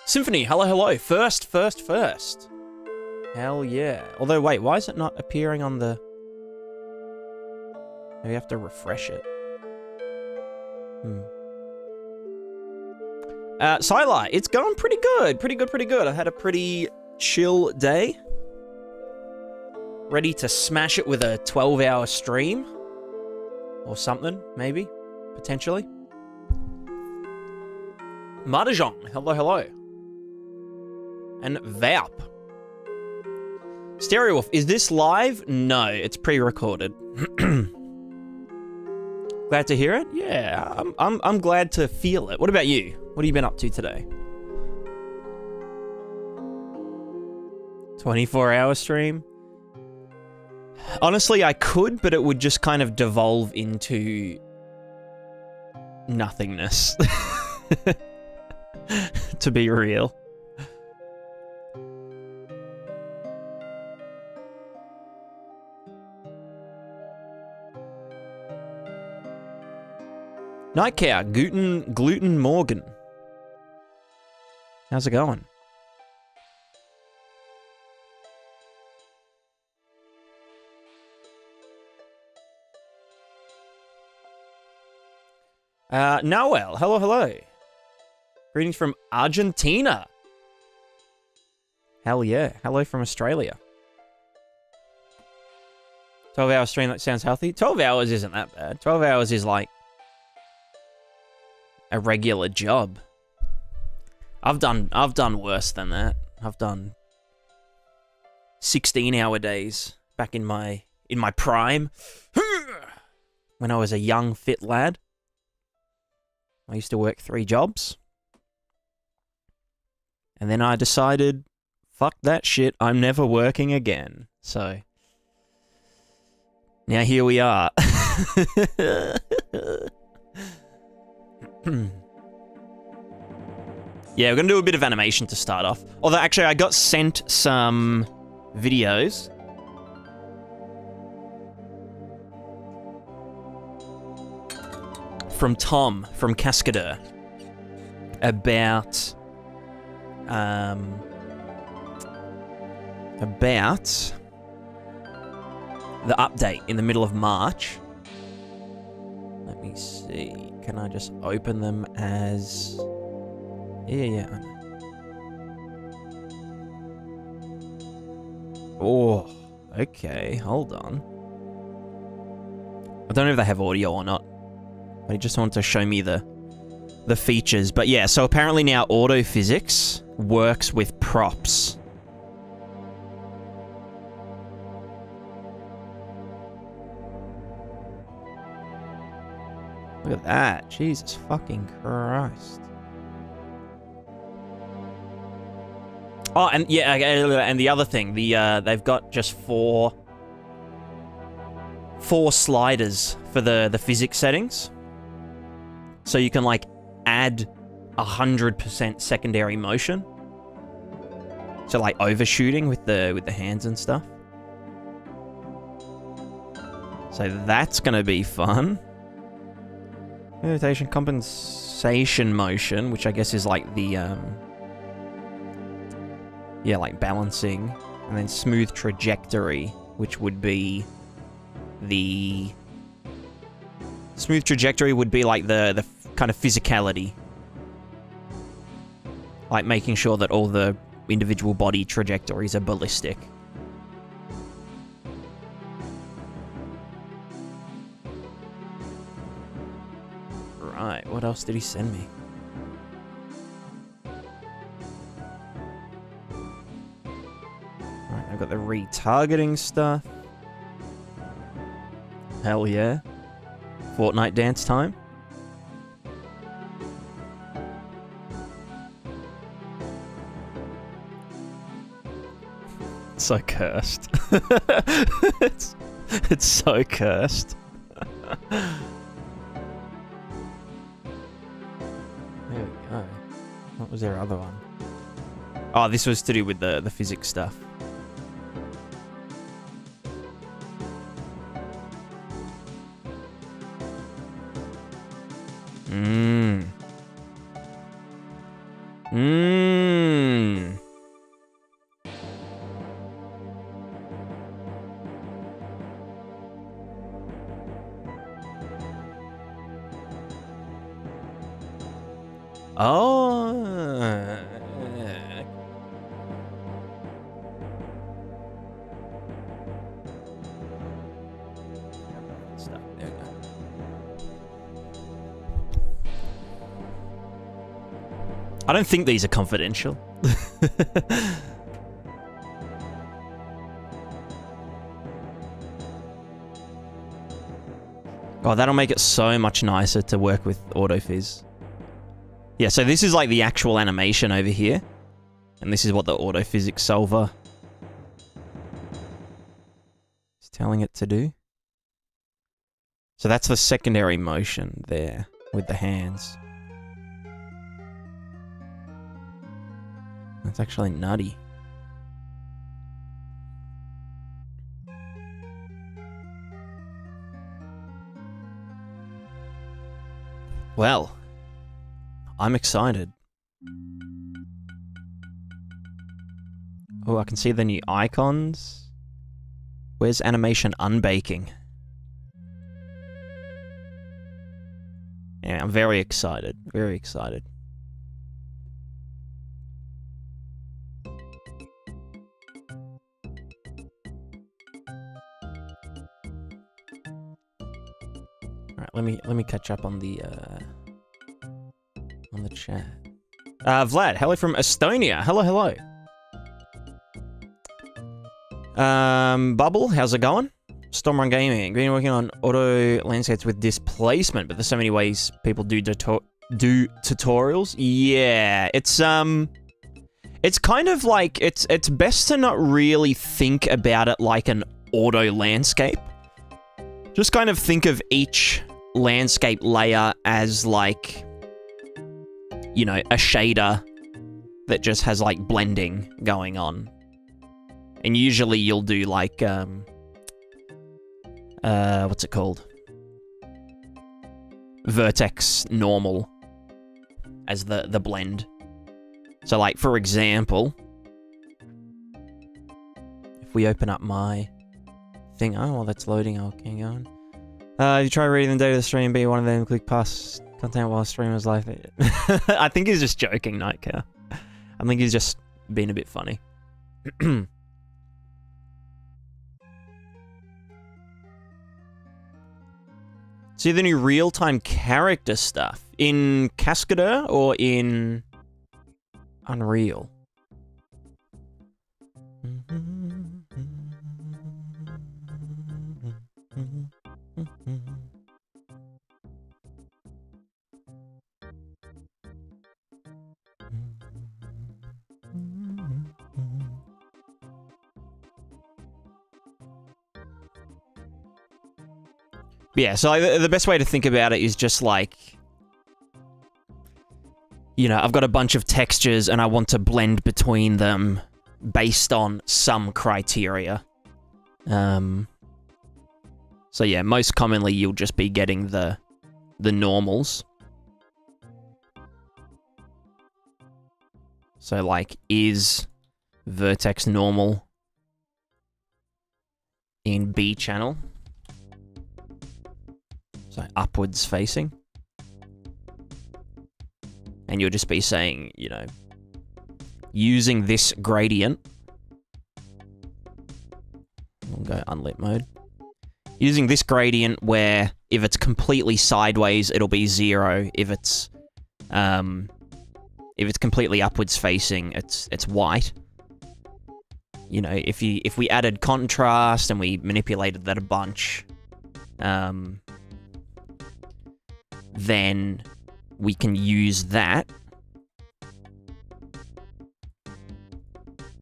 Symphony, hello, hello. First. Hell yeah. Although, wait, why is it not appearing on the... Maybe I have to refresh it. Sila, it's going pretty good. Pretty good. I had a pretty chill day. Ready to smash it with a 12-hour stream. Or something, maybe. Potentially. Mardajon, hello, hello. And Vaup. Stereo Wolf, is this live? No, it's pre-recorded. Glad to hear it? Yeah, I'm glad to feel it. What about you? What have you been up to today? 24-hour stream? Honestly, I could, but it would just kind of devolve into nothingness. To be real. Night Cow, Gluten Morgan. How's it going? Noel, hello, hello. Greetings from Argentina. Hell yeah. Hello from Australia. 12-hour stream, that sounds healthy. 12 hours isn't that bad. 12 hours is like a regular job. I've done worse than that. I've done 16-hour days back in my prime. When I was a young, fit lad. I used to work 3 jobs. And then I decided, fuck that shit, I'm never working again. So, now here we are. Yeah, we're going to do a bit of animation to start off. Although, actually, I got sent some videos. From Tom, from Cascadeur. About the update in the middle of March. Let me see. Can I just open them as... Yeah. Oh, okay. Hold on. I don't know if they have audio or not. I just wanted to show me the features. But yeah, so apparently now autophysics works with props. Look at that. Jesus fucking Christ. Oh, and yeah, and the other thing, they've got just four sliders for the physics settings. So you can like add 100% secondary motion. So like overshooting with the hands and stuff. So that's gonna be fun. Rotation compensation motion, which I guess is like the yeah, like balancing, and then smooth trajectory, which would be the smooth trajectory would be like the kind of physicality, like making sure that all the individual body trajectories are ballistic. Right, what else did he send me? Right, I've got the retargeting stuff. Hell yeah. Fortnite dance time. So cursed. It's so cursed. was their other one? Oh, this was to do with the physics stuff. Oh. Stuff. There we go. I don't think these are confidential. Oh, that'll make it so much nicer to work with autofizz. Yeah, so this is like the actual animation over here. And this is what the autophysics solver is telling it to do. So that's the secondary motion there with the hands. That's actually nutty. Well, I'm excited. Oh, I can see the new icons. Where's animation unbaking? Yeah, I'm very excited. Very excited. Alright, let me catch up on the chat. Vlad, hello from Estonia. Hello, hello. Bubble, how's it going? Stormrun Gaming. Been working on auto landscapes with displacement, but there's so many ways people do tutorials. Yeah, it's kind of like it's best to not really think about it like an auto landscape. Just kind of think of each landscape layer as like, you know, a shader that just has like blending going on. And usually you'll do like, what's it called? Vertex normal as the blend. So like, for example, if we open up my thing, oh, well, that's loading, I'll keep going. You try reading the data of the stream, be one of them, click past content while streamers live. I think he's just joking, Nightcare. I think he's just being a bit funny. See the new real-time character stuff in Cascadeur or in Unreal? Yeah, so the best way to think about it is just like, you know, I've got a bunch of textures and I want to blend between them based on some criteria. So yeah, most commonly you'll just be getting the normals. So like, is vertex normal in B channel? So upwards facing. And you'll just be saying, you know, using this gradient. We'll go unlit mode. Using this gradient where if it's completely sideways, it'll be 0. If it's completely upwards facing, it's white. You know, if we added contrast and we manipulated that a bunch, then we can use that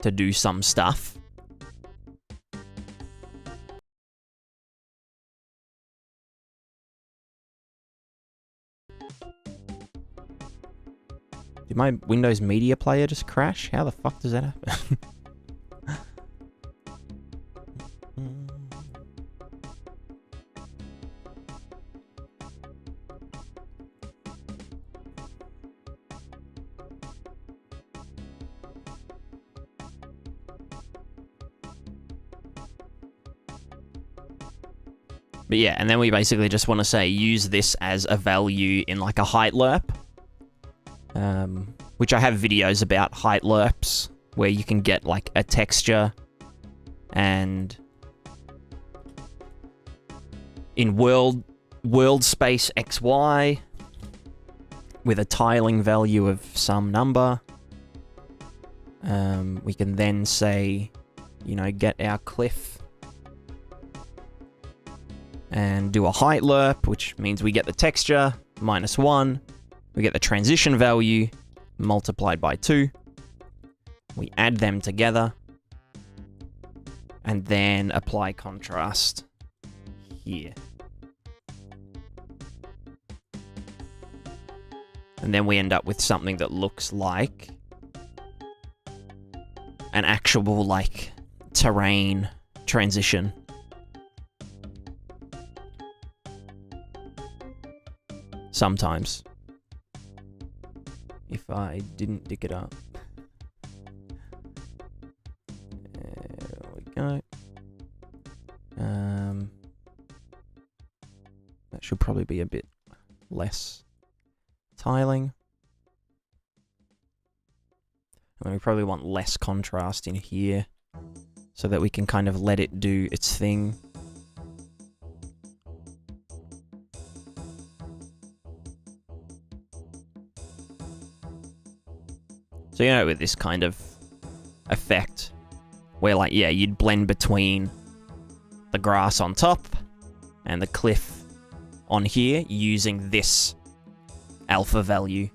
to do some stuff. Did my Windows Media Player just crash? How the fuck does that happen? But yeah, and then we basically just want to say use this as a value in like a height lerp. Which I have videos about height lerps, where you can get like a texture and in world space XY with a tiling value of some number. We can then say, you know, get our cliff and do a height lerp, which means we get the texture -1. We get the transition value multiplied by 2. We add them together. And then apply contrast here. And then we end up with something that looks like an actual, like, terrain transition. Sometimes. If I didn't dig it up. There we go. That should probably be a bit less tiling. And we probably want less contrast in here so that we can kind of let it do its thing. So, you know, with this kind of effect, where, like, yeah, you'd blend between the grass on top and the cliff on here using this alpha value.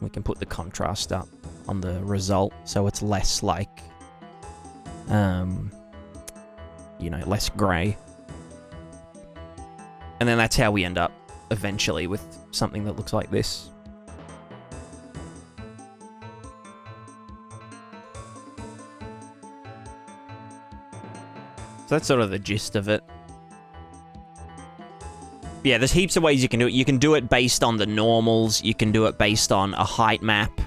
We can put the contrast up on the result so it's less like, you know, less grey. And then that's how we end up eventually with something that looks like this. So that's sort of the gist of it. Yeah, there's heaps of ways you can do it. You can do it based on the normals. You can do it based on a height map.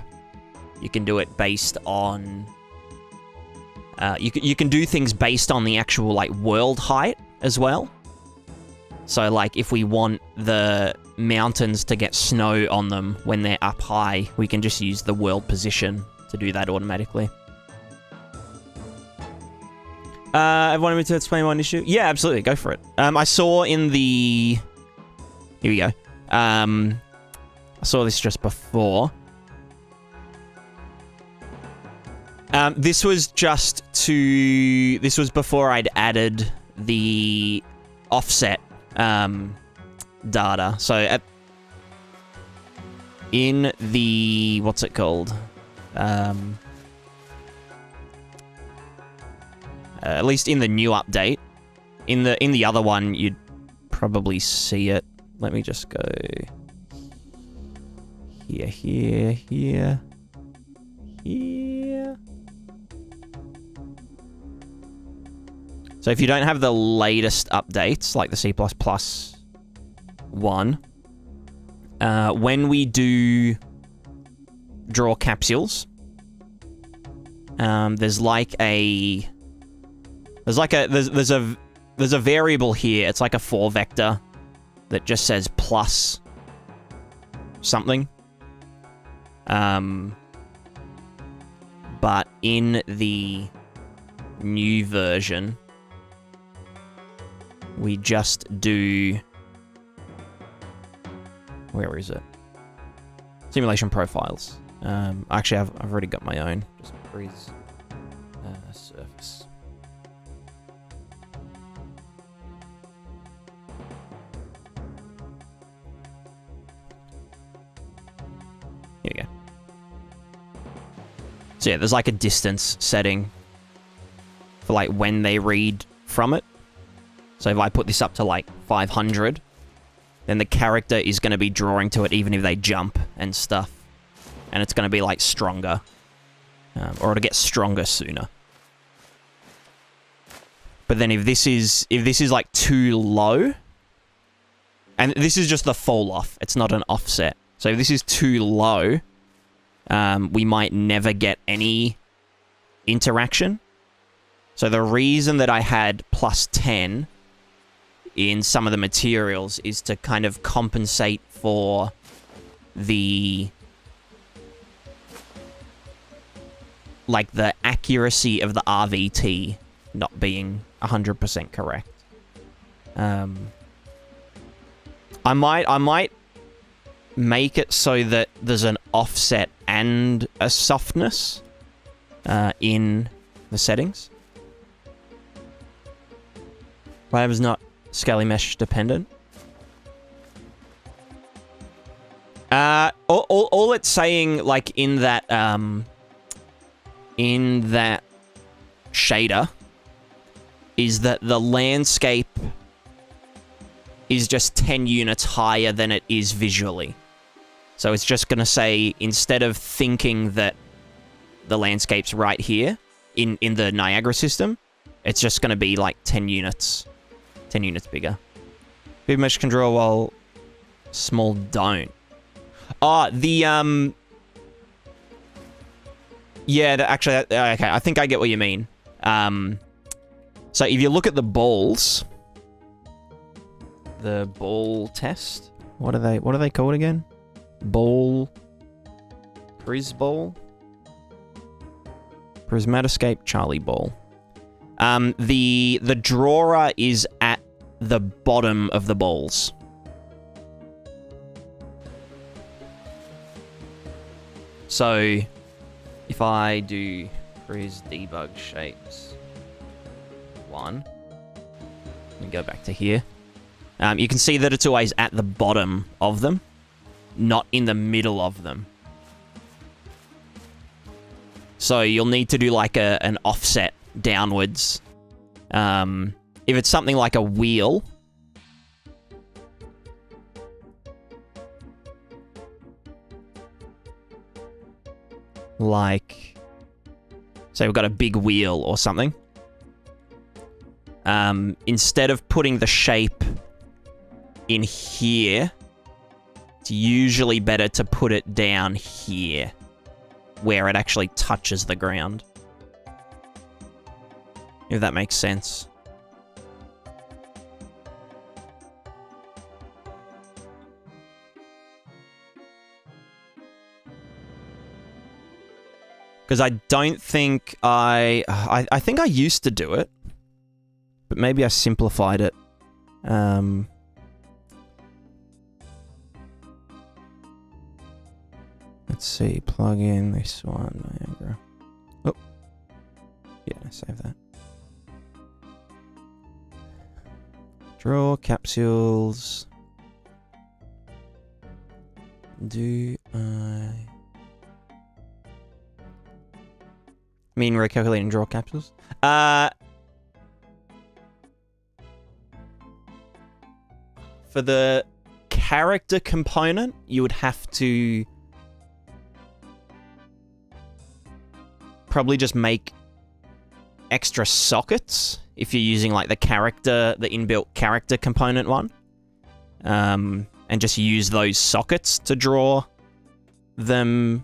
You can do it based on... you can do things based on the actual, like, world height as well. So, like, if we want the mountains to get snow on them when they're up high, we can just use the world position to do that automatically. Wanted me to explain one issue? Yeah, absolutely. Go for it. I saw in the... Here we go. I saw this just before. This was just to... This was before I'd added the offset data. So, in the... What's it called? At least in the new update. In the other one, you'd probably see it. Let me just go here, here, here, here. So if you don't have the latest updates, like the C++ one, when we do draw capsules, there's a variable here. It's like a 4 vector that just says plus something. But in the new version, we just do... Where is it? Simulation profiles. Actually, I've already got my own. Just breeze surface. Here we go. So yeah, there's like a distance setting for like when they read from it. So if I put this up to like 500, then the character is going to be drawing to it even if they jump and stuff. and it's going to be like stronger, or it'll get stronger sooner. But then if this is like too low, and this is just the fall off, it's not an offset. So if this is too low, we might never get any interaction. So the reason that I had +10 in some of the materials is to kind of compensate for the accuracy of the RVT not being 100% correct. I might make it so that there's an offset and a softness in the settings. Lab is not scaly mesh dependent. All it's saying, like, in that shader, is that the landscape is just 10 units higher than it is visually. So it's just going to say, instead of thinking that the landscape's right here in the Niagara system, it's just going to be like 10 units bigger. Big mesh can draw while small don't. Yeah, actually, okay, I think I get what you mean. So if you look at the balls, the ball test, what are they called again? Ball, Prisball, Prismatascape, Charlie Ball. The drawer is at the bottom of the balls. So if I do Pris debug shapes 1, let me go back to here. You can see that it's always at the bottom of them, not in the middle of them. So you'll need to do like an offset downwards. If it's something like a wheel, like, say we've got a big wheel or something, instead of putting the shape in here, it's usually better to put it down here, where it actually touches the ground. If that makes sense. Because I don't think I think I used to do it, but maybe I simplified it. Let's see, plug in this one, Niagara. Oh, yeah, save that. Draw capsules. Do I mean recalculate and draw capsules? For the character component, you would have to probably just make extra sockets if you're using like the inbuilt character component one, and just use those sockets to draw them,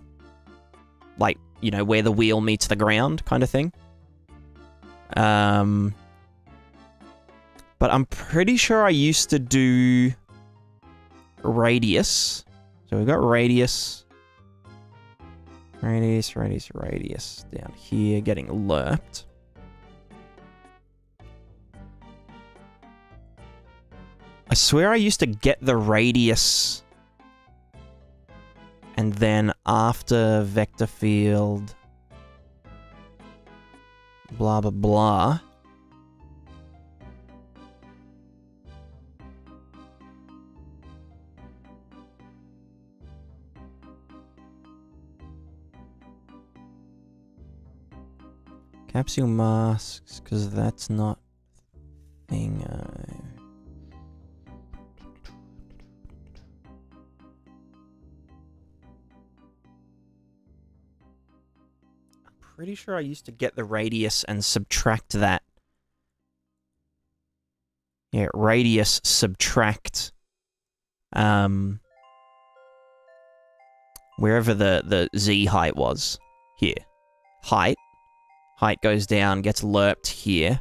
like, you know, where the wheel meets the ground kind of thing. But I'm pretty sure I used to do radius. So we've got radius down here getting lerped. I swear I used to get the radius and then after vector field blah blah blah, capsule masks, because that's not thing. pretty sure I used to get the radius and subtract that. Yeah, radius subtract wherever the Z height was. Here. Height. Height goes down, gets lerped here.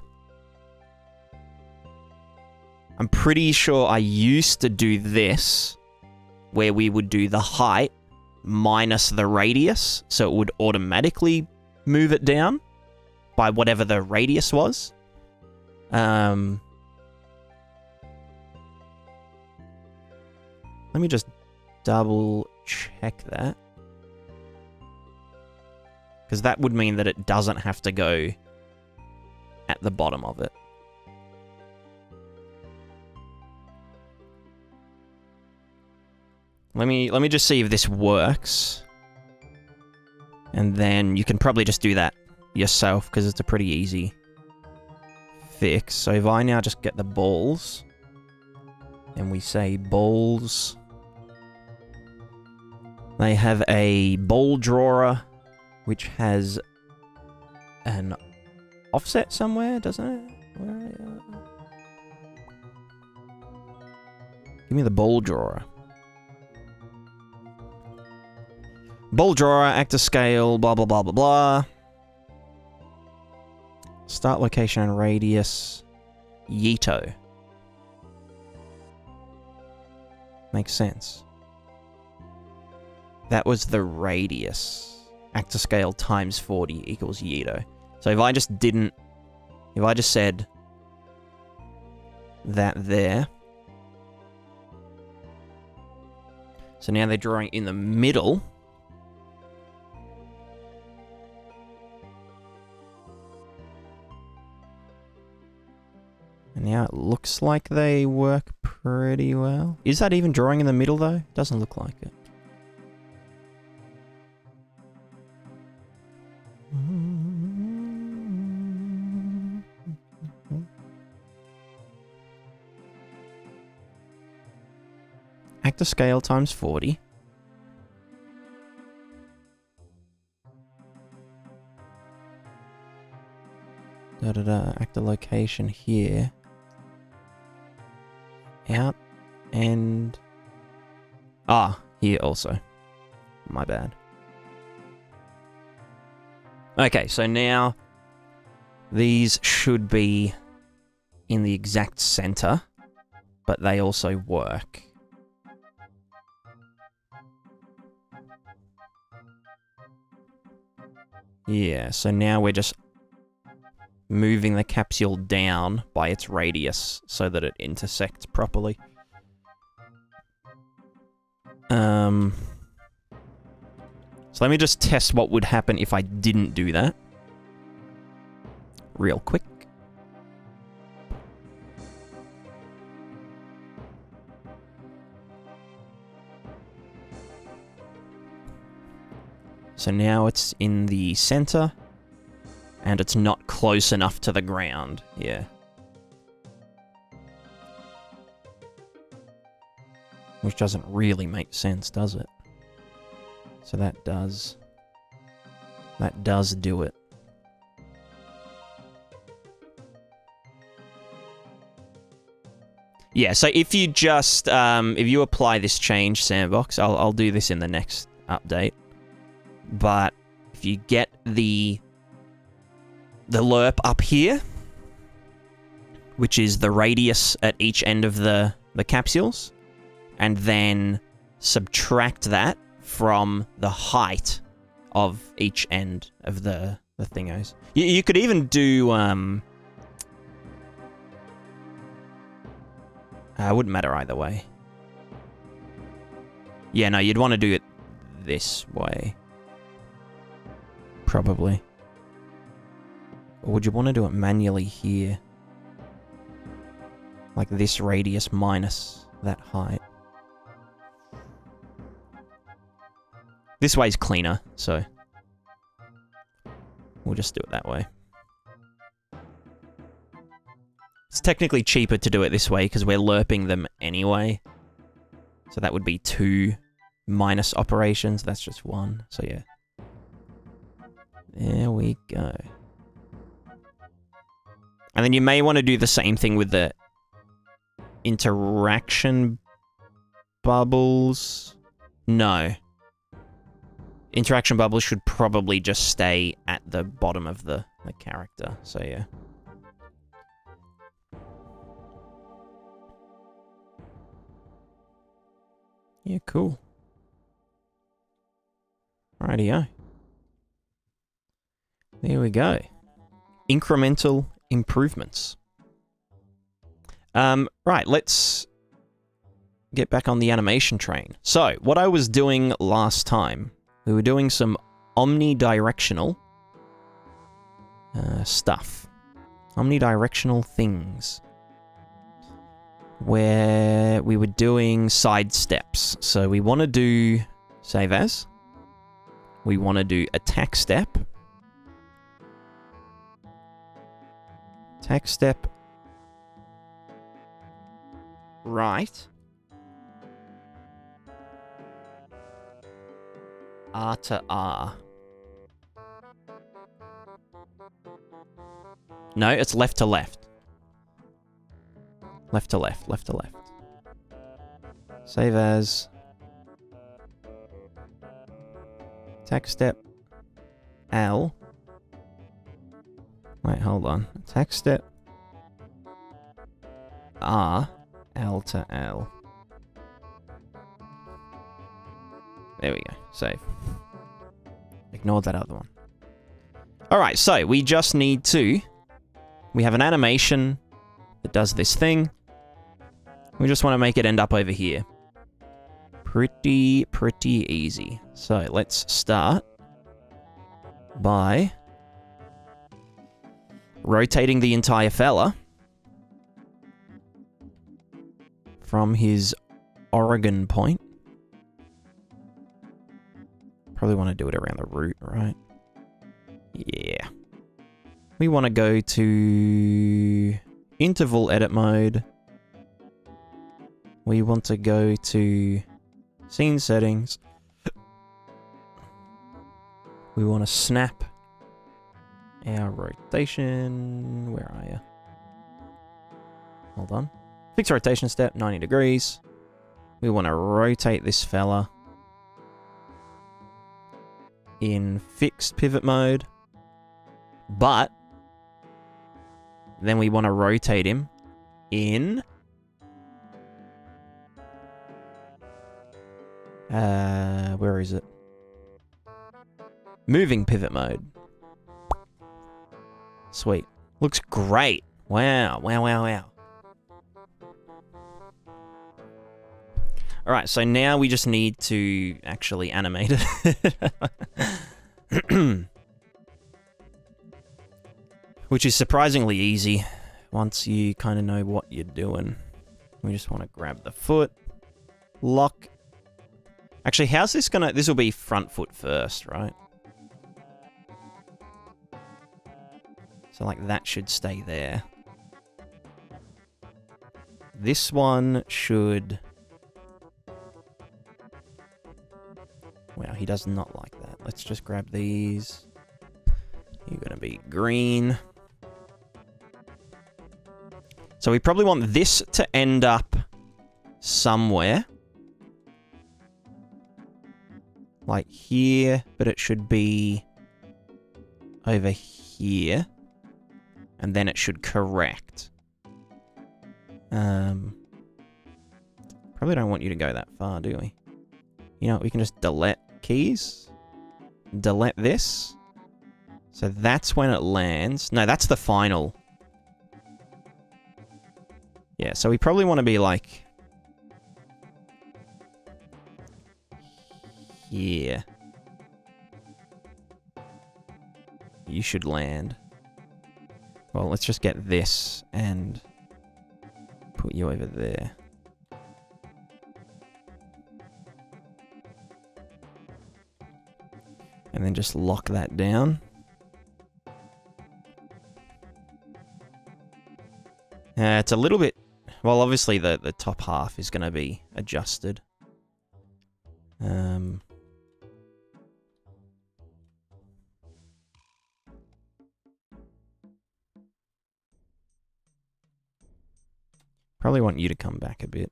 I'm pretty sure I used to do this, where we would do the height minus the radius, so it would automatically move it down by whatever the radius was. Let me just double check that. Because that would mean that it doesn't have to go at the bottom of it. Let me just see if this works. And then you can probably just do that yourself, because it's a pretty easy fix. So if I now just get the balls, and we say balls, they have a ball drawer, which has an offset somewhere, doesn't it? Give me the ball drawer. Ball drawer, actor scale, blah, blah, blah, blah, blah. Start location and radius. Yeeto. Makes sense. That was the radius. Actor scale times 40 equals Yeeto. So if I just said that there. So now they're drawing in the middle. And now it looks like they work pretty well. Is that even drawing in the middle, though? Doesn't look like it. Actor scale times 40. Actor location here. Out and... here also. My bad. Okay, so now these should be in the exact center, but they also work. Yeah, so now we're just moving the capsule down by its radius so that it intersects properly. So let me just test what would happen if I didn't do that. Real quick. So now it's in the center. And it's not close enough to the ground. Yeah. Which doesn't really make sense, does it? So that does do it. Yeah, so if you just, if you apply this change, Sandbox, I'll do this in the next update. But if you get the lerp up here, which is the radius at each end of the capsules, and then subtract that from the height of each end of the thingos. You could even do... it wouldn't matter either way. Yeah, no, you'd want to do it this way. Probably. Or would you want to do it manually here? Like this radius minus that height. This way's cleaner, so we'll just do it that way. It's technically cheaper to do it this way because we're lerping them anyway. So that would be 2 minus operations. That's just 1. So yeah. There we go. And then you may want to do the same thing with the interaction bubbles. No. Interaction bubbles should probably just stay at the bottom of the character. So, yeah. Yeah, cool. Rightio. There we go. Incremental improvements. Right, let's get back on the animation train. So, what I was doing last time, we were doing some omnidirectional stuff. Omnidirectional things. Where we were doing side steps. So we want to do save as. We want to do attack step. Attack step. Right. R to R. No, it's left to left. Left to left, left to left. Save as. Attack step. L. Wait, hold on. Attack step. R. L to L. There we go. Save. Ignore that other one. Alright, so we just need to... We have an animation that does this thing. We just want to make it end up over here. Pretty easy. So let's start by rotating the entire fella from his origin point. Probably want to do it around the root, right? Yeah. We want to go to interval edit mode. We want to go to scene settings. We want to snap our rotation. Where are you? Hold on. Fixed rotation step, 90 degrees. We want to rotate this fella in fixed pivot mode. But then we want to rotate him in where is it? Moving pivot mode. Sweet. Looks great. Wow. Wow. Alright, so now we just need to actually animate it. Which is surprisingly easy once you kind of know what you're doing. We just want to grab the foot, lock. Actually, how's this gonna... This will be front foot first, right? So, like, that should stay there. This one should... Wow, he does not like that. Let's just grab these. You're gonna be green. So we probably want this to end up somewhere. Like here, but it should be over here. And then it should correct. Probably don't want you to go that far, do we? You know, we can just delete keys. Delete this. So that's when it lands. No, that's the final. Yeah, so we probably want to be like... here. You should land. Well, let's just get this and put you over there. And then just lock that down. It's a little bit... Well, obviously the top half is going to be adjusted. Probably want you to come back a bit.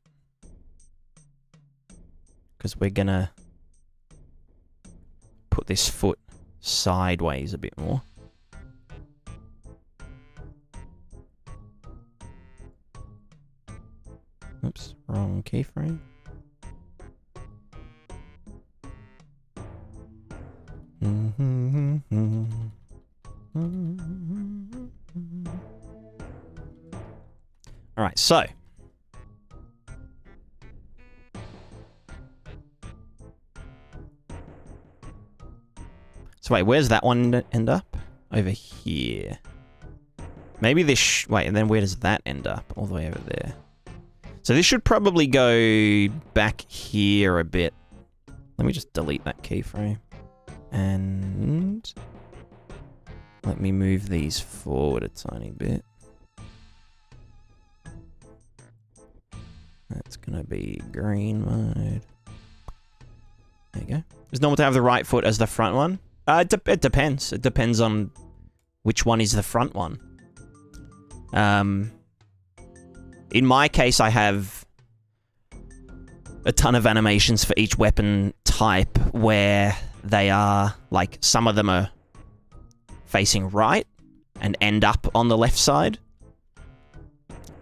Because we're gonna put this foot sideways a bit more. Oops, wrong keyframe. All right, so wait, where's that one end up? Over here. Maybe this wait, and then where does that end up? All the way over there. So this should probably go back here a bit. Let me just delete that keyframe. And let me move these forward a tiny bit. That's gonna be green mode. There you go. Is normal to have the right foot as the front one? It depends. It depends on which one is the front one. In my case, I have a ton of animations for each weapon type where they are, like, some of them are facing right and end up on the left side.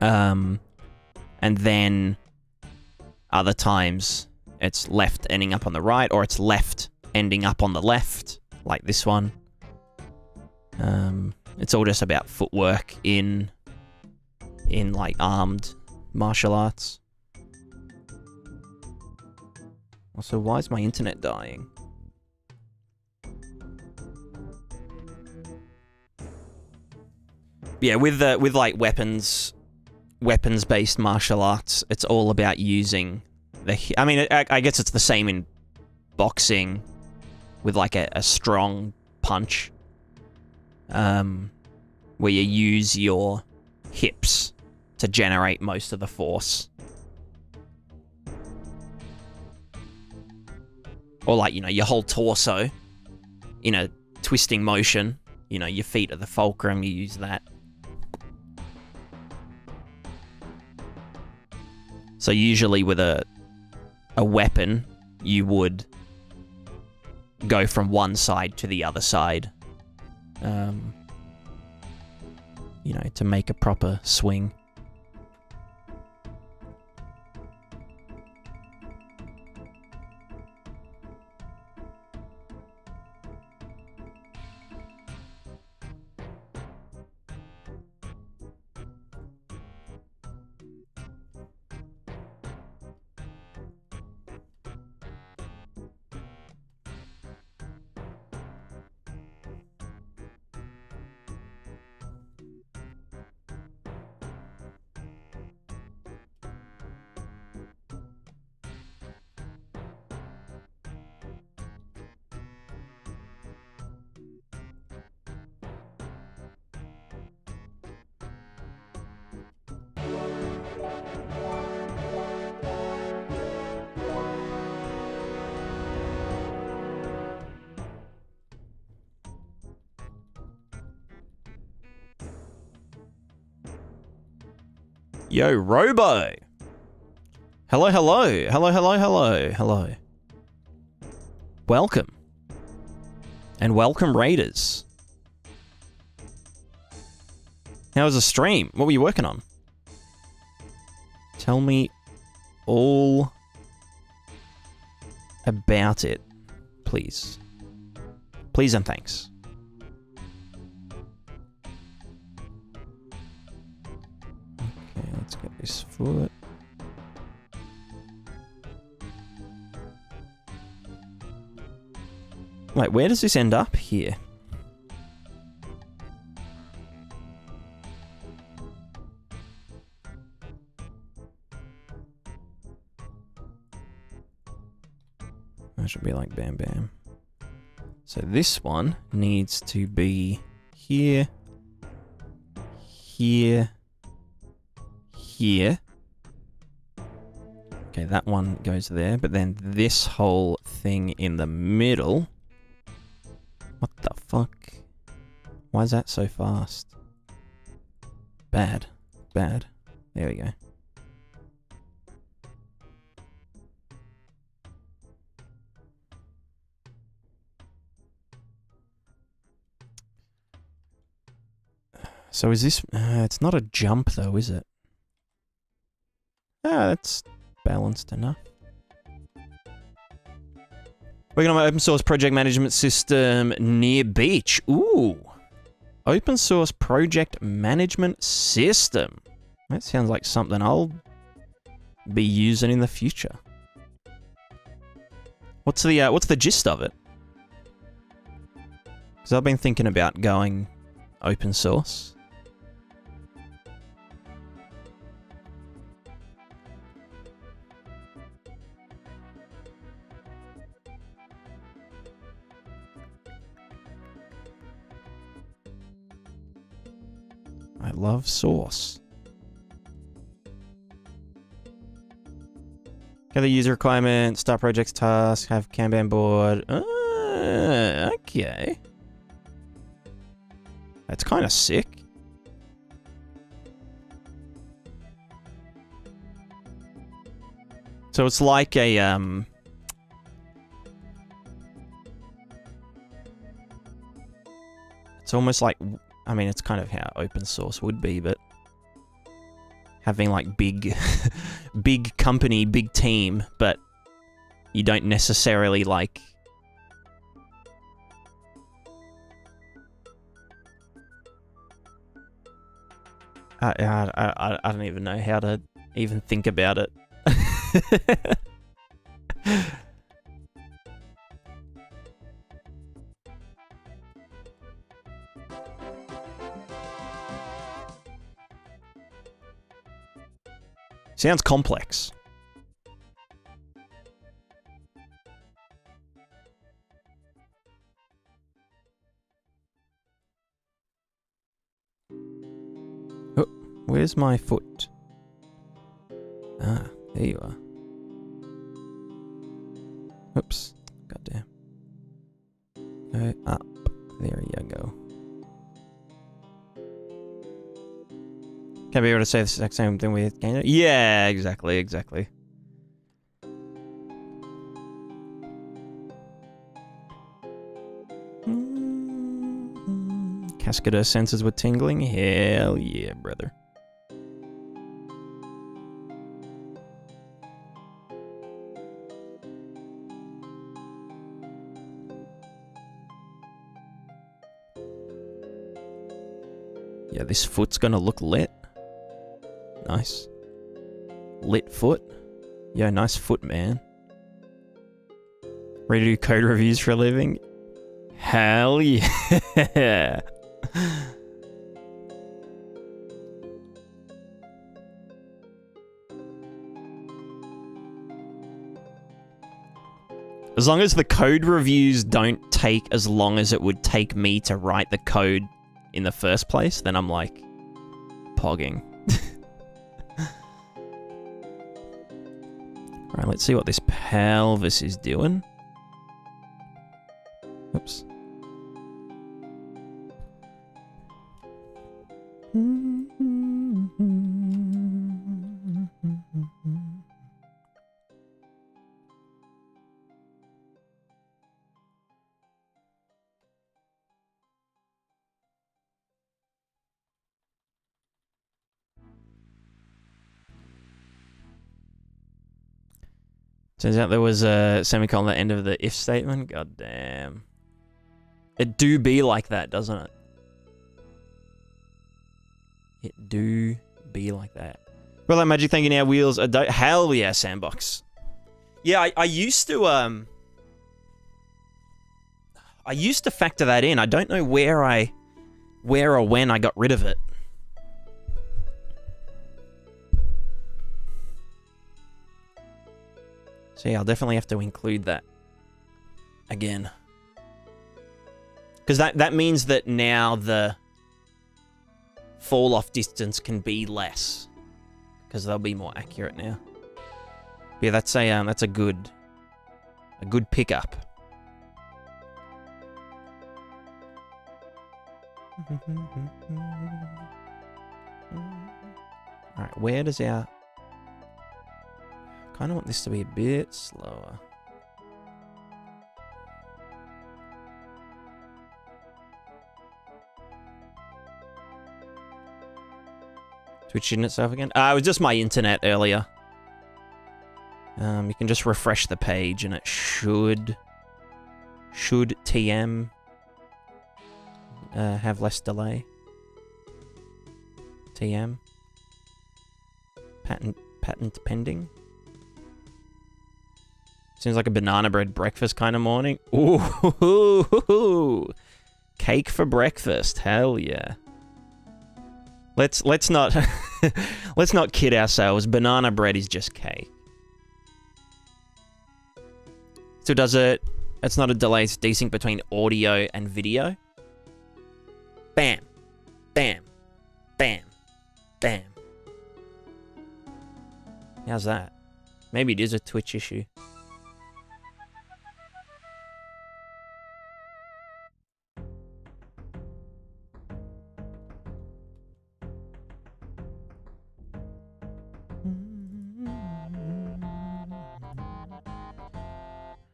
And then other times it's left ending up on the right, or it's left ending up on the left, like this one. It's all just about footwork in like armed martial arts. Also, why is my internet dying? Yeah, with like weapons-based martial arts, it's all about using the... I mean, I guess it's the same in boxing with like a strong punch, where you use your hips to generate most of the force. Or like, you know, your whole torso in a twisting motion. You know, your feet are the fulcrum, you use that. So usually with a weapon, you would go from one side to the other side. You know, to make a proper swing. Yo, Robo! Hello, hello. Hello, hello, hello, hello. Welcome. And welcome, Raiders. How was the stream? What were you working on? Tell me all about it, please. Please and thanks. Let's get this foot. Wait, where does this end up? Here. That should be like bam bam. So this one needs to be here, here, here. Okay, that one goes there, but then this whole thing in the middle. What the fuck? Why is that so fast? Bad. Bad. There we go. So is this... it's not a jump though, is it? Ah, that's balanced enough. Working on my open source project management system near beach. Ooh. Open source project management system. That sounds like something I'll be using in the future. What's the gist of it? Because I've been thinking about going open source. I love source. Gather user requirements, start projects task, have Kanban board. Okay. That's kind of sick. So it's like a, it's almost like, I mean, it's kind of how open source would be, but having like big, big company, big team, but you don't necessarily like... I don't even know how to even think about it. Sounds complex. Oh, where's my foot? Ah, there you are. Oops. Goddamn. Go up. There you go. Can't be able to say the exact same thing with GameDev. Yeah, exactly. Cascadeur sensors were tingling. Hell yeah, brother. Yeah, this foot's gonna look lit. Nice. Lit foot. Yo, nice foot, man. Ready to do code reviews for a living? Hell yeah. As long as the code reviews don't take as long as it would take me to write the code in the first place, then I'm like pogging. Alright, let's see what this pelvis is doing. Oops. Turns out there was a semicolon at the end of the if statement. God damn. It do be like that, doesn't it? It do be like that. Well, that magic thank you now, wheels. Hell yeah, sandbox. Yeah, I used to factor that in. I don't know where or when I got rid of it. So yeah, I'll definitely have to include that again. Because that means that now the fall off distance can be less. Because they'll be more accurate now. But yeah, that's a good pickup. Alright, where does our... I kind of want this to be a bit slower. Twitching itself again? It was just my internet earlier. You can just refresh the page and it should TM have less delay. TM. Patent pending. Seems like a banana bread breakfast kind of morning. Ooh, cake for breakfast. Hell yeah. Let's not let's not kid ourselves. Banana bread is just cake. So does it? It's not a delay. It's desync between audio and video. Bam, bam, bam, bam. How's that? Maybe it is a Twitch issue.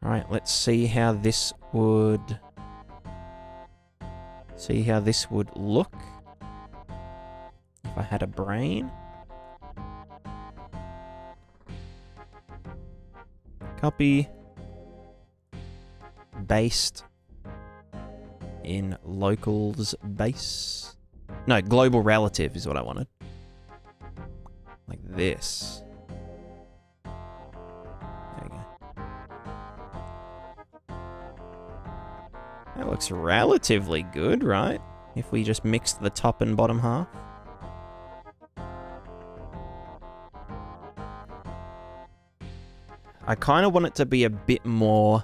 Alright, let's see how this would look if I had a brain. Copy. Based in locals base. No, global relative is what I wanted. Like this. There we go. That looks relatively good, right? If we just mixed the top and bottom half. I kind of want it to be a bit more...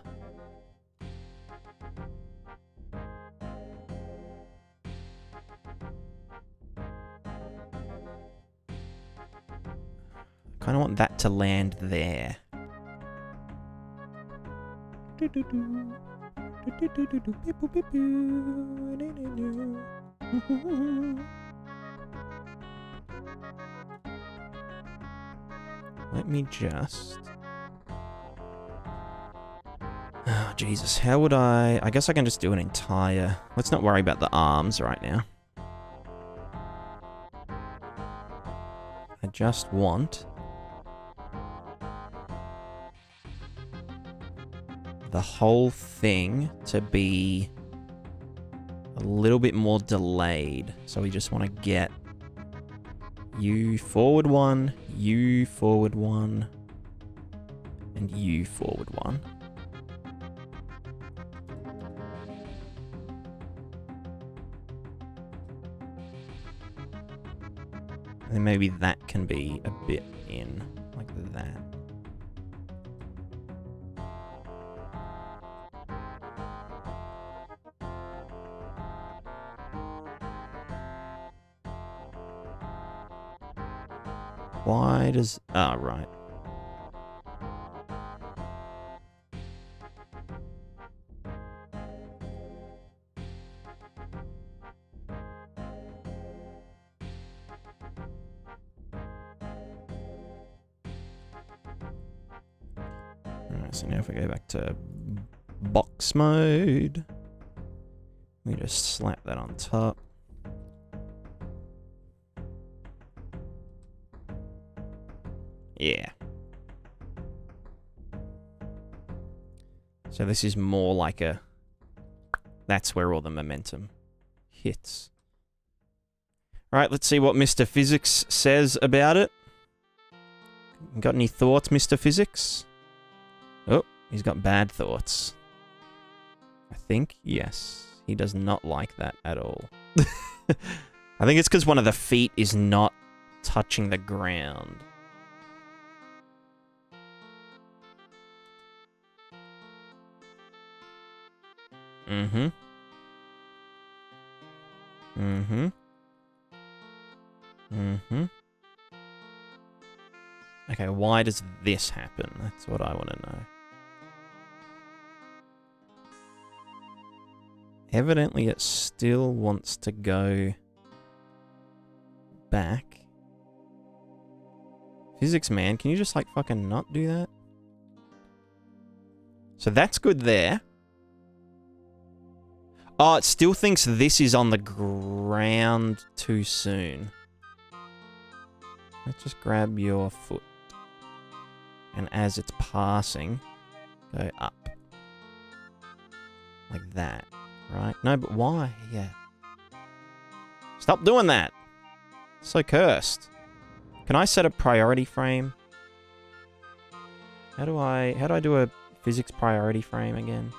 kind of want that to land there. Let me just... Oh, Jesus. How would I... I guess I can just do an entire... Let's not worry about the arms right now. I just want... the whole thing to be a little bit more delayed. So we just want to get you forward one, you forward one, and you forward one. And then maybe that can be a bit in, like that. Why does... Ah, right. Alright, so now if we go back to box mode, we just slap that on top. Yeah. So this is more like a... That's where all the momentum hits. Alright, let's see what Mr. Physics says about it. Got any thoughts, Mr. Physics? Oh, he's got bad thoughts. I think, yes. He does not like that at all. I think it's because one of the feet is not touching the ground. Mm-hmm. Mm-hmm. Mm-hmm. Okay, why does this happen? That's what I want to know. Evidently, it still wants to go back. Physics, man, can you just, like, fucking not do that? So that's good there. Oh, it still thinks this is on the ground too soon. Let's just grab your foot. And as it's passing, go up. Like that, right? No, but why? Yeah. Stop doing that! So cursed. Can I set a priority frame? How do I do a physics priority frame again?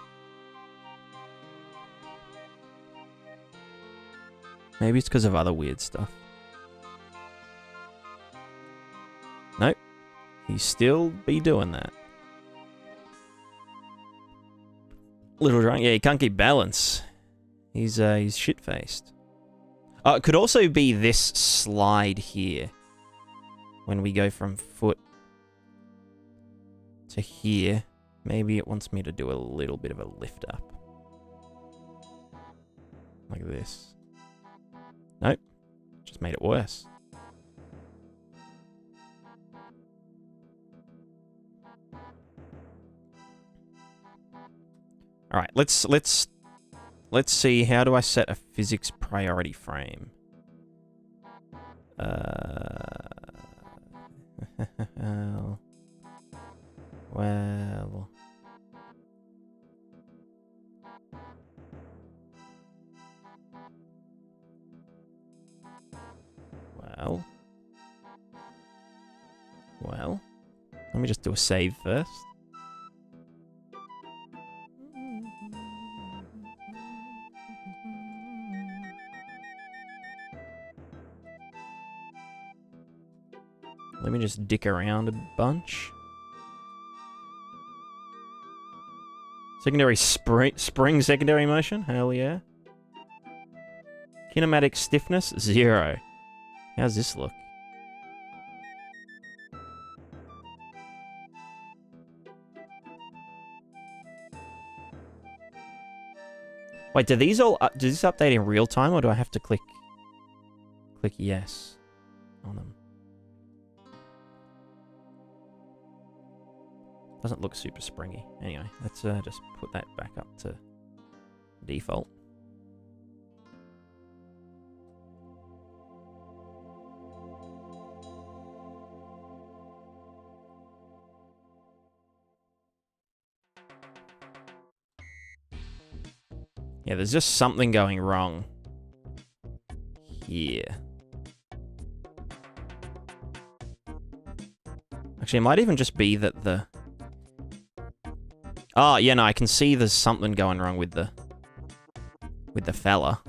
Maybe it's because of other weird stuff. Nope. He still be doing that. Little drunk. Yeah, he can't keep balance. He's shit-faced. It could also be this slide here. When we go from foot to here. Maybe it wants me to do a little bit of a lift up. Like this. Nope. Just made it worse. All right, let's see, how do I set a physics priority frame? Well. Well. Let me just do a save first. Let me just dick around a bunch. Secondary spring secondary motion? Hell yeah. Kinematic stiffness? 0. How's this look? Wait, do these all... does this update in real time, or do I have to click yes on them? Doesn't look super springy. Anyway, let's just put that back up to default. Yeah, there's just something going wrong here. Actually, it might even just be that the... Oh, yeah, no, I can see there's something going wrong with the fella.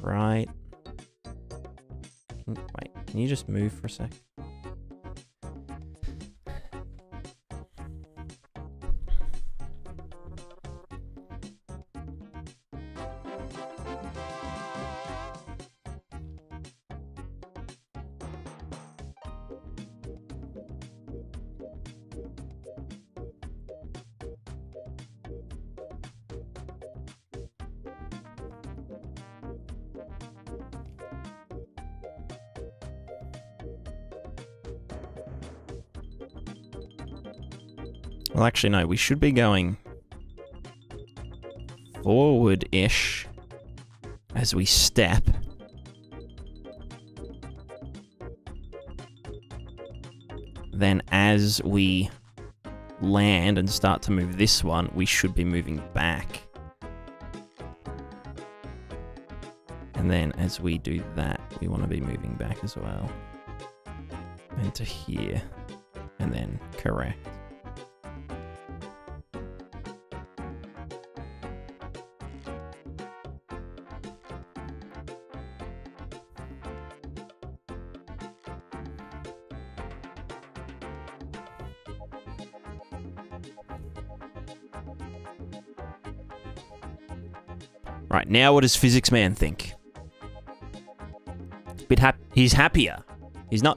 Right. Wait, can you just move for a sec? Well, actually, no. We should be going forward-ish as we step. Then as we land and start to move this one, we should be moving back. And then as we do that, we want to be moving back as well. And to here. And then correct. Right, now what does Physics Man think? He's happier. He's not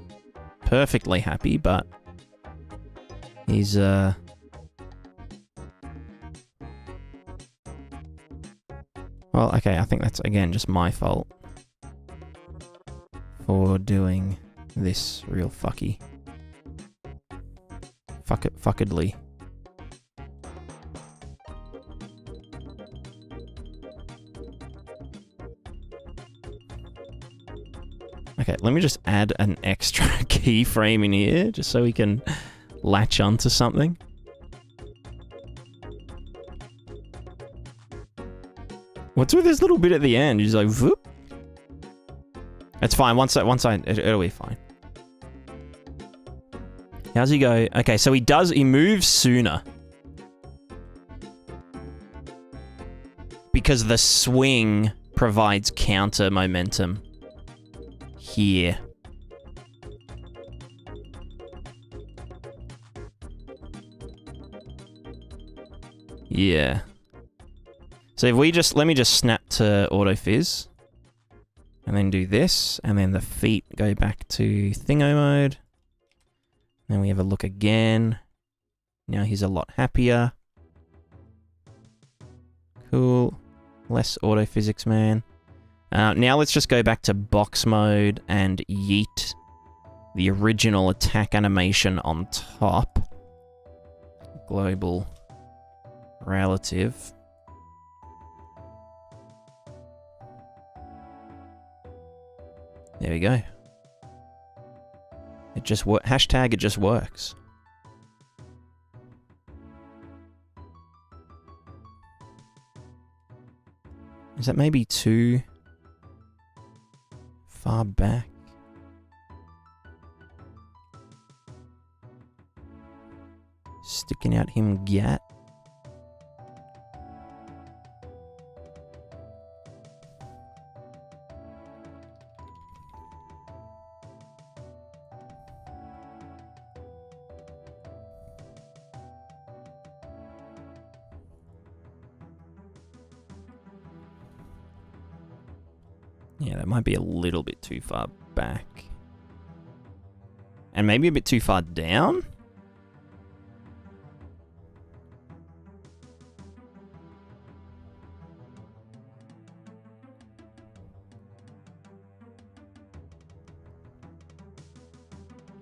perfectly happy, but he's well, okay, I think that's again just my fault for doing this real fuckedly. Okay, let me just add an extra keyframe in here, just so we can latch onto something. What's with this little bit at the end? He's like, whoop. It's fine. It'll be fine. How's he go? Okay, so he moves sooner. Because the swing provides counter momentum here. Yeah. So if we just, let me just snap to autofizz. And then do this, and then the feet go back to thingo mode. Then we have a look again. Now he's a lot happier. Cool. Less autophysics, man. Now let's just go back to box mode and yeet the original attack animation on top. Global relative. There we go. It just hashtag it just works. Is that maybe too far back? Sticking out him gat. Yeah, that might be a little bit too far back. And maybe a bit too far down?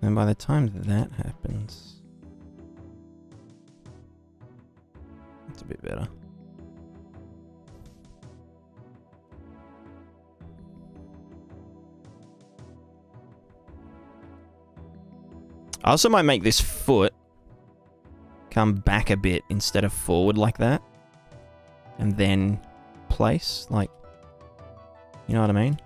And by the time that happens, it's a bit better. I also might make this foot come back a bit instead of forward like that. And then place, like, you know what I mean?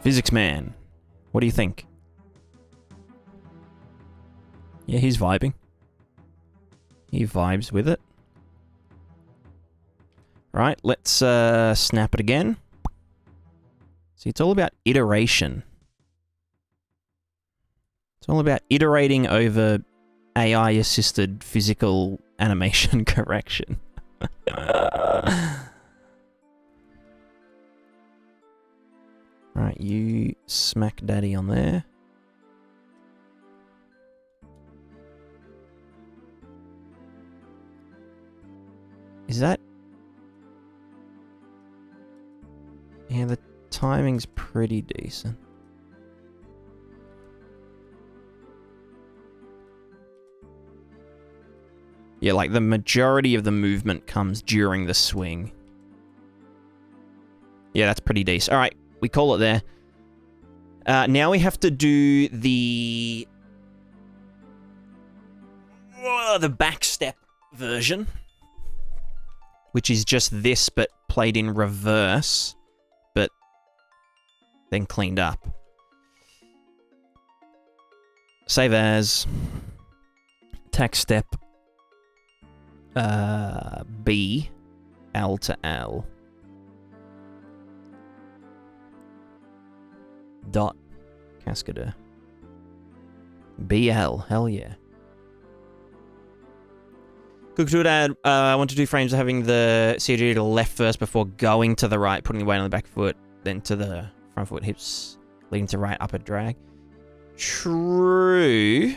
Physics Man, what do you think? Yeah, he's vibing. He vibes with it. Right, let's snap it again. See, it's all about iteration. It's all about iterating over AI-assisted physical animation correction. Right, you smack daddy on there. Is that... Yeah, the timing's pretty decent. Yeah, like the majority of the movement comes during the swing. Yeah, that's pretty decent. Alright, we call it there. Now we have to do the back step version, which is just this but played in reverse, but then cleaned up. Save as attack step B, L to L. Dot Cascadeur. BL, hell yeah. Cook to add, I want to do frames of having the CG to the left first before going to the right, putting the weight on the back foot, then to the front foot, hips, leading to right upper drag. True.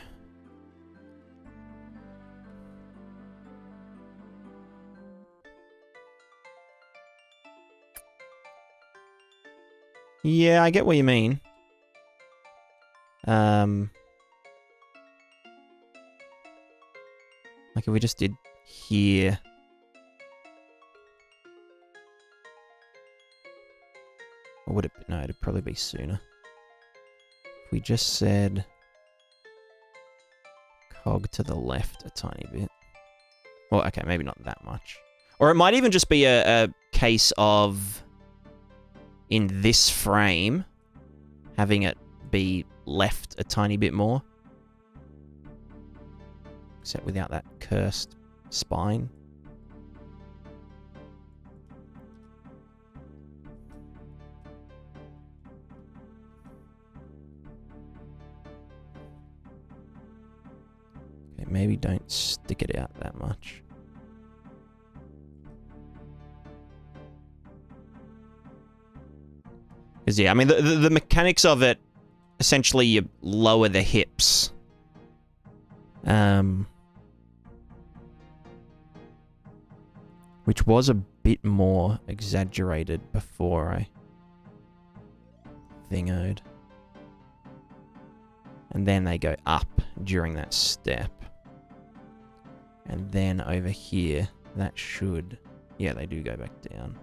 Yeah, I get what you mean. Like if we just did here. Or would it? No, it'd probably be sooner. If we just said cog to the left a tiny bit. Well, okay, maybe not that much. Or it might even just be a case of, in this frame, having it be left a tiny bit more. Except without that cursed spine. Okay, maybe don't stick it out that much. Because, yeah, I mean, the mechanics of it, essentially you lower the hips. Which was a bit more exaggerated before I thingoed. And then they go up during that step. And then over here, that should... Yeah, they do go back down.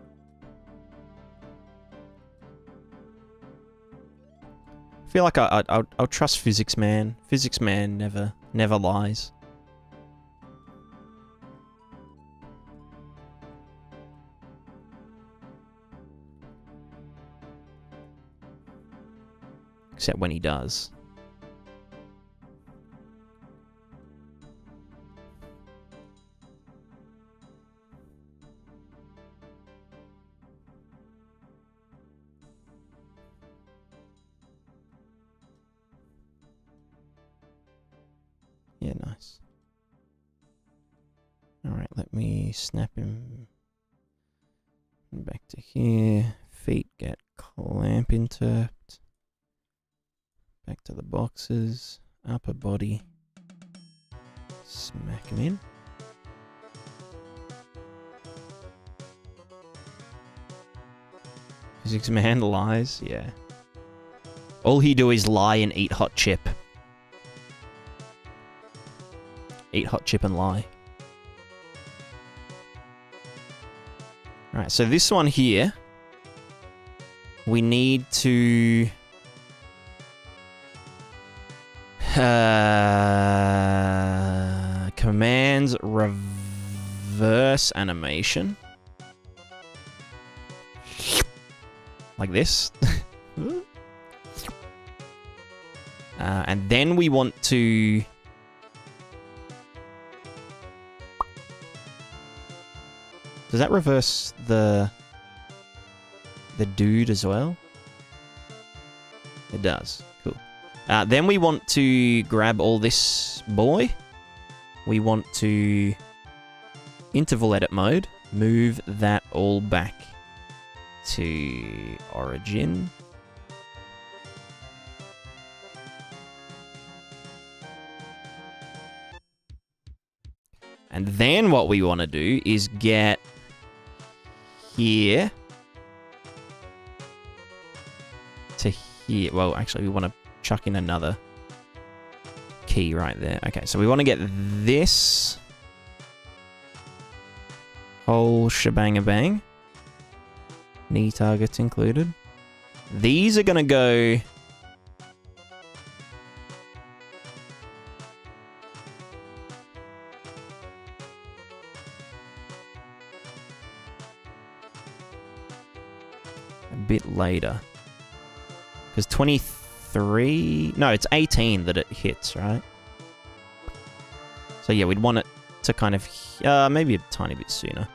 I feel like I'll trust Physics Man. Physics Man never lies. Except when he does. Yeah, nice. Alright, let me snap him back to here. Feet get clamp interpt. Back to the boxes. Upper body. Smack him in. Physics Man lies, yeah. All he do is lie and eat hot chip. Eat hot chip and lie. Alright, so this one here, we need to... commands reverse animation. Like this. And then we want to... Does that reverse the dude as well? It does. Cool. Then we want to grab all this boy. We want to interval edit mode. Move that all back to origin. And then what we want to do is get here to here. Well, actually, we want to chuck in another key right there. Okay, so we want to get this whole shebang-a-bang. Knee targets included. These are going to go... a bit later. Because 23... No, it's 18 that it hits, right? So yeah, we'd want it to kind of... maybe a tiny bit sooner.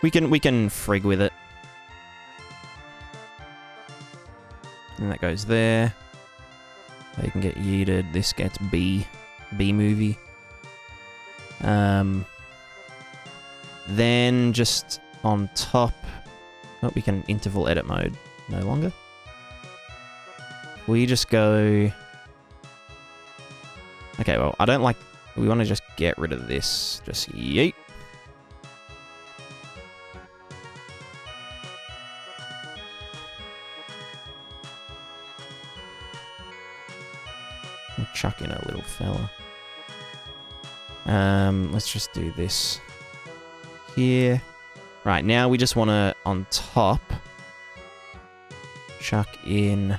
We can frig with it. And that goes there. They can get yeeted. This gets B movie. Then just on top... Oh, we can interval edit mode no longer. We just go... Okay, well, I don't like... We want to just get rid of this. Just yeet. We'll chuck in a little fella. Let's just do this here. Right, now we just want to, on top, chuck in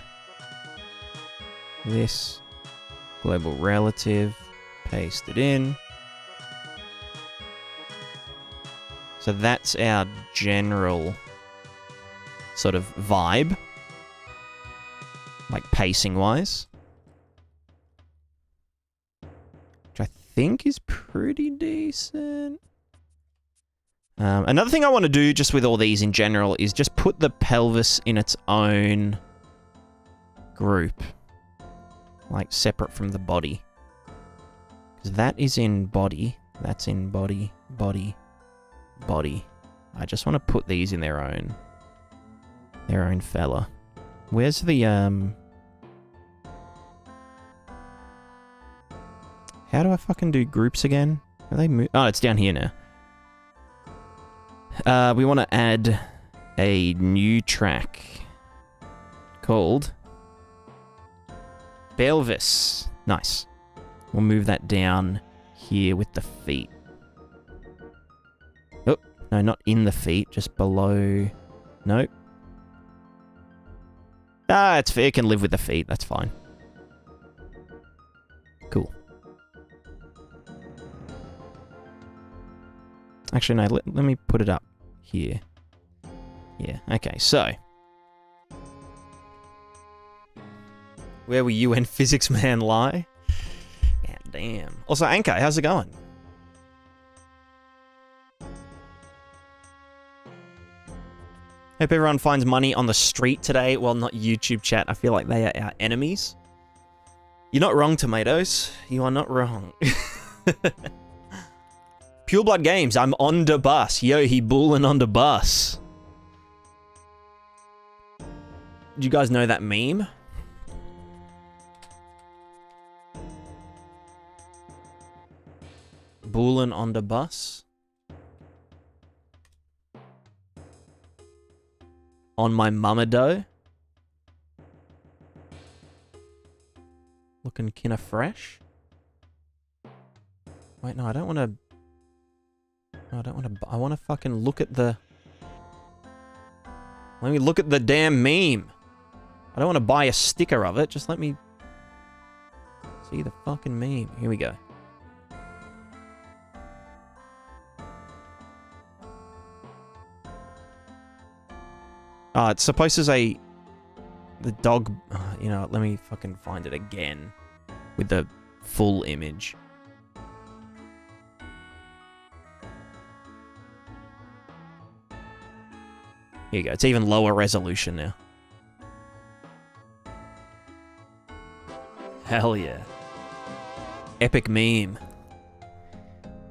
this global relative, paste it in. So that's our general sort of vibe, like pacing-wise. Which I think is pretty decent. Another thing I want to do just with all these in general is just put the pelvis in its own group. Like separate from the body. Because that is in body. That's in body, body, body. I just want to put these in their own fella. Where's the, how do I fucking do groups again? Are they move? Oh, it's down here now. We want to add a new track called pelvis. Nice. We'll move that down here with the feet. Oh, no, not in the feet, just below. Nope. Ah, it's fair. It can live with the feet. That's fine. Cool. Actually, no, let me put it up here. Yeah, okay, so. Where will you and Physics Man lie? God damn. Also, Anko, how's it going? Hope everyone finds money on the street today. Well, not YouTube chat. I feel like they are our enemies. You're not wrong, Tomatoes. You are not wrong. Pure Blood Games, I'm on the bus. Yo, he bullin' on the bus. Do you guys know that meme? Bullin' on the bus. On my mama dough. Looking kinda fresh. Wait, no, I don't want to... No, I don't want to... I want to fucking look at the... Let me look at the damn meme. I don't want to buy a sticker of it. Just let me... see the fucking meme. Here we go. It's supposed to say... The dog... you know, let me fucking find it again. With the full image. Here you go. It's even lower resolution now. Hell yeah. Epic meme.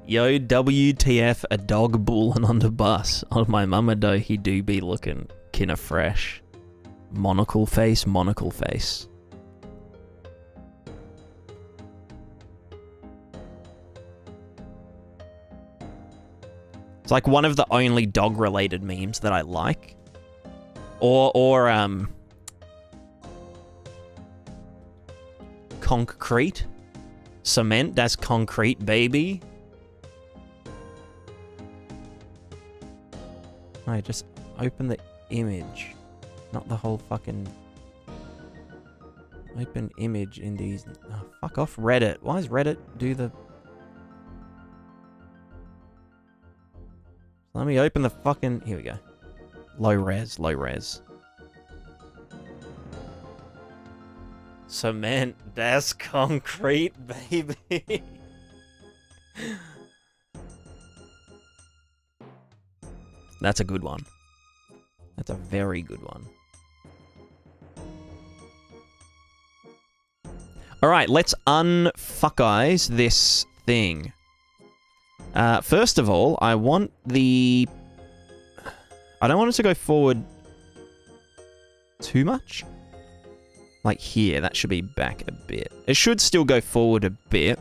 Yo, WTF, a dog bullin' on the bus. On my mama dough, he do be looking kinda fresh. Monocle face, monocle face. It's like one of the only dog-related memes that I like. Or concrete. Cement, that's concrete, baby. No, just open the image. Not the whole fucking... Open image in these... Oh, fuck off Reddit. Why does Reddit do the... Let me open the fucking... Here we go. Low res, low res. Cement, that's concrete, baby. That's a good one. That's a very good one. Alright, let's unfuck-eyes this thing. First of all, I want the... I don't want it to go forward too much. Like here, that should be back a bit. It should still go forward a bit.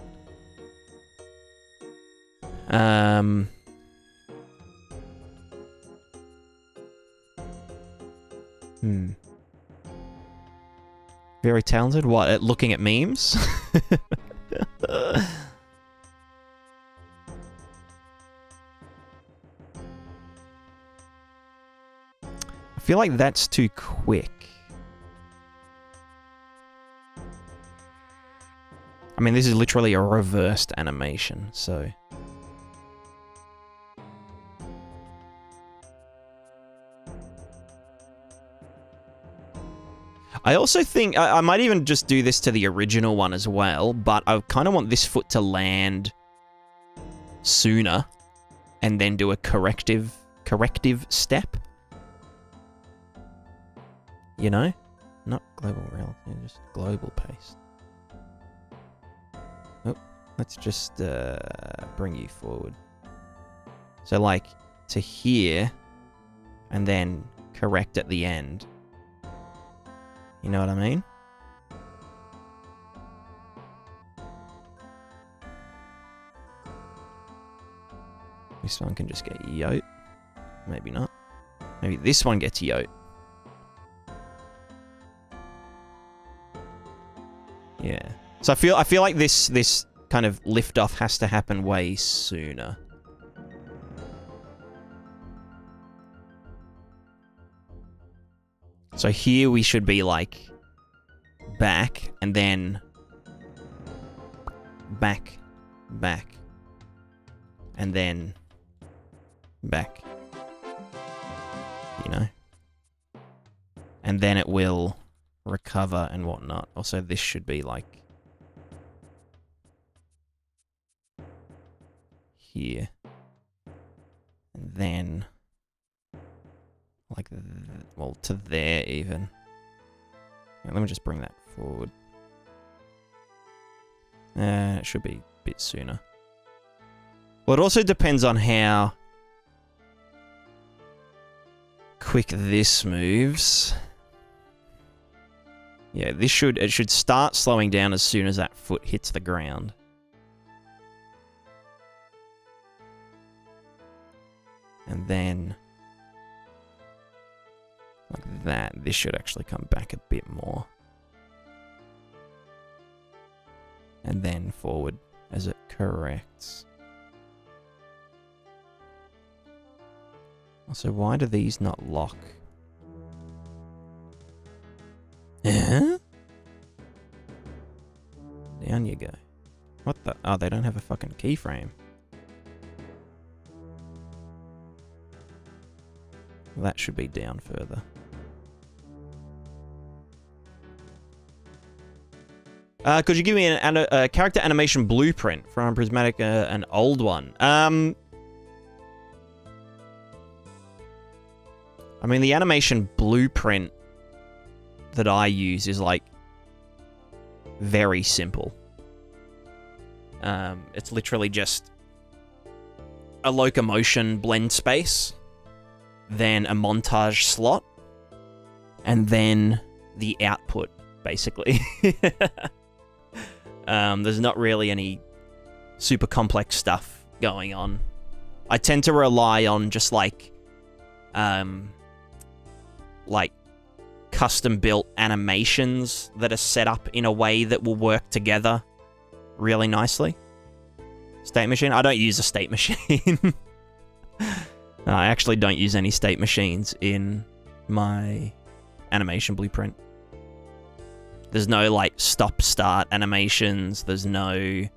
Very talented? What, at looking at memes? I feel like that's too quick. I mean, this is literally a reversed animation, so... I also think I might even just do this to the original one as well, but I kind of want this foot to land sooner and then do a corrective step. You know? Not global relative, just global pace. Oh, let's just bring you forward. So like to here and then correct at the end. You know what I mean? This one can just get yote. Maybe not. Maybe this one gets yote. Yeah. So I feel like this kind of lift off has to happen way sooner. So here we should be like back and then back, and then back, you know? And then it will recover and whatnot. Also, this should be like here. And then like, well, to there even. Yeah, let me just bring that forward. It should be a bit sooner. Well, it also depends on how quick this moves. Yeah, it should start slowing down as soon as that foot hits the ground. And then like that, this should actually come back a bit more. And then forward as it corrects. Also, why do these not lock? Down you go. What the? Oh, they don't have a fucking keyframe. That should be down further. Could you give me a character animation blueprint from Prismatica, an old one? I mean, the animation blueprint that I use is, like, very simple. It's literally just a locomotion blend space, then a montage slot, and then the output, basically. There's not really any super complex stuff going on. I tend to rely on just like custom-built animations that are set up in a way that will work together really nicely. State machine? I don't use a state machine. No, I actually don't use any state machines in my animation blueprint. There's no, like, stop-start animations. There's no, you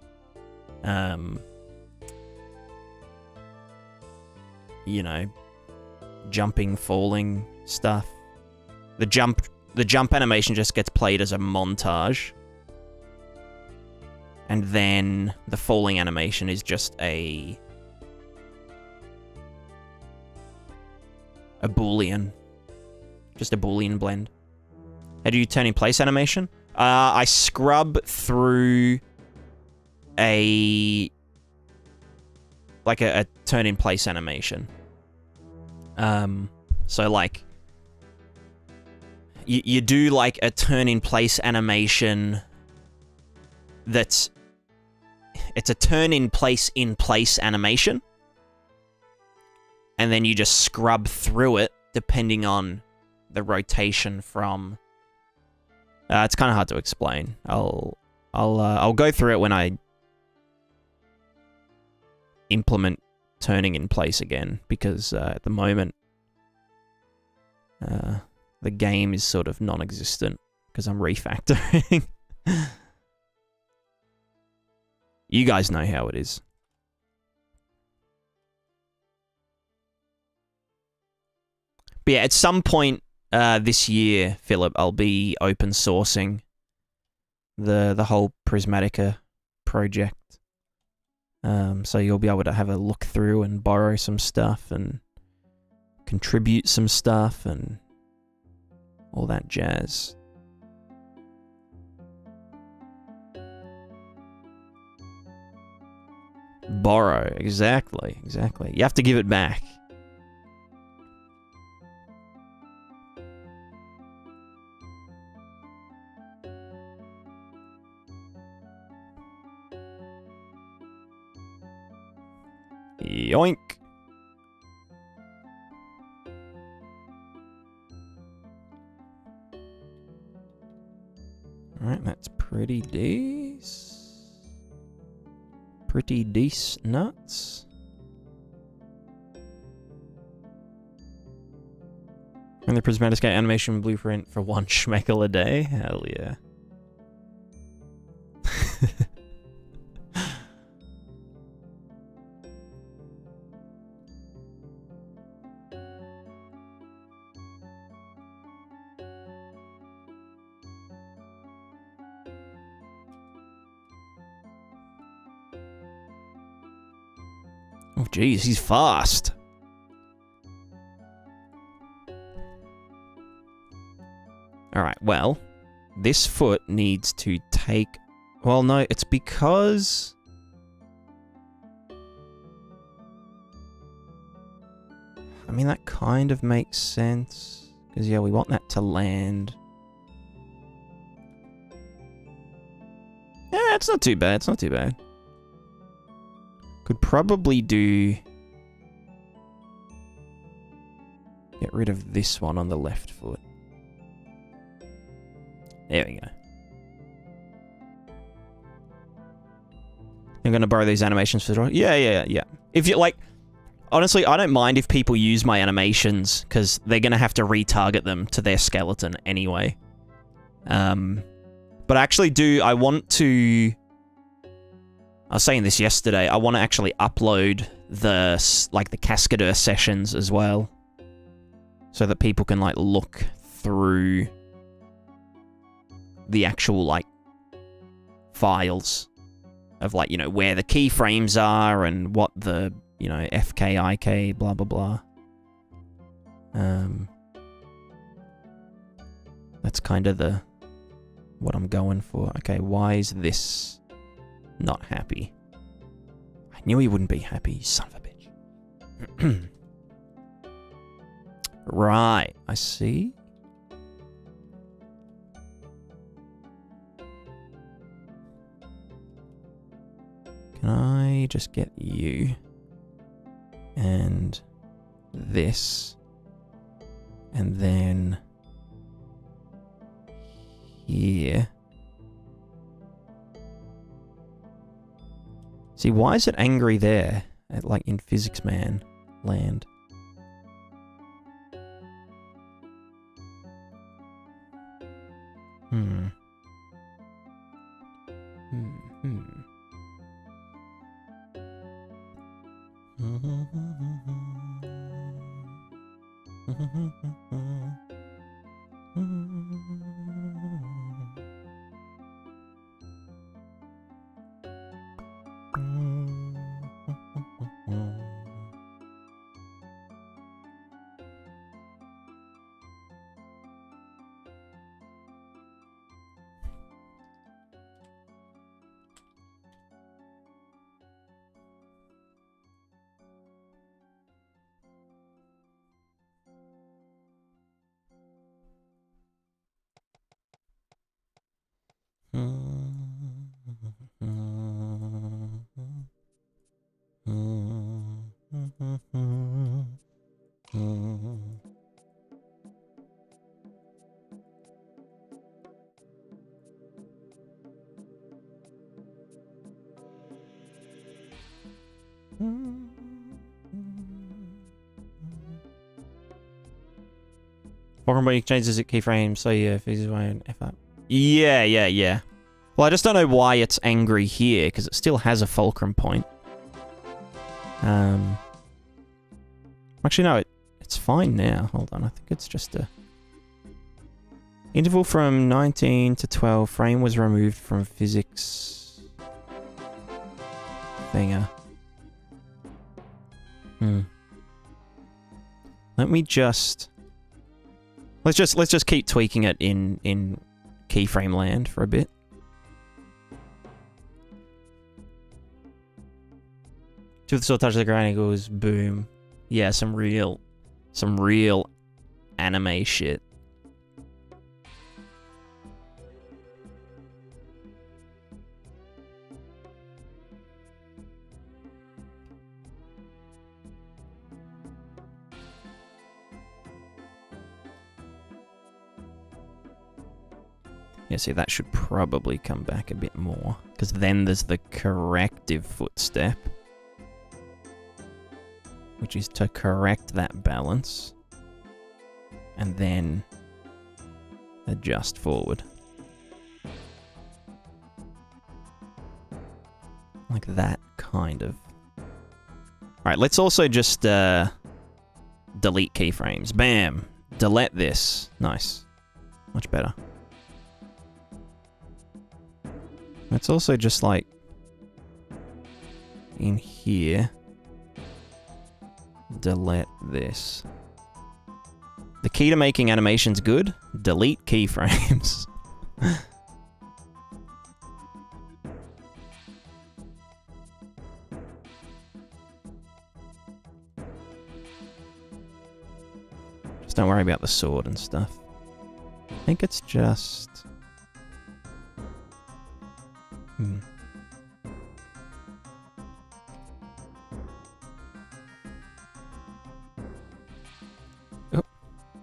know, jumping, falling stuff. The jump animation just gets played as a montage. And then the falling animation is just a Boolean. Just a Boolean blend. How do you turn in place animation? I scrub through a turn in place animation. So like you do like a turn in place animation it's a turn in place animation. And then you just scrub through it depending on the rotation from It's kind of hard to explain. I'll go through it when I implement turning in place again, because at the moment the game is sort of non-existent because I'm refactoring. You guys know how it is. But yeah, at some point this year, Philip, I'll be open sourcing the whole Prismatica project. So you'll be able to have a look through and borrow some stuff and contribute some stuff and all that jazz. Borrow, exactly. You have to give it back. Yoink. Alright, that's pretty decent. Pretty decent nuts. And the Prismatica animation blueprint for one schmeckel a day? Hell yeah. Oh, geez, he's fast. Alright, well, this foot needs to take... Well, no, it's because... I mean, that kind of makes sense. Because, yeah, we want that to land. Yeah, it's not too bad, it's not too bad. Could probably do... Get rid of this one on the left foot. There we go. I'm going to borrow these animations for the... Yeah. If you, like... Honestly, I don't mind if people use my animations, because they're going to have to retarget them to their skeleton anyway. But I actually do... I want to... I was saying this yesterday, I want to actually upload the, like, the Cascadeur sessions as well. So that people can, like, look through the actual, like, files of, like, you know, where the keyframes are and what the, you know, FK, IK, blah, blah, blah. That's kind of the... what I'm going for. Okay, why is this... not happy? I knew he wouldn't be happy, you son of a bitch. Right, I see. Can I just get you? And this. And then... here. See, why is it angry there? At, like, in Physics Man land. Fulcrum point changes it keyframe, so yeah, if he's away F up. Yeah. Well, I just don't know why it's angry here, because it still has a fulcrum point. Actually, no, it's fine now. Hold on, I think it's just a... Interval from 19 to 12. Frame was removed from physics... Thinger. Let me just... Let's just keep tweaking it in keyframe land for a bit. To the sword touch the ground equals boom. Yeah, some real anime shit. Yeah, see, that should probably come back a bit more. Because then there's the corrective footstep. Which is to correct that balance. And then adjust forward. Like that, kind of. Alright, let's also just delete keyframes. Bam! Delete this. Nice. Much better. Let's also just, like, in here, delete this. The key to making animations good? Delete keyframes. Just don't worry about the sword and stuff. I think it's just... Oh,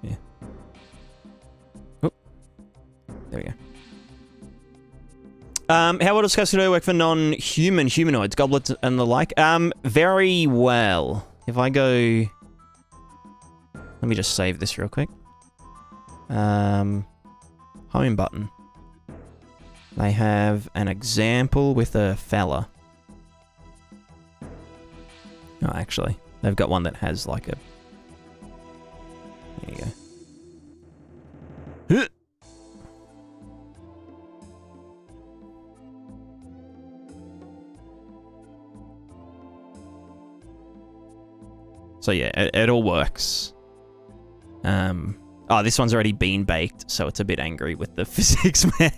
yeah. Oh, there we go. How will discussing work for non-human humanoids, goblets and the like? Very well. If I go... Let me just save this real quick. Home button. They have an example with a fella. Oh, actually, they've got one that has like a... There you go. So yeah, it all works. Oh, this one's already been baked, so it's a bit angry with the physics, man.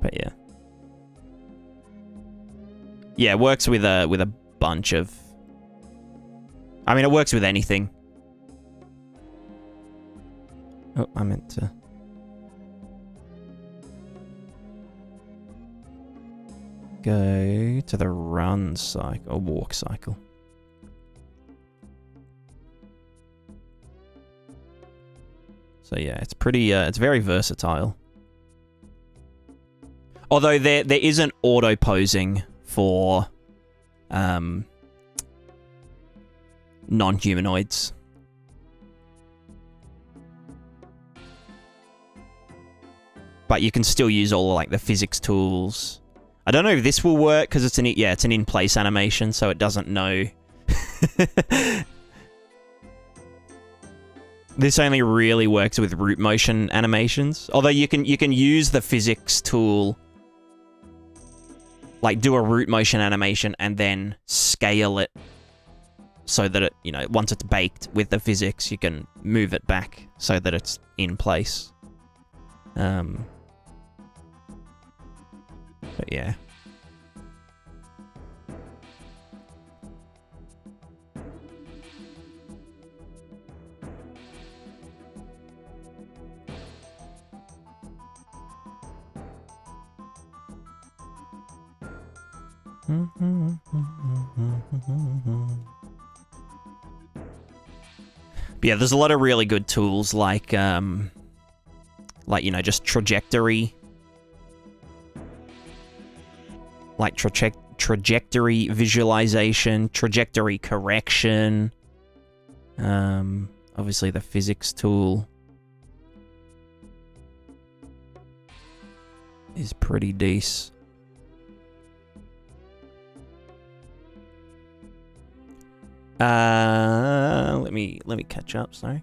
But yeah. Yeah, it works with a bunch of... I mean, it works with anything. Oh, I meant to... Go to the run cycle, or walk cycle. So yeah, it's pretty, it's very versatile. Although there isn't auto posing for non-humanoids. But you can still use all like the physics tools. I don't know if this will work because it's an in-place animation, so it doesn't know. This only really works with root motion animations. Although you can use the physics tool, like do a root motion animation and then scale it so that it, you know, once it's baked with the physics, you can move it back so that it's in place. But yeah. But yeah, there's a lot of really good tools like you know, just trajectory like trajectory visualization, trajectory correction. Obviously the physics tool is pretty decent. Let me catch up, sorry.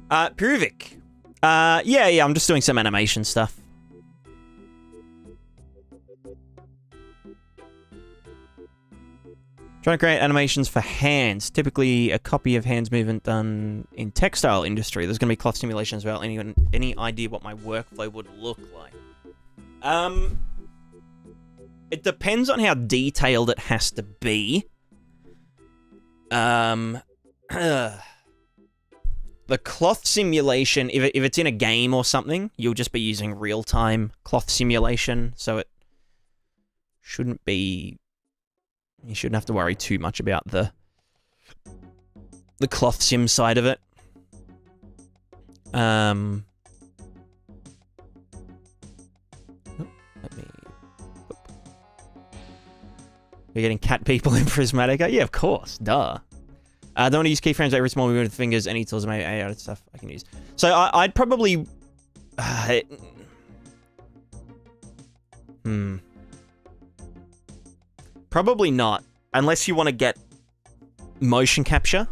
Pyruvik. Yeah, I'm just doing some animation stuff. Trying to create animations for hands. Typically, a copy of hands movement done in textile industry. There's going to be cloth simulations as well. Any idea what my workflow would look like? It depends on how detailed it has to be. The cloth simulation, if it's in a game or something, you'll just be using real-time cloth simulation, so it shouldn't be... You shouldn't have to worry too much about the cloth sim side of it. Let me... We're getting cat people in Prismatica? Yeah, of course. Duh. Don't want to use keyframes every small movement with fingers. Any tools, maybe AI stuff I can use. So I'd probably... Probably not, unless you want to get motion capture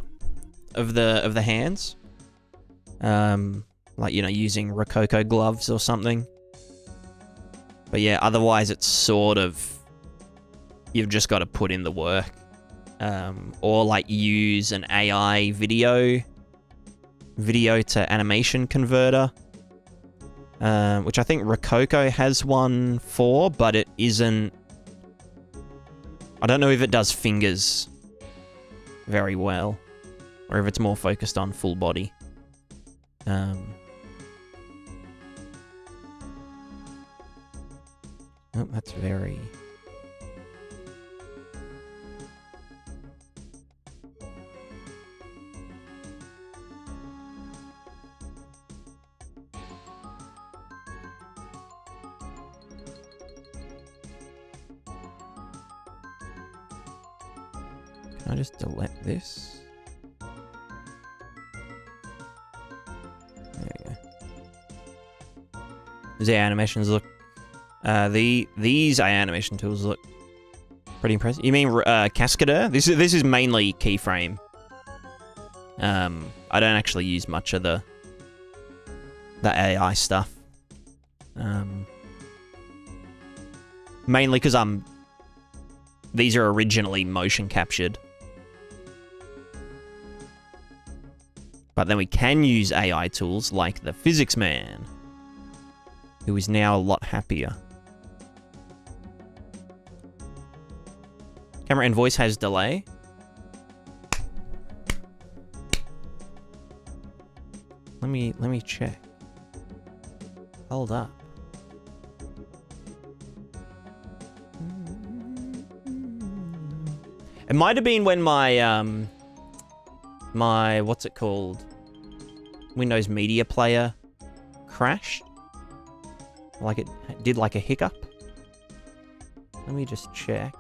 of the hands, like, you know, using Rococo gloves or something. But yeah, otherwise it's sort of, you've just got to put in the work, or like use an AI video to animation converter, which I think Rococo has one for, but it isn't. I don't know if it does fingers very well, or if it's more focused on full body. Oh, that's very... Can I just delete this? There we go. These animations look... these animation tools look pretty impressive. You mean Cascadeur? This is mainly keyframe. I don't actually use much of the AI stuff. Mainly because these are originally motion captured. But then we can use AI tools like the Physics Man, who is now a lot happier. Camera and voice has delay. Let me check. Hold up. It might have been when my my what's it called? Windows Media Player crashed. Like it did like a hiccup. Let me just check.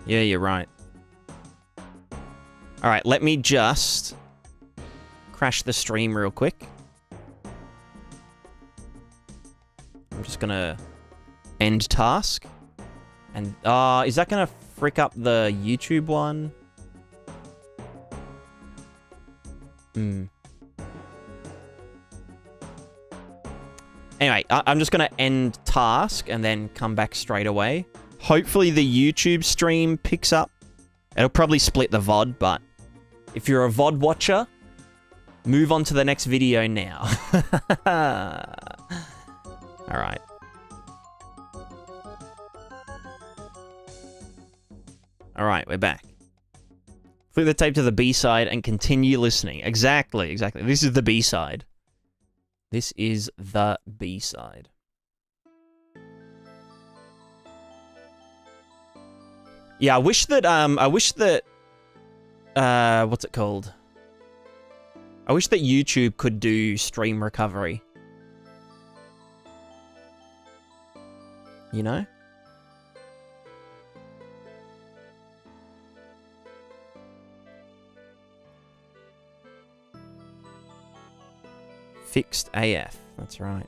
Yeah, you're right. All right, let me just crash the stream real quick. I'm just gonna end task. And, is that gonna frick up the YouTube one? Anyway, I'm just gonna end task and then come back straight away. Hopefully the YouTube stream picks up. It'll probably split the VOD, but if you're a VOD watcher, move on to the next video now. Alright. Alright, we're back. Flip the tape to the B-side and continue listening. Exactly, exactly. This is the B-side. This is the B-side. Yeah, I wish that, what's it called? I wish that YouTube could do stream recovery. You know? Fixed AF, that's right.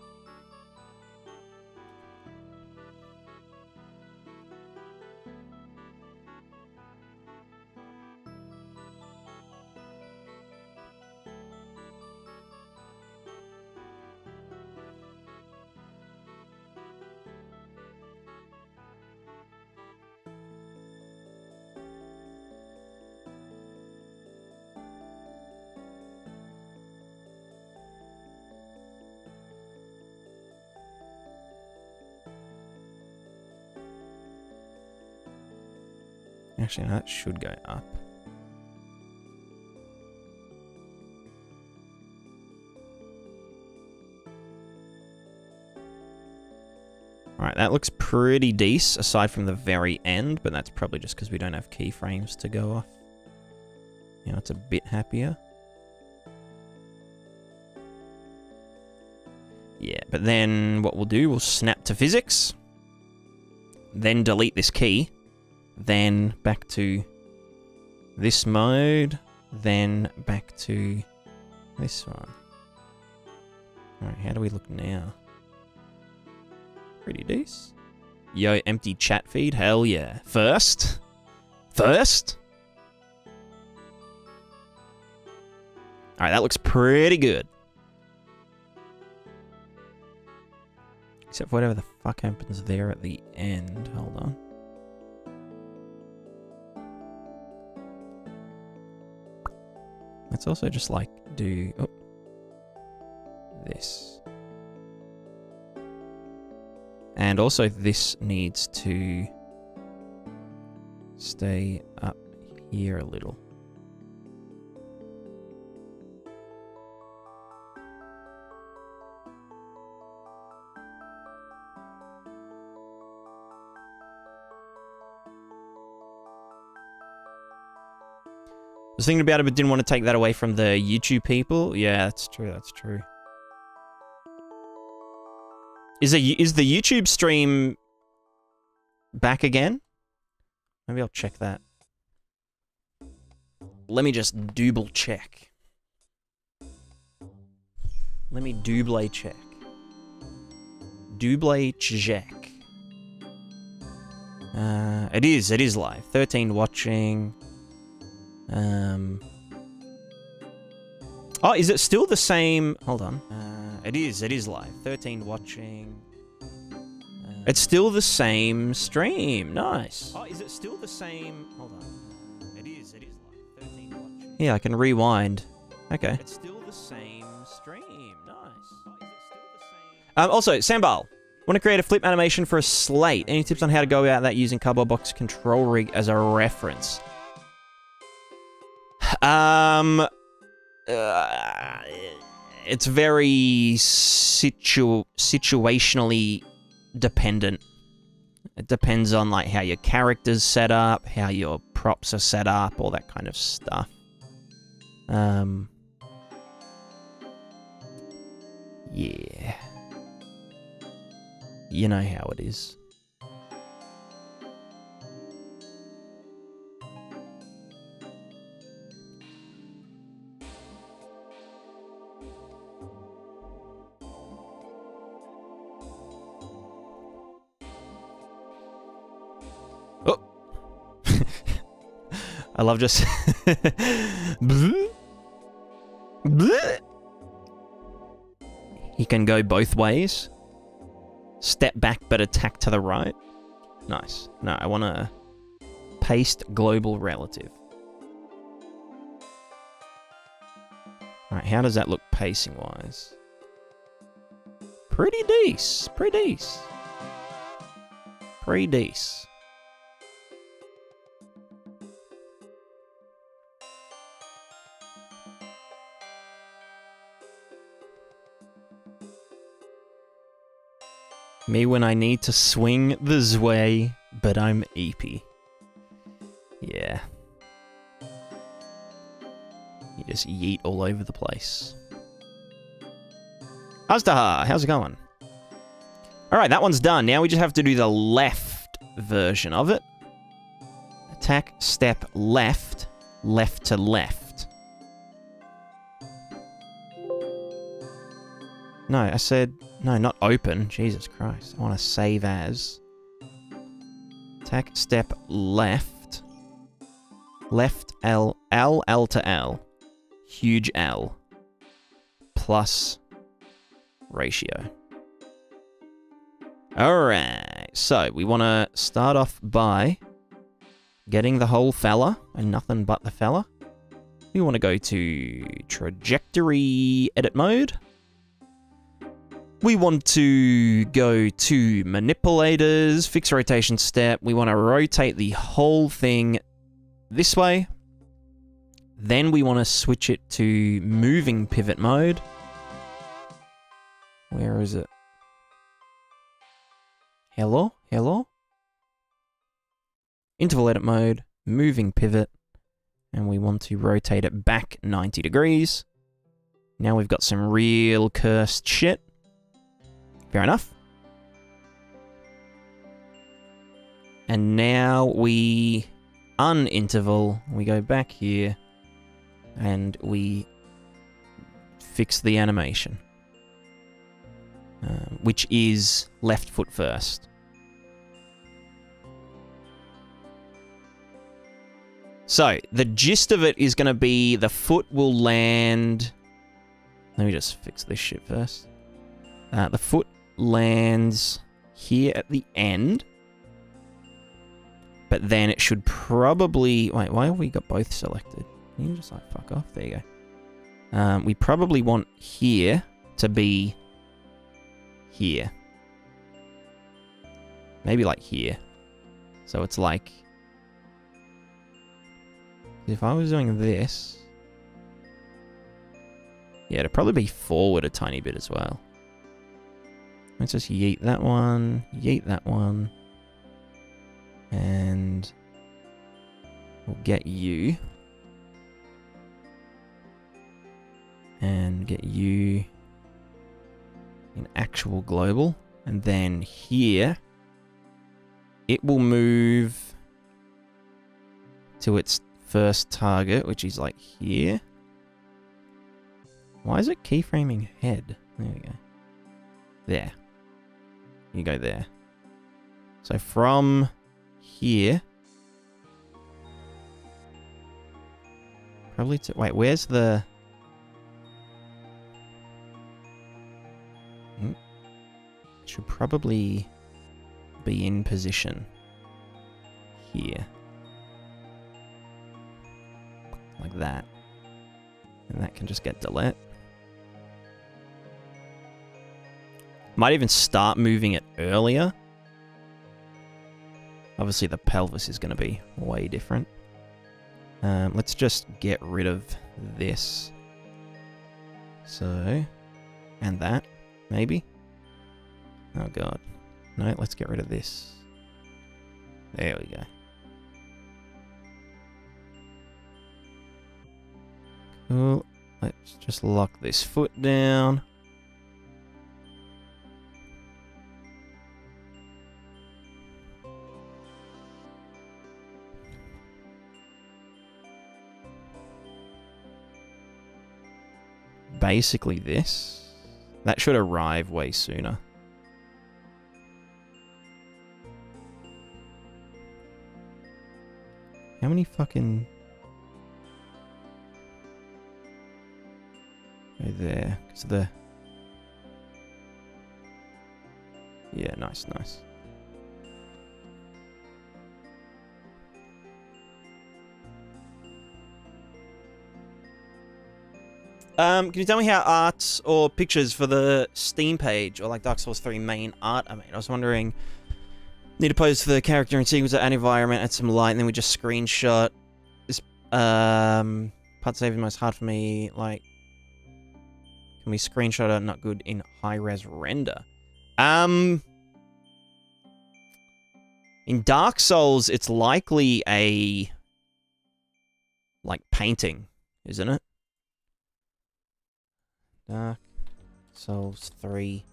Actually, no, that should go up. Alright, that looks pretty decent, aside from the very end, but that's probably just because we don't have keyframes to go off. You know, it's a bit happier. Yeah, but then what we'll do, we'll snap to physics, then delete this key, then back to this mode, then back to this one. Alright, how do we look now? Pretty decent. Yo, empty chat feed, hell yeah. First? Alright, that looks pretty good. Except for whatever the fuck happens there at the end. Hold on. Let's also just like do this. And also this needs to stay up here a little. I was thinking about it, but didn't want to take that away from the YouTube people. Yeah, that's true, that's true. Is the YouTube stream back again? Maybe I'll check that. Let me just double check. Let me double check. Double check. It is live. 13 watching. Oh, is it still the same? Hold on. It is live. 13 watching. It's still the same stream. Nice. Oh, is it still the same? Hold on. It is live. 13 watching. Yeah, I can rewind. Okay. It's still the same stream. Nice. Oh, is it still the same? Also, Sambal, want to create a flip animation for a slate? Any tips on how to go about that using Cardboard Box Control Rig as a reference? It's very situationally dependent. It depends on like how your character's set up, how your props are set up, all that kind of stuff. Yeah. You know how it is. I love just... He can go both ways. Step back but attack to the right. Nice. No, I want to paste global relative. Alright, how does that look pacing-wise? Pretty decent. Pretty decent. Pretty decent. Me when I need to swing the zway, but I'm EP. Yeah. You just yeet all over the place. Azdaha, how's it going? Alright, that one's done. Now we just have to do the left version of it. Attack, step, left, left to left. No, I said... No, not open. Jesus Christ. I want to save as. Attack, step, left. Left, L, L, L to L. Huge L. Plus ratio. Alright. So, we want to start off by getting the whole fella and nothing but the fella. We want to go to trajectory edit mode. We want to go to manipulators, fix rotation step. We want to rotate the whole thing this way. Then we want to switch it to moving pivot mode. Where is it? Hello? Hello? Interval edit mode, moving pivot, and we want to rotate it back 90 degrees. Now we've got some real cursed shit. Fair enough. And now we uninterval. We go back here and we fix the animation, which is left foot first. So the gist of it is going to be the foot will land. Let me just fix this shit first. The foot lands here at the end. But then it should probably... Wait, why have we got both selected? Can you just like fuck off? There you go. We probably want here to be here. Maybe like here. So it's like... If I was doing this... Yeah, it'd probably be forward a tiny bit as well. Let's just yeet that one, and we'll get you, and get you in actual global, and then here, it will move to its first target, which is like here. Why is it keyframing head? There we go. There. You go there. So from here... Probably to... Wait, where's the... It should probably be in position here. Like that. And that can just get delete. Might even start moving it earlier. Obviously, the pelvis is going to be way different. Let's just get rid of this. So, and that, maybe. Oh, God. No, let's get rid of this. There we go. Cool. Let's just lock this foot down. Basically this. That should arrive way sooner. How many fucking... Go there. Because the... Yeah, nice, nice. Can you tell me how art or pictures for the Steam page or like Dark Souls 3 main art? I mean, I was wondering, need to pose for the character and sequence at an environment, add some light, and then we just screenshot. This part saving most hard for me. Like, can we screenshot it? Not good in high res render. In Dark Souls, it's likely a, like, painting, isn't it? Dark Souls 3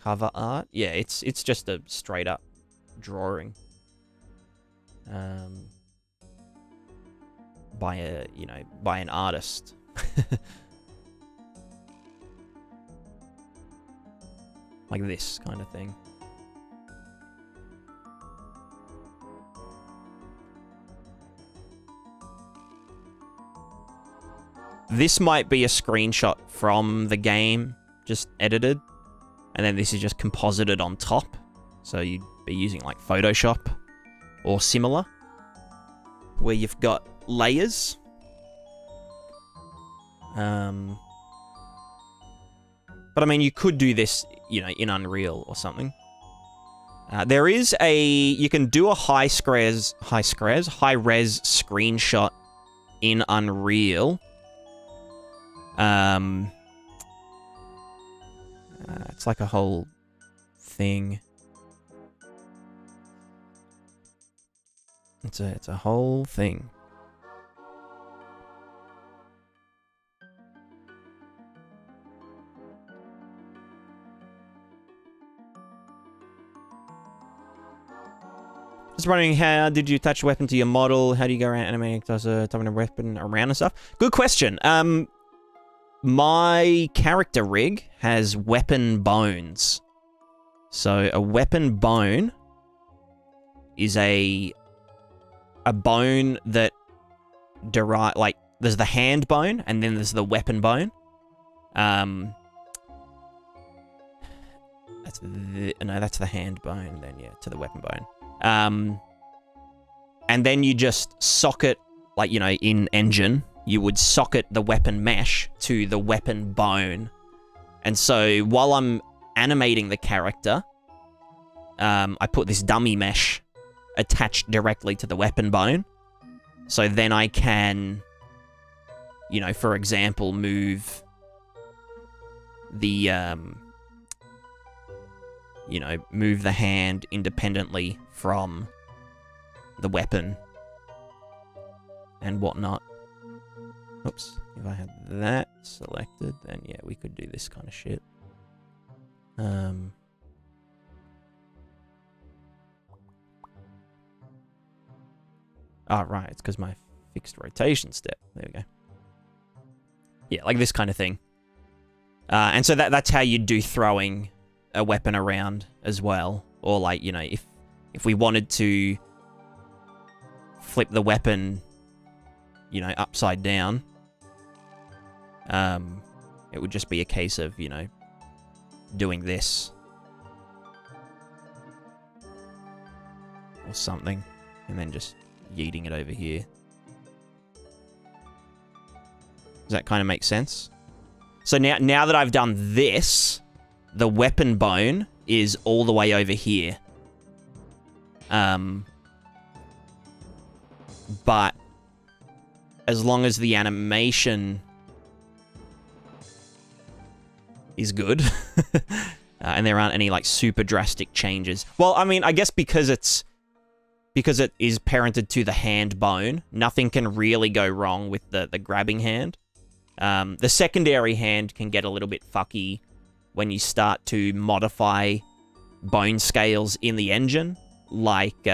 cover art. Yeah, it's just a straight up drawing. By a, by an artist. Like this kind of thing. This might be a screenshot from the game, just edited. And then this is just composited on top. So you'd be using like Photoshop or similar. Where you've got layers. But I mean, you could do this, in Unreal or something. There is you can do a high-res screenshot in Unreal. It's like a whole thing. It's a whole thing. Just wondering, how did you attach a weapon to your model? How do you go around animating tossing a weapon around and stuff? Good question. My character rig has weapon bones. So a weapon bone is a bone that like, there's the hand bone and then there's the weapon bone. That's the hand bone, then yeah, to the weapon bone. And then you just socket, like, in Engine, you would socket the weapon mesh to the weapon bone. And so while I'm animating the character, I put this dummy mesh attached directly to the weapon bone. So then I can, for example, move the, move the hand independently from the weapon and whatnot. Oops. If I had that selected, then yeah, we could do this kind of shit. Oh, right. It's because my fixed rotation step. There we go. Yeah, like this kind of thing. And so that's how you do throwing a weapon around as well. Or like, if we wanted to flip the weapon, upside down, it would just be a case of, doing this. Or something. And then just yeeting it over here. Does that kind of make sense? So now that I've done this, the weapon bone is all the way over here. But as long as the animation is good, and there aren't any like super drastic changes. Well, I mean, I guess because it is parented to the hand bone, nothing can really go wrong with the grabbing hand. The secondary hand can get a little bit fucky when you start to modify bone scales in the engine. Like,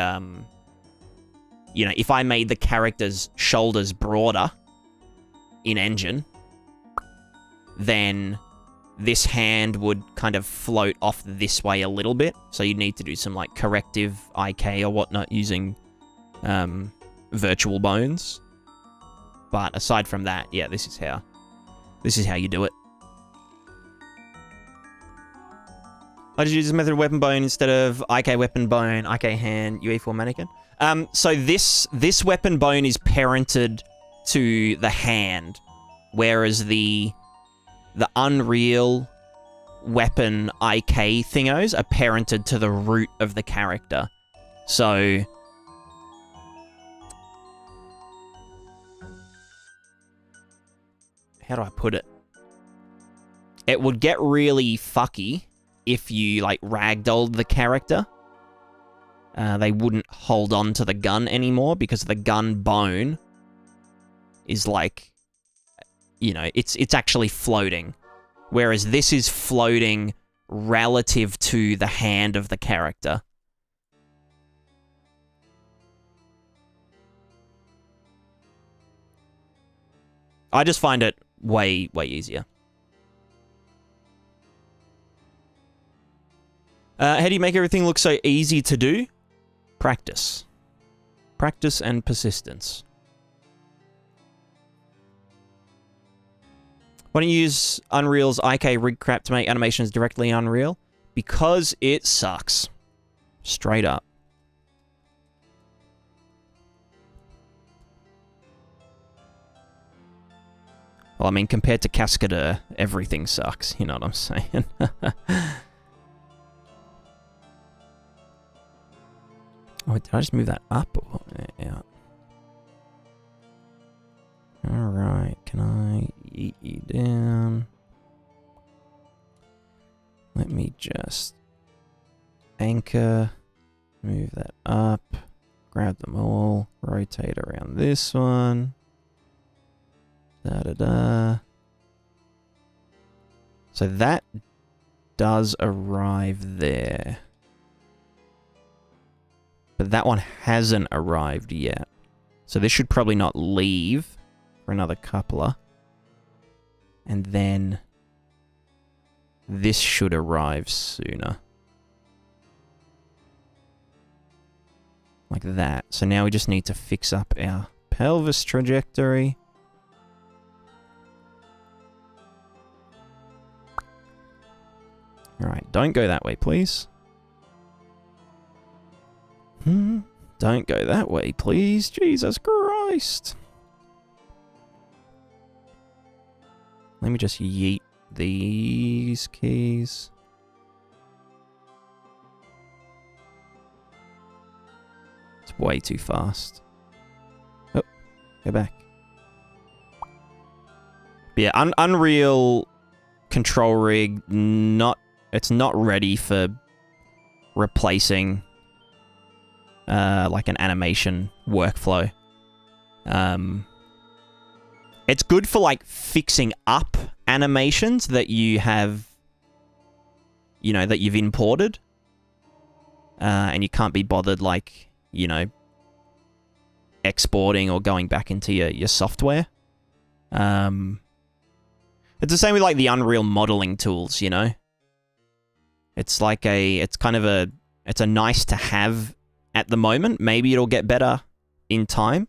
if I made the character's shoulders broader in Engine, then this hand would kind of float off this way a little bit. So you need to do some like corrective IK or whatnot using virtual bones. But aside from that, yeah, this is how you do it. Why did you use this method of weapon bone instead of IK weapon bone, IK hand, UE4 mannequin? So this weapon bone is parented to the hand, whereas the Unreal weapon IK thingos are parented to the root of the character. So how do I put it? It would get really fucky if you like ragdolled the character they wouldn't hold on to the gun anymore because the gun bone is like, you know, it's actually floating. Whereas this is floating relative to the hand of the character. I just find it way easier. How do you make everything look so easy to do? Practice. Practice and persistence. Why don't you use Unreal's IK rig crap to make animations directly in Unreal? Because it sucks. Straight up. Well, I mean, compared to Cascadeur, everything sucks. You know what I'm saying? Oh, did I just move that up? Or, yeah. Alright, can I eat you down? Let me just anchor, move that up, grab them all, rotate around this one. Da-da-da. So that does arrive there. But that one hasn't arrived yet. So this should probably not leave for another coupler. And then this should arrive sooner. Like that. So now we just need to fix up our pelvis trajectory. Alright, don't go that way, please. Don't go that way, please. Jesus Christ. Let me just yeet these keys. It's way too fast. Oh, go back. But yeah, Unreal control rig, it's not ready for replacing like an animation workflow. It's good for like fixing up animations that you have, you know, that you've imported, and you can't be bothered like, you know, exporting or going back into your software. It's the same with like the Unreal modeling tools, you know. It's like it's a nice to have at the moment. Maybe it'll get better in time.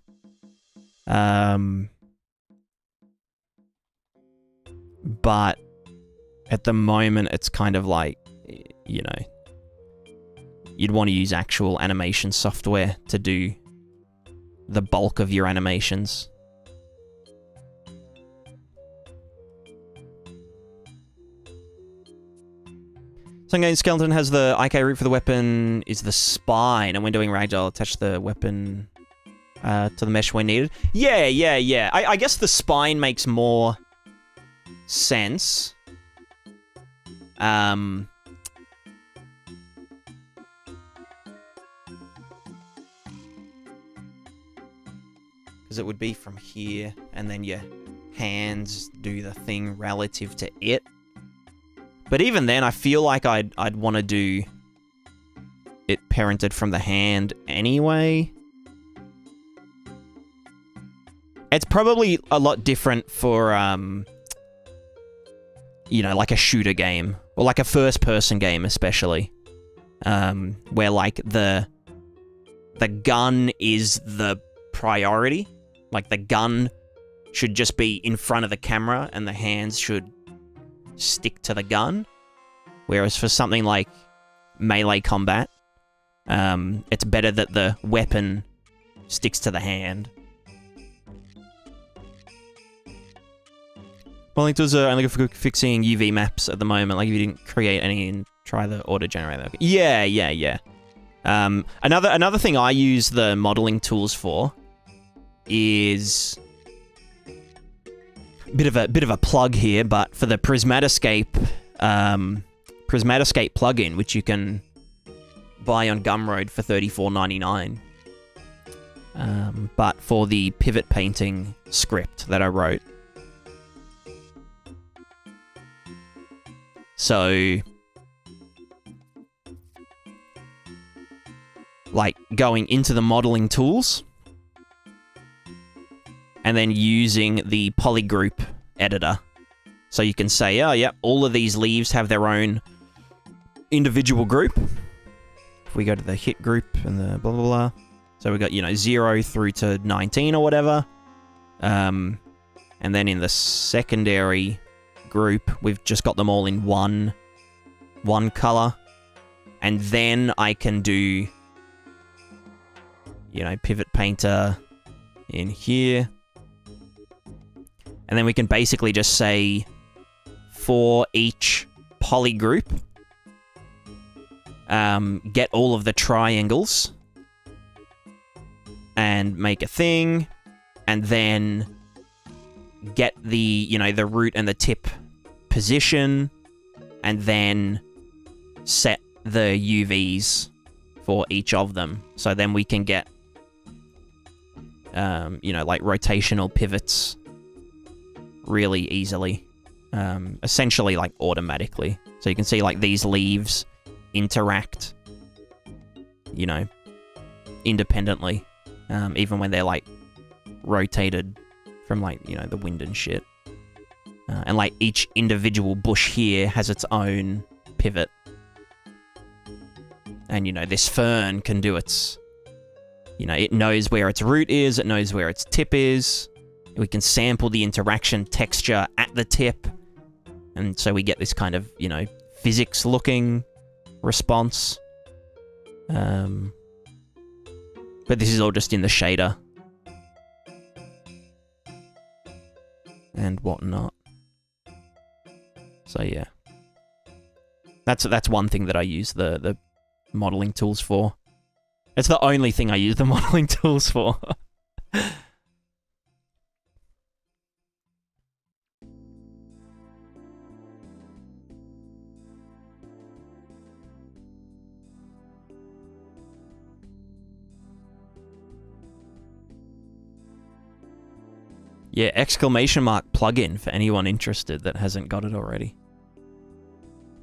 But at the moment, it's kind of like, you know, you'd want to use actual animation software to do the bulk of your animations. Some game skeleton has the IK root for the weapon is the spine, and when doing ragdoll, attach the weapon to the mesh when needed. Yeah. I guess the spine makes more sense. Because it would be from here, and then your hands do the thing relative to it. But even then, I feel like I'd want to do it parented from the hand anyway. It's probably a lot different for, you know, like a shooter game. Or like a first-person game, especially. Where, like, the gun is the priority. Like, the gun should just be in front of the camera, and the hands should stick to the gun. Whereas for something like melee combat, it's better that the weapon sticks to the hand. Modeling tools are only good for fixing UV maps at the moment. Like if you didn't create any and try the auto-generator. Yeah. Another thing I use the modeling tools for is bit of a plug here, but for the Prismatascape plugin, which you can buy on Gumroad for $34.99. But for the pivot painting script that I wrote. So, like, going into the modeling tools, and then using the polygroup editor. So you can say, oh, yeah, all of these leaves have their own individual group. If we go to the hit group and the blah, blah, blah. So we got, 0 through to 19 or whatever. And then in the secondary group, we've just got them all in one color. And then I can do, pivot painter in here. And then we can basically just say for each polygroup, get all of the triangles and make a thing, and then get the, the root and the tip position, and then set the UVs for each of them. So then we can get, like rotational pivots really easily, essentially like automatically. So you can see like these leaves interact, independently, even when they're like rotated from like, the wind and shit. And like each individual bush here has its own pivot. And, this fern can do its, it knows where its root is, it knows where its tip is. We can sample the interaction texture at the tip. And so we get this kind of, physics-looking response. But this is all just in the shader. And whatnot. So, yeah. That's one thing that I use the modeling tools for. It's the only thing I use the modeling tools for. Yeah, exclamation mark plugin for anyone interested that hasn't got it already.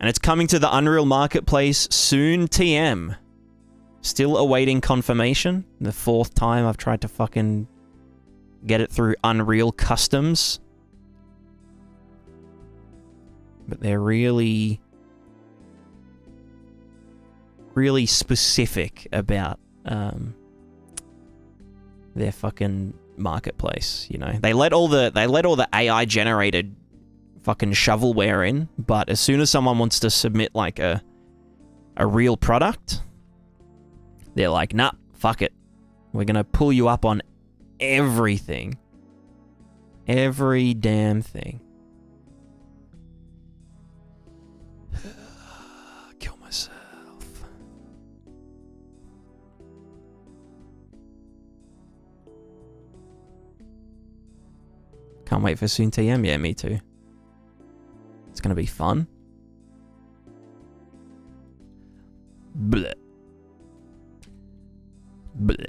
And it's coming to the Unreal Marketplace soon, TM. Still awaiting confirmation. The 4th time I've tried to fucking get it through Unreal Customs. But they're really specific about their fucking marketplace, They let all the AI generated fucking shovelware in, but as soon as someone wants to submit like a real product, they're like, nah, fuck it. We're gonna pull you up on everything. Every damn thing. Kill myself. Can't wait for soon TM. Yeah, me too. It's gonna be fun. Bleh. Bleh.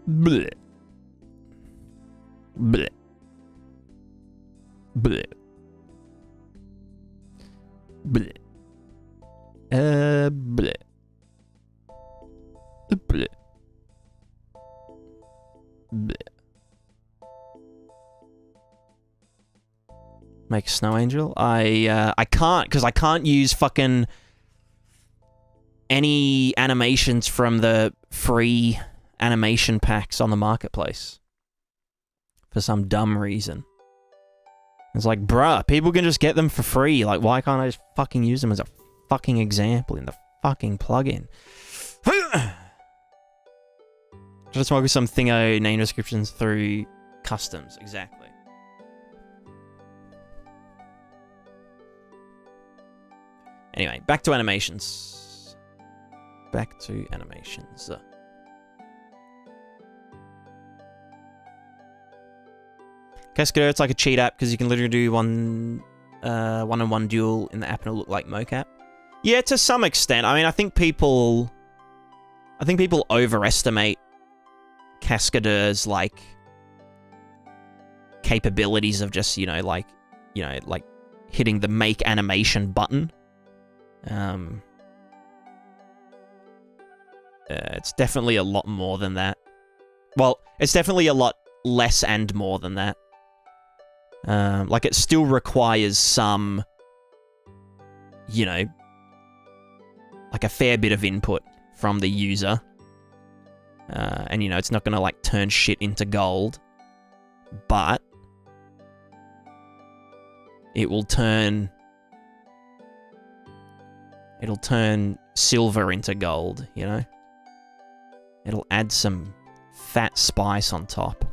Bleh. Bleh. Bleh. Bleh. Bleh. Bleh. Bleh. Make a snow angel? I can't, because I can't use fucking any animations from the free animation packs on the marketplace. For some dumb reason. It's like, bruh, people can just get them for free. Like, why can't I just fucking use them as a fucking example in the fucking plugin? Just work with some thingo name descriptions through customs, exactly. Anyway, back to animations. Back to animations. Cascadeur, it's like a cheat app because you can literally do one-on-one duel in the app and it'll look like mocap. Yeah, to some extent. I mean, I think people overestimate Cascadeur's like capabilities of just, like hitting the make animation button. It's definitely a lot more than that. Well, it's definitely a lot less and more than that. Like, it still requires some, like a fair bit of input from the user. And, it's not going to, like, turn shit into gold. But it'll turn silver into gold, It'll add some fat spice on top.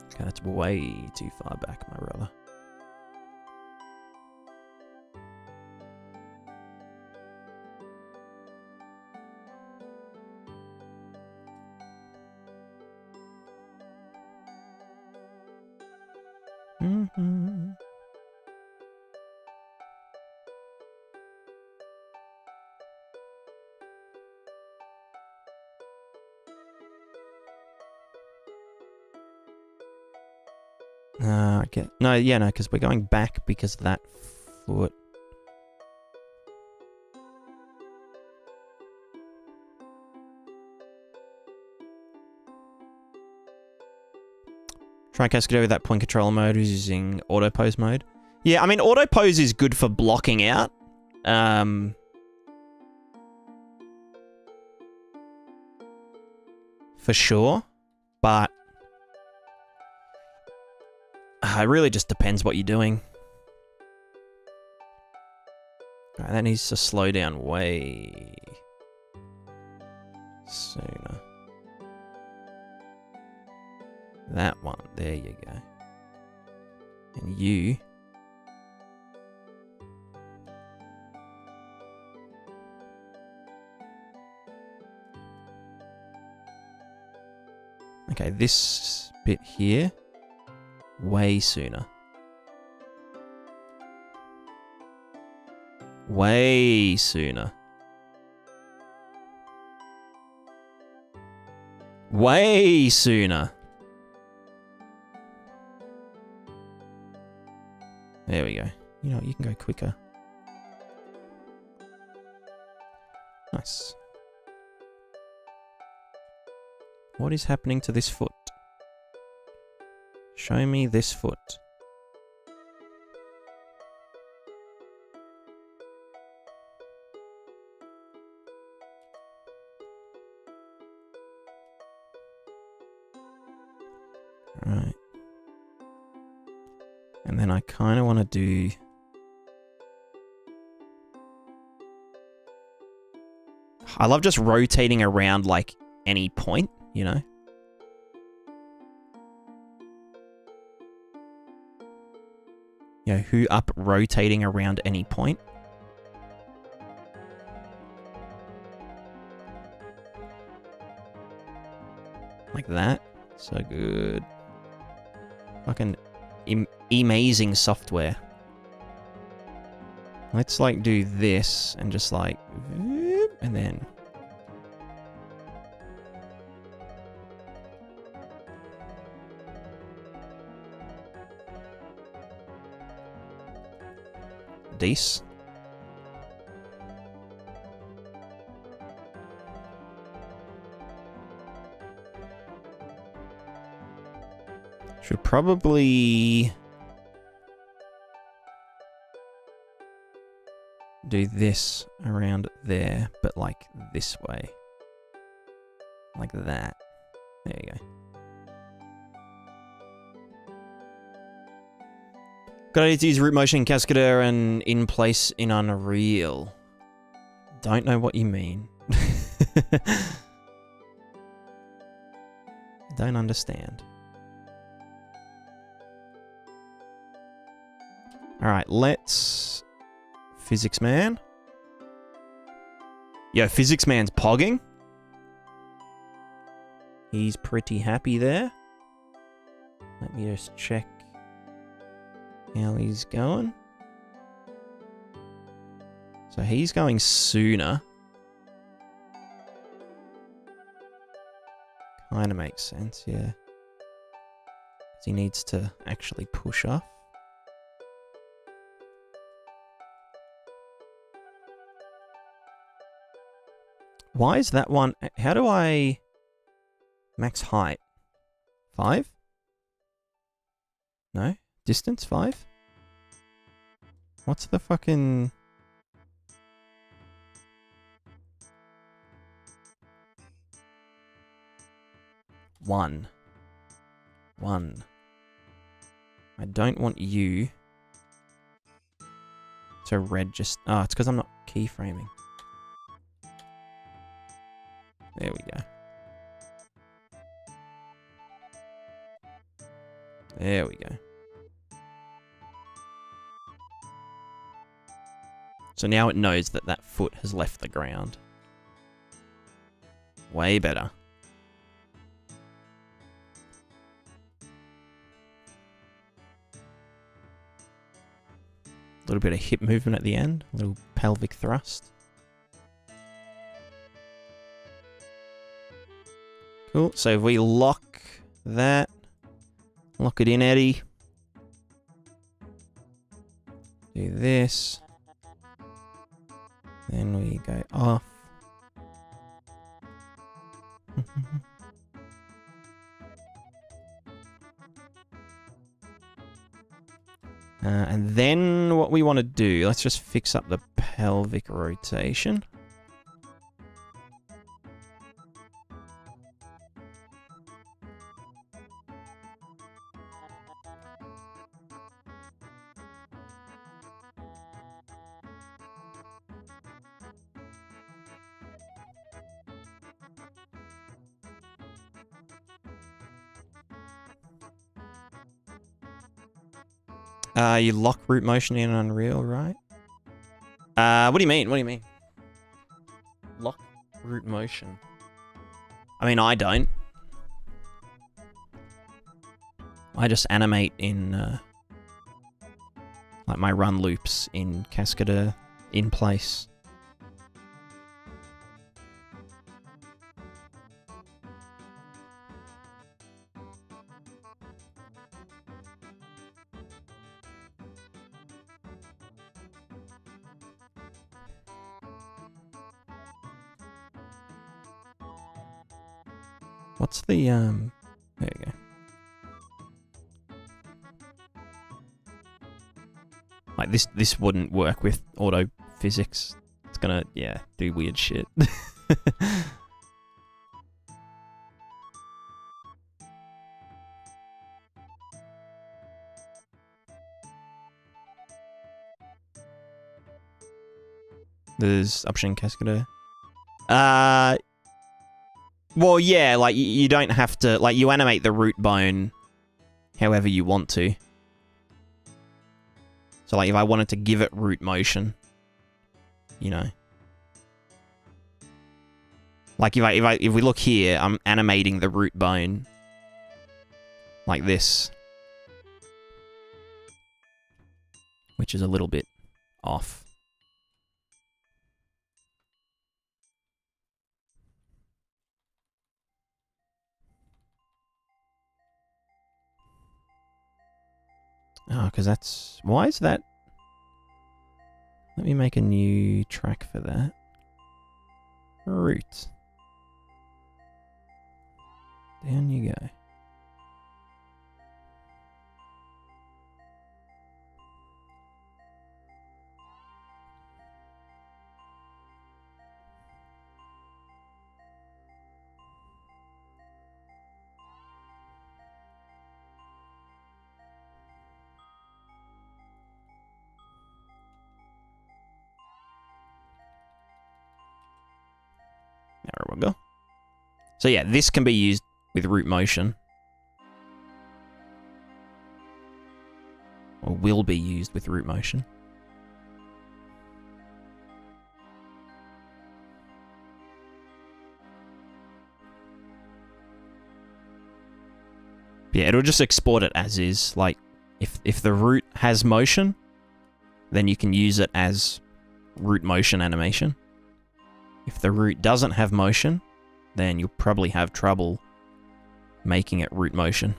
Okay, that's way too far back, my brother. Mm-hmm. Okay. No, because we're going back because of that foot. Try Cascadeur with that point controller mode who's using auto pose mode. Yeah, I mean, auto pose is good for blocking out. For sure. But it really just depends what you're doing. Alright, that needs to slow down way sooner. That one. There you go. And you... Okay, this bit here, way sooner. Way sooner. Way sooner. There we go. You know what, you can go quicker. Nice. What is happening to this foot? Show me this foot. Alright. And then I kind of want to do... I love just rotating around like any point, who up rotating around any point. Like that. So good. Fucking amazing software. Let's like do this and just like, and then Dece. Should probably do this around there, but like this way. Like that. There you go. Good idea to use root motion in Cascadeur and in place in Unreal. Don't know what you mean. Don't understand. Alright, let's... Physics Man. Yo, Physics Man's pogging. He's pretty happy there. Let me just check how he's going. So he's going sooner. Kind of makes sense, yeah. He needs to actually push off. Why is that one? How do I max height? 5? No? Distance 5? What's the fucking... One. I don't want you to register. Oh, it's because I'm not keyframing. There we go. There we go. So now it knows that that foot has left the ground. Way better. A little bit of hip movement at the end, a little pelvic thrust. Cool, so if we lock that, lock it in, Eddie. Do this. Then we go off. And then what we want to do, let's just fix up the pelvic rotation. You lock root motion in Unreal, right? What do you mean? What do you mean? Lock root motion. I mean, I don't. I just animate in, like my run loops in Cascadeur in place. What's the, there you go. Like, this wouldn't work with auto physics. It's gonna, yeah, do weird shit. There's option Cascadeur. Well, yeah, like, you don't have to... Like, you animate the root bone however you want to. So, like, if I wanted to give it root motion, you know. Like, if we look here, I'm animating the root bone like this. Which is a little bit off. Oh, because that's... Why is that... Let me make a new track for that. Root. Down you go. There we go. So yeah, this can be used with root motion. Or will be used with root motion. Yeah, it'll just export it as is. Like, if the root has motion, then you can use it as root motion animation. If the root doesn't have motion, then you'll probably have trouble making it root motion.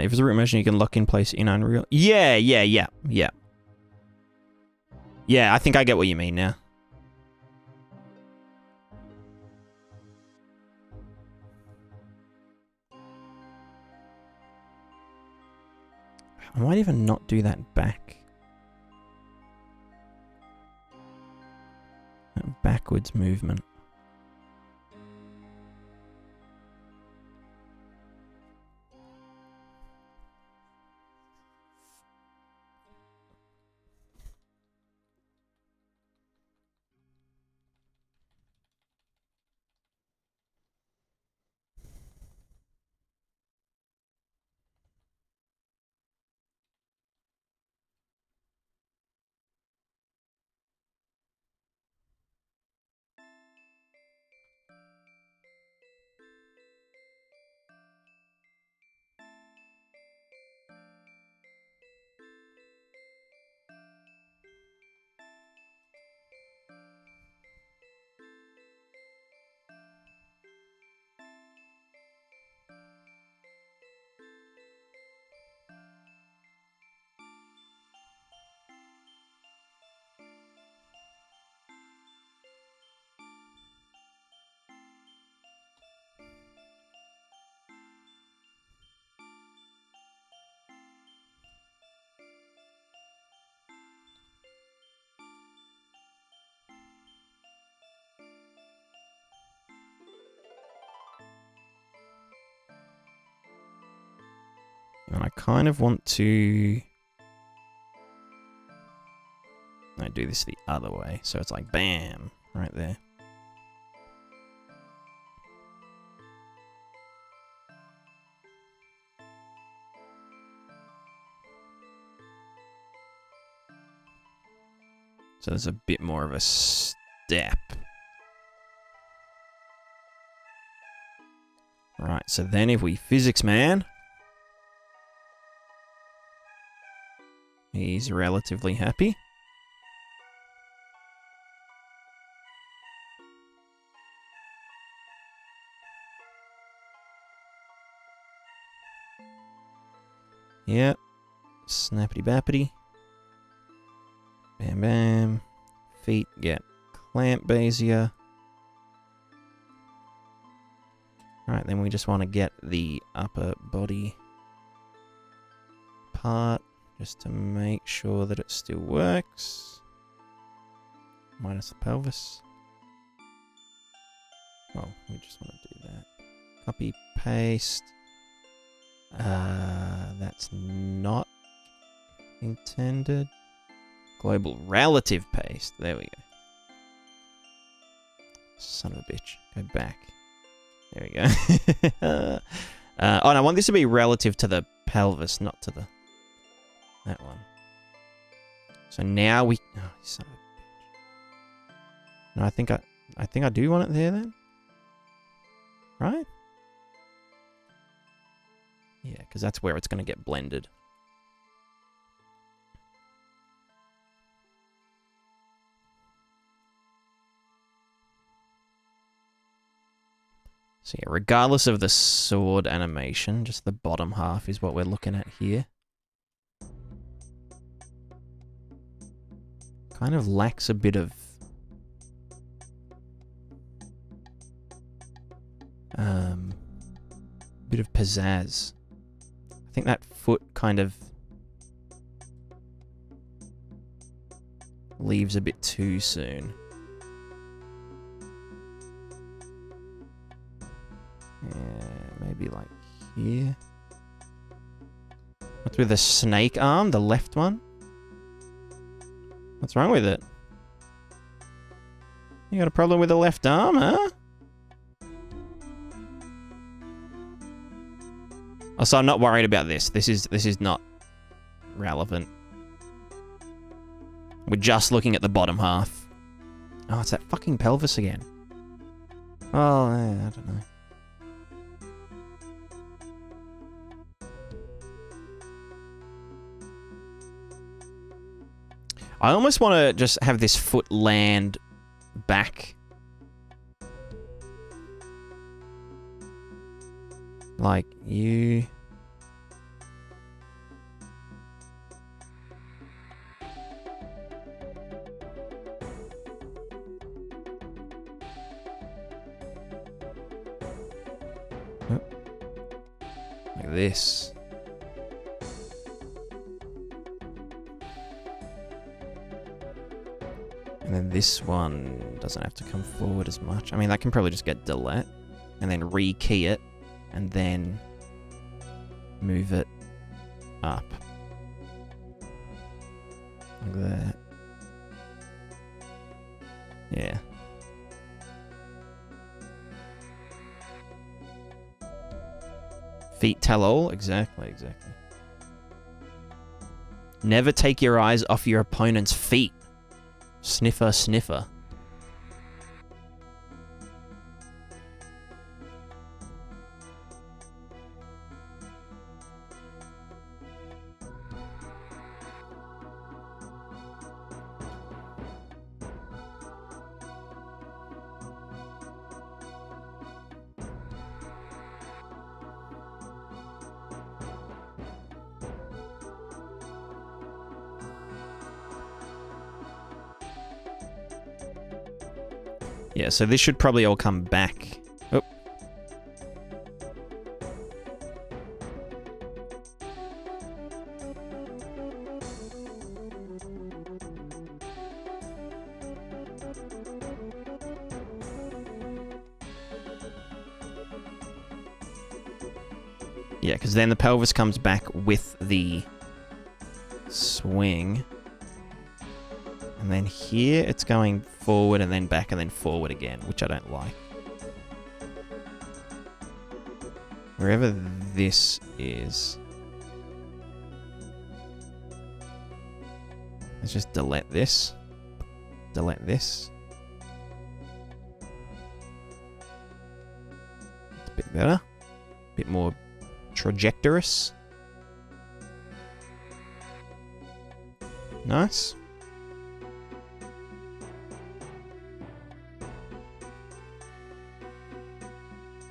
If it's a root motion, you can lock in place in Unreal. Yeah. Yeah, I think I get what you mean now. I might even not do that back. That backwards movement. And I kind of want to... I do this the other way, so it's like bam, right there. So there's a bit more of a step. Right, so then if we physics man... He's relatively happy. Yep. Snappity bappity. Bam bam. Feet get clamp bezier. Alright, then we just want to get the upper body part just to make sure that it still works. Minus the pelvis. Oh, we just want to do that. Copy, paste. That's not intended. Global relative paste. There we go. Son of a bitch. Go back. There we go. Oh, and I want this to be relative to the pelvis, not to the... that one. So now we... Oh, son of a bitch. No, I think I do want it there then. Right? Yeah, because that's where it's going to get blended. So yeah, regardless of the sword animation, just the bottom half is what we're looking at here. Kind of lacks a bit of... pizzazz. think that foot kind of leaves a bit too soon. Yeah, maybe like here. What's with the snake arm, the left one? What's wrong with it? You got a problem with the left arm, huh? Oh, so I'm not worried about this. This is not relevant. We're just looking at the bottom half. Oh, it's that fucking pelvis again. Oh, I don't know. I almost want to just have this foot land back. Like you. Like this. And then this one doesn't have to come forward as much. I mean, that can probably just get delete and then rekey it and then move it up. Like that. Yeah. Feet tell all? Exactly. Never take your eyes off your opponent's feet. Sniffer, sniffer. Yeah, so this should probably all come back. Oh. Yeah, because then the pelvis comes back with the swing. And then here, it's going forward and then back and then forward again, which I don't like. Wherever this is. Let's just delete this. Delete this. It's a bit better. A bit more trajectorious. Nice.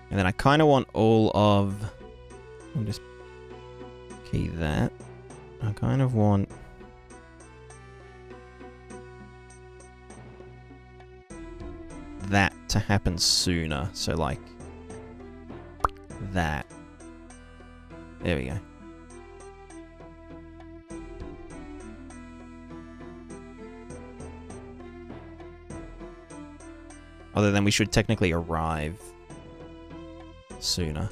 And then I kind of want all of... I'll just key that. I kind of want... that to happen sooner. So like... that. There we go. Other than we should technically arrive sooner.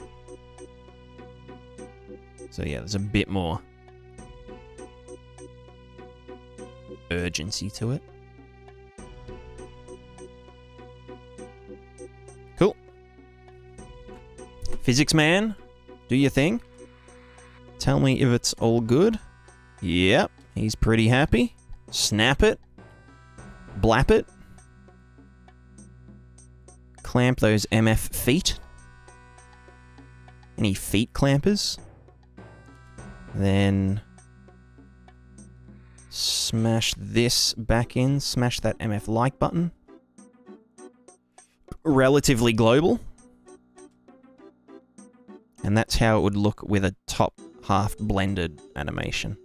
So yeah, there's a bit more urgency to it. Cool. Physics man, do your thing. Tell me if it's all good. Yep, he's pretty happy. Snap it. Blap it. Clamp those MF feet. Any feet clampers? Then smash this back in. Smash that MF like button. Relatively global. And that's how it would look with a top half blended animation.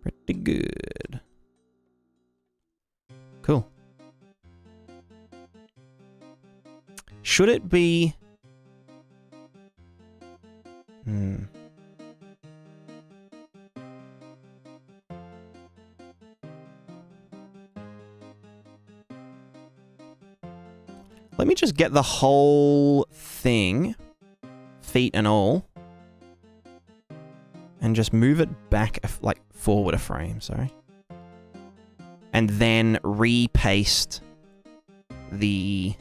Pretty good. Cool. Should it be Hmm. Let me just get the whole thing, feet and all, and just move it back, like, forward a frame, sorry. And then repaste the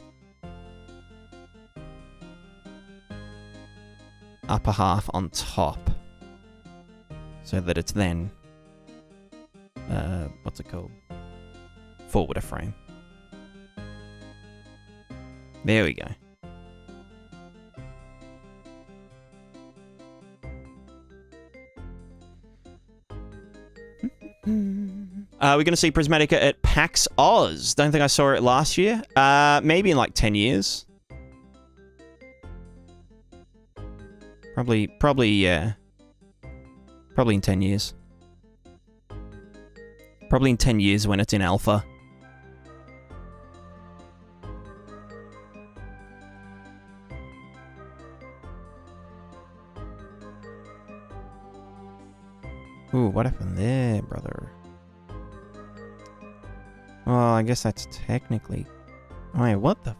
upper half on top so that it's then, what's it called? Forward a frame. There we go. We're going to see Prismatica at PAX Oz. Don't think I saw it last year. Maybe in like 10 years. Probably, yeah. Probably in 10 years. Probably in 10 years when it's in alpha. Ooh, what happened there, brother? Well, I guess that's technically... Wait, what the...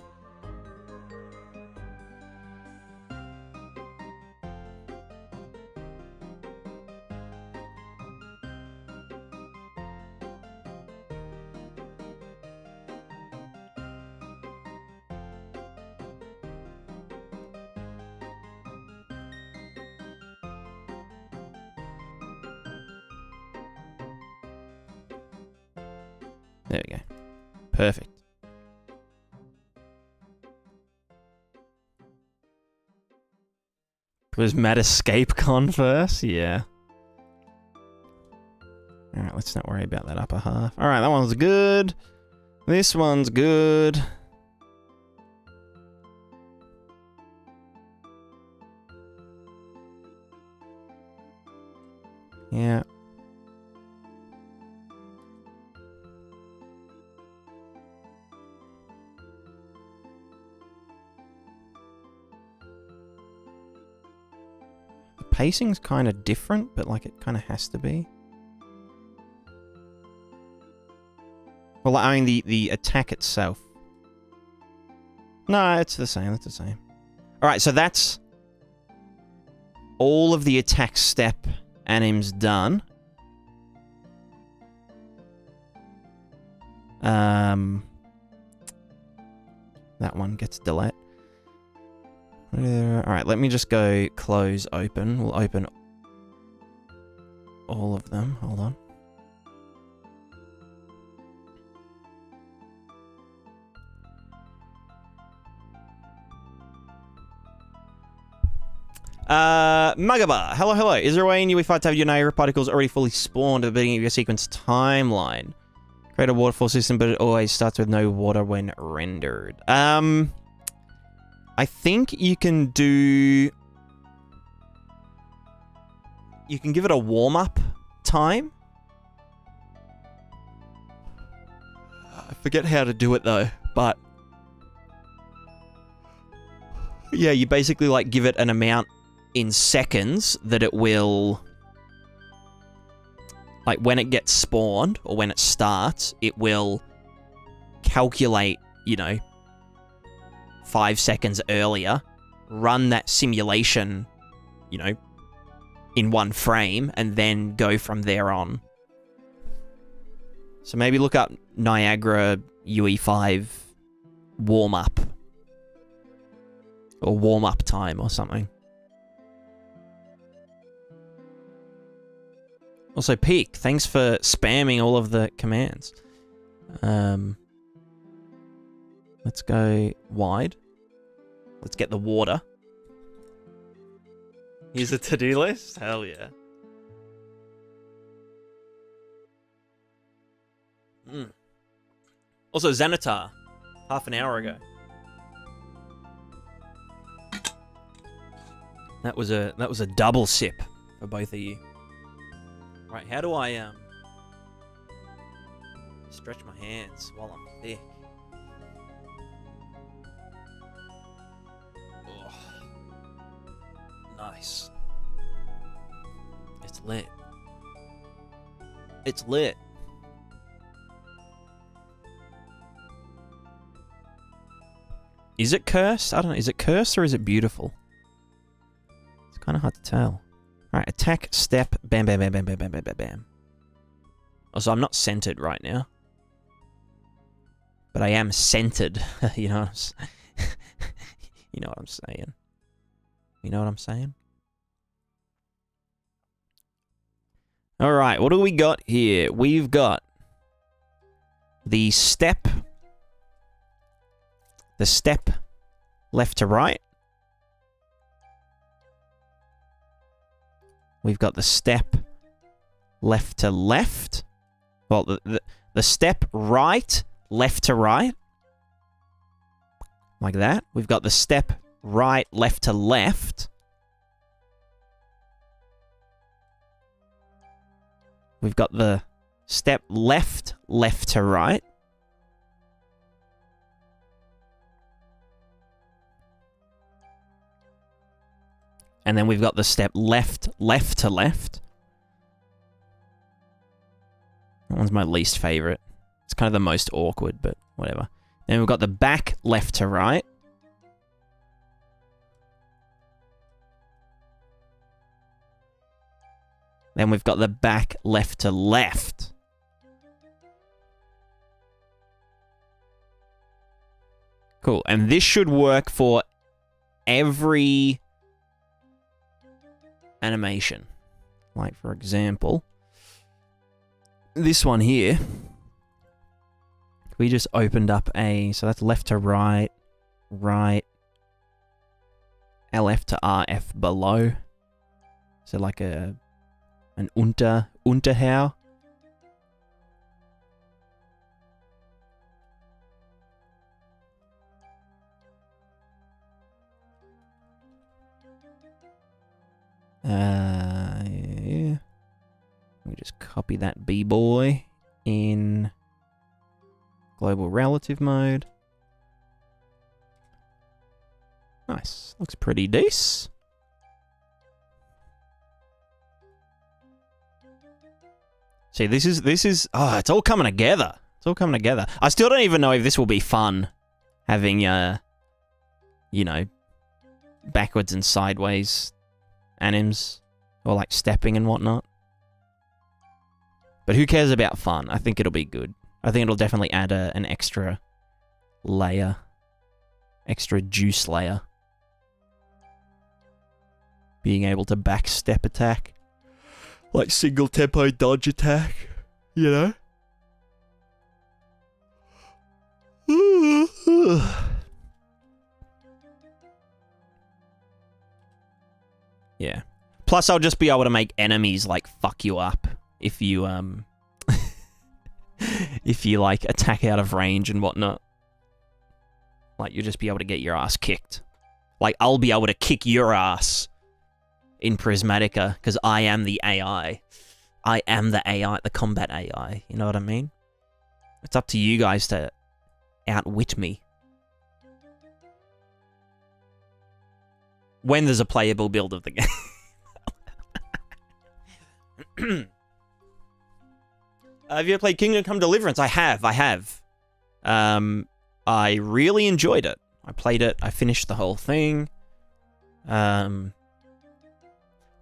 There we go. Perfect. Prismatica EscapeCon first? Yeah. Alright, let's not worry about that upper half. Alright, that one's good. This one's good. Yeah. Pacing's kind of different, but like it kind of has to be. Well, I mean the attack itself. No, it's the same. It's the same. All right, so that's all of the attack step anims done. That one gets delayed. Alright, let me just go close open. We'll open all of them. Hold on. Mugaba, hello. Is there a way in UE5 to have your native particles already fully spawned at the beginning of your sequence timeline? Create a waterfall system, but it always starts with no water when rendered. I think you can do... You can give it a warm-up time. I forget how to do it, though, but... Yeah, you basically, like, give it an amount in seconds that it will... Like, when it gets spawned, or when it starts, it will calculate, you know... 5 seconds earlier, run that simulation, you know, in one frame, and then go from there on. So maybe look up Niagara UE5 warm-up. Or warm-up time or something. Also, Peak, thanks for spamming all of the commands. Let's go wide. Let's get the water. Here's a to-do list? Hell yeah. Also, Xanatar. Half an hour ago. That was a double sip for both of you. Right, how do I stretch my hands while I'm thick? Oh. Nice. lit. It's lit. Is it cursed? I don't know. Is it cursed or is it beautiful? It's kind of hard to tell. Alright, attack, step, bam, bam, bam, bam, bam, bam, bam, bam, bam. Also, I'm not centered right now. But I am centered. You know what I'm saying? You know what I'm saying? You know what I'm saying? Alright, what do we got here? We've got the step. The step left to right. We've got the step left to left. Well, the step right, left to right. Like that. We've got the step right, left to left. We've got the step left, left to right. And then we've got the step left, left to left. That one's my least favorite. It's kind of the most awkward, but whatever. Then we've got the back left to right. Then we've got the back left to left. Cool. And this should work for every animation. Like, for example, this one here. We just opened up so that's left to right, right, LF to RF below. So like an Unterhau. Yeah. We just copy that B-boy in global relative mode. Nice. Looks pretty decent. See, this is oh, it's all coming together. It's all coming together. I still don't even know if this will be fun having you know, backwards and sideways anims or like stepping and whatnot. But who cares about fun? I think it'll be good. I think it'll definitely add an extra layer. Extra juice layer. Being able to backstep attack. Like single tempo dodge attack. You know? Yeah. Plus I'll just be able to make enemies like fuck you up if you if you like attack out of range and whatnot. Like you'll just be able to get your ass kicked. Like I'll be able to kick your ass in Prismatica because I am the AI. I am the AI, the combat AI. You know what I mean? It's up to you guys to outwit me. When there's a playable build of the game. Have you ever played Kingdom Come Deliverance? I have. I really enjoyed it. I played it. I finished the whole thing. One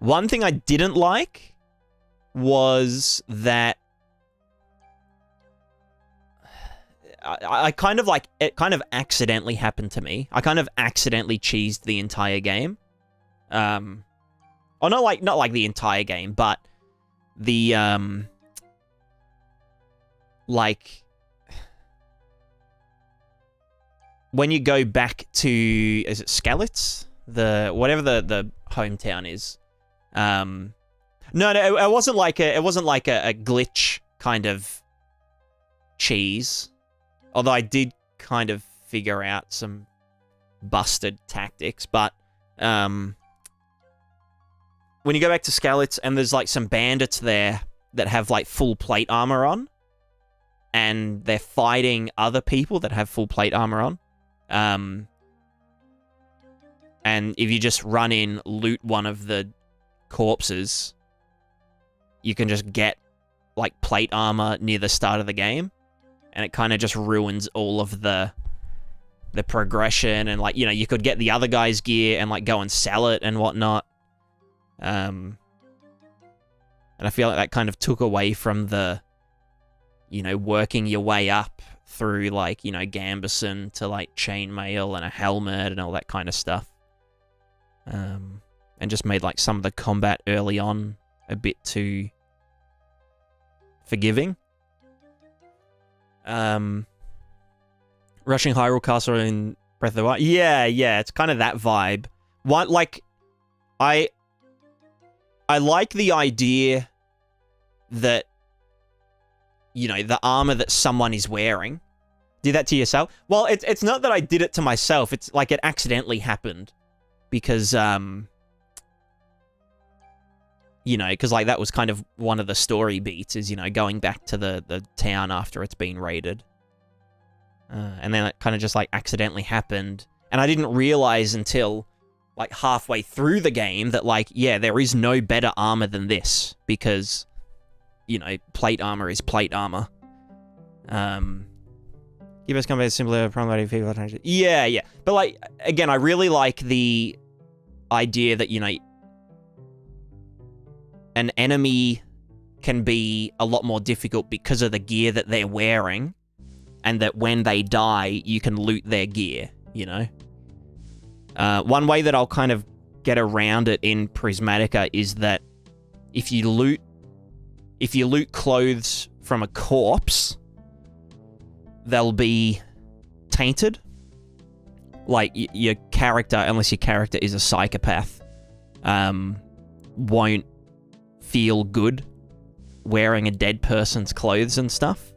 thing I didn't like was that I kind of like it kind of accidentally happened to me. I kind of accidentally cheesed the entire game. Or not like the entire game, but the like when you go back to, is it Skalitz? Whatever the hometown is. No, it wasn't like a glitch kind of cheese. Although I did kind of figure out some busted tactics, but when you go back to Skalitz and there's like some bandits there that have like full plate armor on, and they're fighting other people that have full plate armor on. And if you just run in, loot one of the corpses, you can just get, like, plate armor near the start of the game, and it kind of just ruins all of the progression, and, like, you know, you could get the other guy's gear and, like, go and sell it and whatnot. And I feel like that kind of took away from the, you know, working your way up through, like, you know, gambeson to, like, chainmail and a helmet and all that kind of stuff. And just made, like, some of the combat early on a bit too forgiving. Rushing Hyrule Castle in Breath of the Wild. Yeah, it's kind of that vibe. What, like, I like the idea that, you know, the armor that someone is wearing. Did that to yourself? Well, it's not that I did it to myself. It's like it accidentally happened. Because, you know, because, like, that was kind of one of the story beats is, you know, going back to the town after it's been raided. And then it kind of just, like, accidentally happened. And I didn't realize until, like, halfway through the game that, like, yeah, there is no better armor than this. Because, you know, plate armor is plate armor. Give us combat simpler, problematic people. Yeah. But, like, again, I really like the idea that, you know, an enemy can be a lot more difficult because of the gear that they're wearing. And that when they die, you can loot their gear, you know? One way that I'll kind of get around it in Prismatica is that if you loot clothes from a corpse, they'll be tainted. Like, your character, unless your character is a psychopath, won't feel good wearing a dead person's clothes and stuff.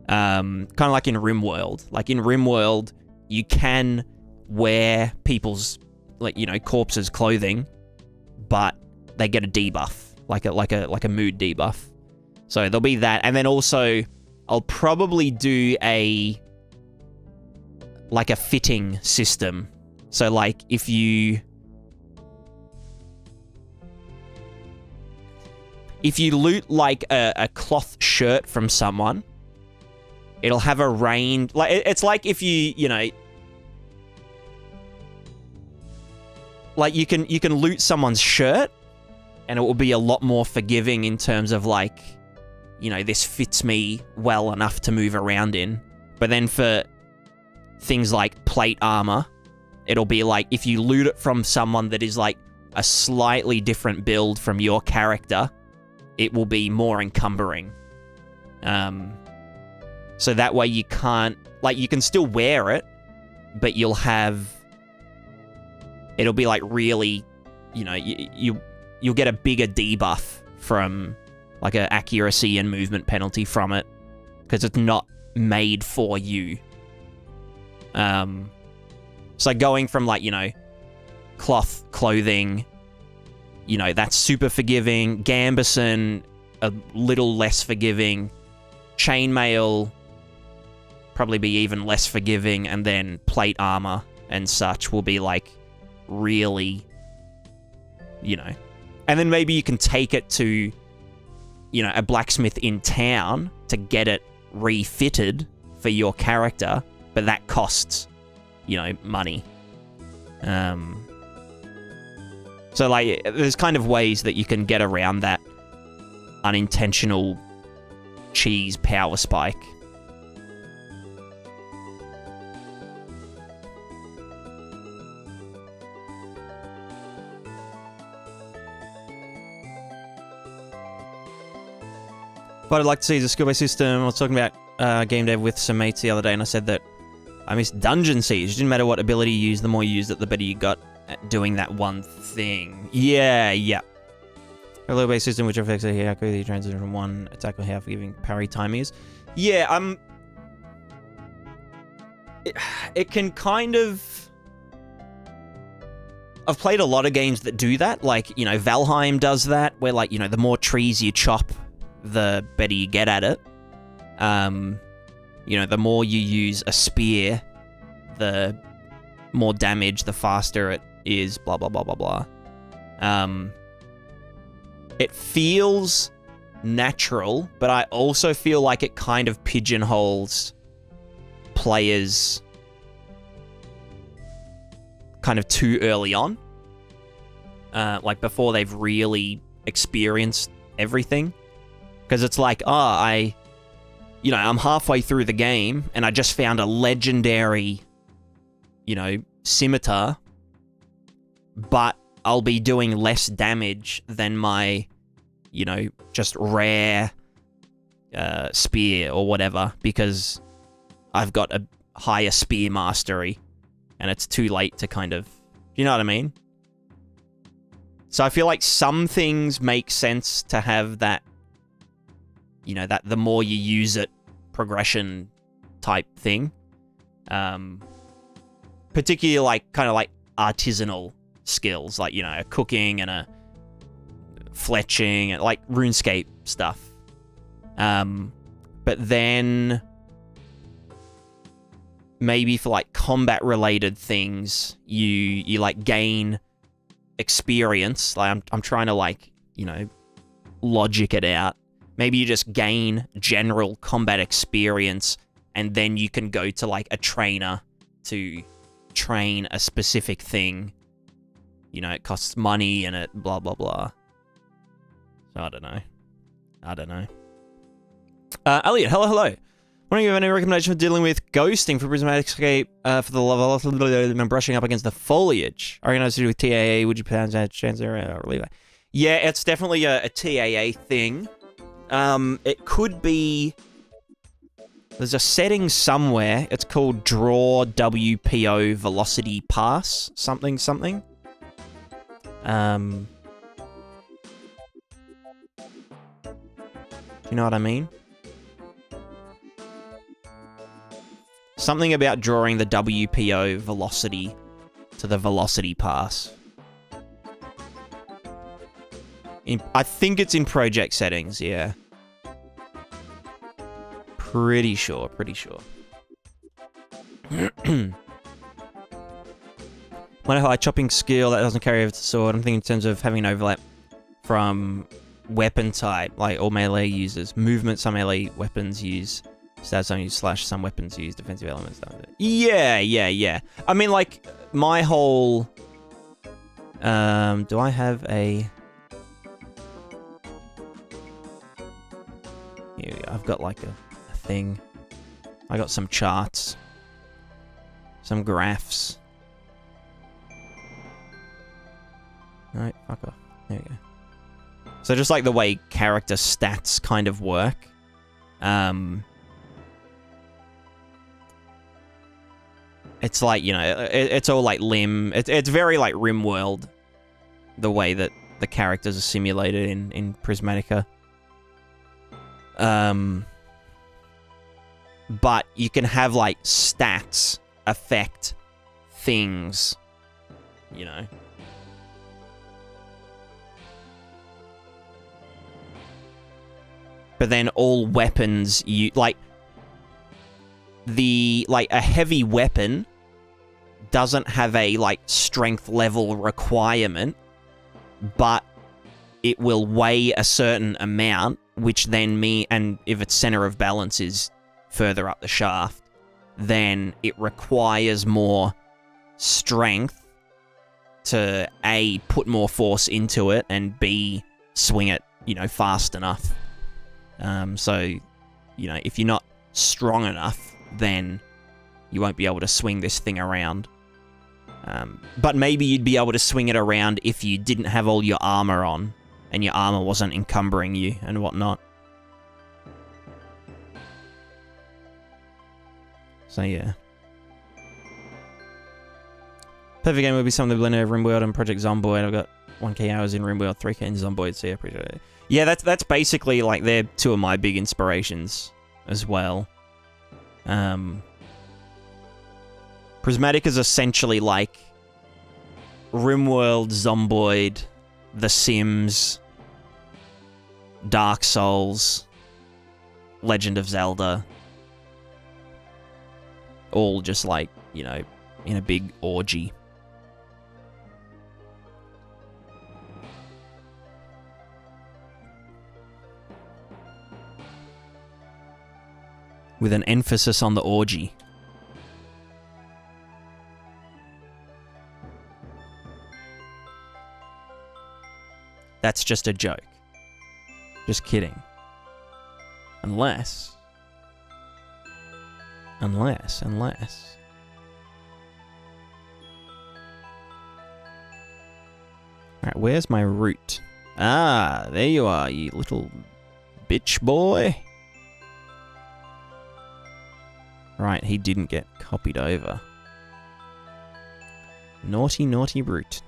Kind of like in RimWorld. Like, in RimWorld, you can wear people's, like, you know, corpses' clothing, but they get a debuff, like a mood debuff. So there'll be that, and then also I'll probably do a fitting system. So, like, if you loot, like, a cloth shirt from someone, it'll have a range. Like, it's like if you know, like, you can loot someone's shirt, and it will be a lot more forgiving in terms of, like, you know, this fits me well enough to move around in. But then for things like plate armor, it'll be like if you loot it from someone that is, like, a slightly different build from your character, it will be more encumbering. So that way you can't, like, you can still wear it, but it'll be, like, really, you know, you'll get a bigger debuff from, like, a accuracy and movement penalty from it, because it's not made for you. So going from, like, you know, cloth clothing, you know, that's super forgiving. Gambeson, a little less forgiving. Chainmail, probably be even less forgiving, and then plate armor and such will be, like, really, you know. And then maybe you can take it to, you know, a blacksmith in town to get it refitted for your character, but that costs, you know, money. So, like, there's kind of ways that you can get around that unintentional cheese power spike. What I'd like to see is a skill-based system. I was talking about GameDev with some mates the other day, and I said that I missed Dungeon Siege. It didn't matter what ability you used, the more you used it, the better you got at doing that one thing. Yeah. A low-based system which affects how quickly you transition from one attack or how forgiving parry time is. Yeah, it can kind of... I've played a lot of games that do that. Like, you know, Valheim does that, where, like, you know, the more trees you chop, the better you get at it. You know, the more you use a spear, the more damage, the faster it is, blah, blah, blah, blah, blah. it feels natural, but I also feel like it kind of pigeonholes players kind of too early on. Like before they've really experienced everything. Because it's like, I'm halfway through the game and I just found a legendary, scimitar, but I'll be doing less damage than my, just rare spear or whatever, because I've got a higher spear mastery and it's too late to kind of, you know what I mean? So I feel like some things make sense to have that, that the more you use it, progression type thing. Particularly like kind of like artisanal skills, like, a cooking and a fletching and like RuneScape stuff. But then maybe for like combat related things, you like gain experience. Like I'm trying to like, logic it out. Maybe you just gain general combat experience and then you can go to like a trainer to train a specific thing. It costs money and it blah, blah, blah. So I don't know. Elliot, hello. Wondering if you have any recommendation for dealing with ghosting for Prismatica for the level and brushing up against the foliage? I recognize to do with TAA. Would you plan to chance there or leave it? Yeah, it's definitely a TAA thing. It could be... There's a setting somewhere. It's called Draw WPO Velocity Pass. Something. You know what I mean? Something about drawing the WPO velocity to the velocity pass. I think it's in project settings, yeah. Pretty sure. Wonder how chopping skill that doesn't carry over to sword. I'm thinking in terms of having an overlap from weapon type, like all melee users. Movement, some melee weapons use. Stats only use slash, some weapons use defensive elements. Yeah. I mean, like, my whole... do I have a... Here we go. I've got, like, a thing. I got some charts. Some graphs. Alright, fuck off. There we go. So just, like, the way character stats kind of work. It's like, it's all like limb. It's very like RimWorld, the way that the characters are simulated in Prismatica. But you can have like stats affect things, But then all weapons, a heavy weapon doesn't have a, strength level requirement, but it will weigh a certain amount, which then and if its center of balance is further up the shaft, then it requires more strength to A, put more force into it, and B, swing it, fast enough. So, if you're not strong enough, then you won't be able to swing this thing around. But maybe you'd be able to swing it around if you didn't have all your armor on, and your armor wasn't encumbering you and whatnot. So yeah. Perfect game would be something to blend over RimWorld and Project Zomboid. I've got 1k hours in RimWorld, 3k in Zomboid, so yeah, appreciate it. Yeah, that's basically, they're two of my big inspirations as well. Prismatica is essentially like RimWorld, Zomboid, The Sims, Dark Souls, Legend of Zelda. All just in a big orgy. with an emphasis on the orgy. That's just a joke. Just kidding. Unless... Alright, where's my route? Ah, there you are, you little bitch boy. Right, he didn't get copied over. Naughty, naughty route.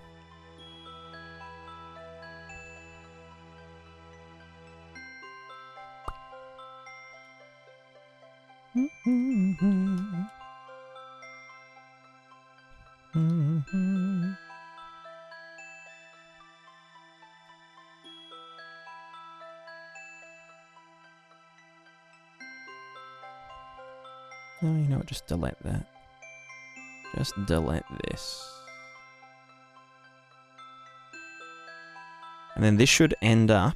No, you know what, just delete that. Just delete this. And then this should end up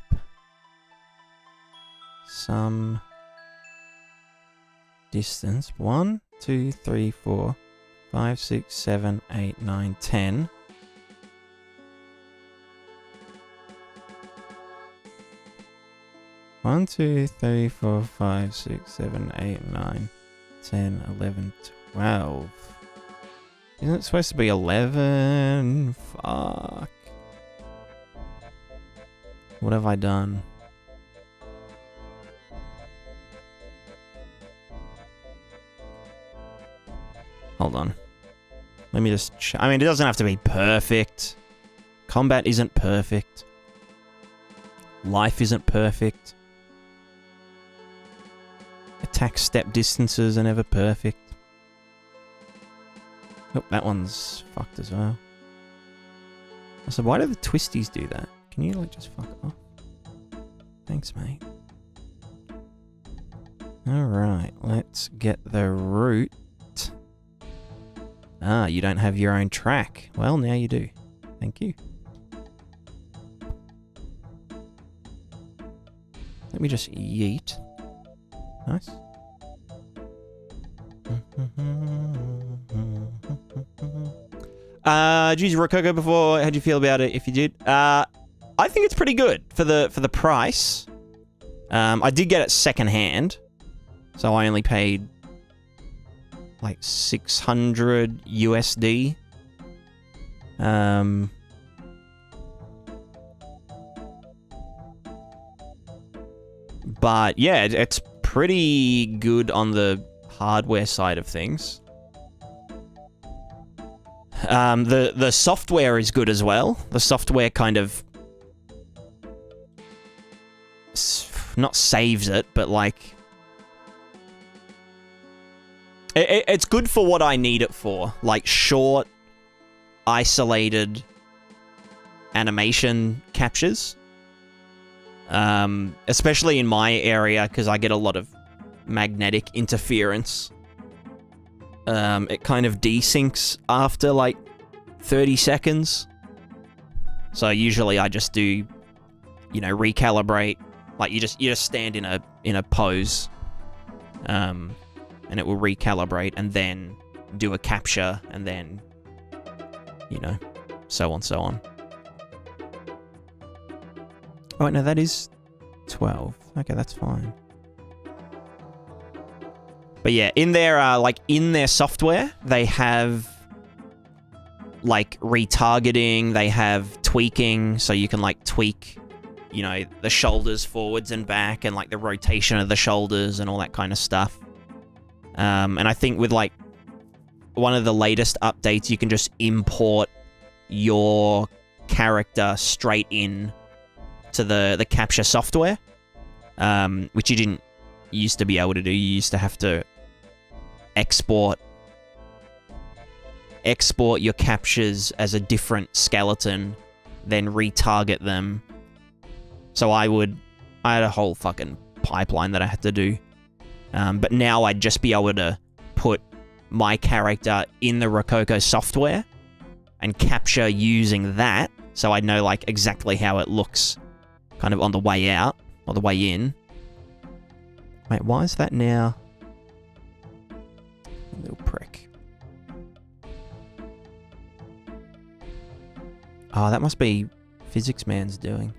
some distance. 1, 2, 3, 4, 5, 6, 7, 8, 9, 10. One, 2, 3, 4, 5, 6, 7, 8, 9, 10, 11, 12. Isn't it supposed to be 11? Fuck. What have I done? Hold on. Let me just... I mean, it doesn't have to be perfect. Combat isn't perfect. Life isn't perfect. Attack step distances are never perfect. Oh, that one's fucked as well. So why do the twisties do that? Can you, like, just fuck off? Thanks, mate. Alright, let's get the route. Ah, you don't have your own track. Well, now you do. Thank you. Let me just yeet. Nice. Did you use Rococo before? How'd you feel about it if you did? I think it's pretty good for the price. I did get it secondhand, so I only paid like 600 USD. But yeah, it's pretty good on the hardware side of things. The software is good as well. The software kind of not saves it, but like it's good for what I need it for. Like short, isolated animation captures. Especially in my area, because I get a lot of magnetic interference. It kind of desyncs after like 30 seconds. So usually I just do, you know, recalibrate. Like you just stand in a pose, and it will recalibrate, and then do a capture, and then, you know, so on. Oh, wait, no, that is 12. Okay, that's fine. But yeah, in their in their software, they have like retargeting, they have tweaking, so you can like tweak, you know, the shoulders forwards and back, and like the rotation of the shoulders and all that kind of stuff. And I think with like one of the latest updates, you can just import your character straight in to the capture software, which you didn't used to be able to do. You used to have to export your captures as a different skeleton, then retarget them. So I had a whole fucking pipeline that I had to do. But now I'd just be able to put my character in the Rococo software and capture using that, so I know like exactly how it looks kind of on the way out or the way in. Wait, why is that now Little prick. Oh, that must be Physics Man's doing.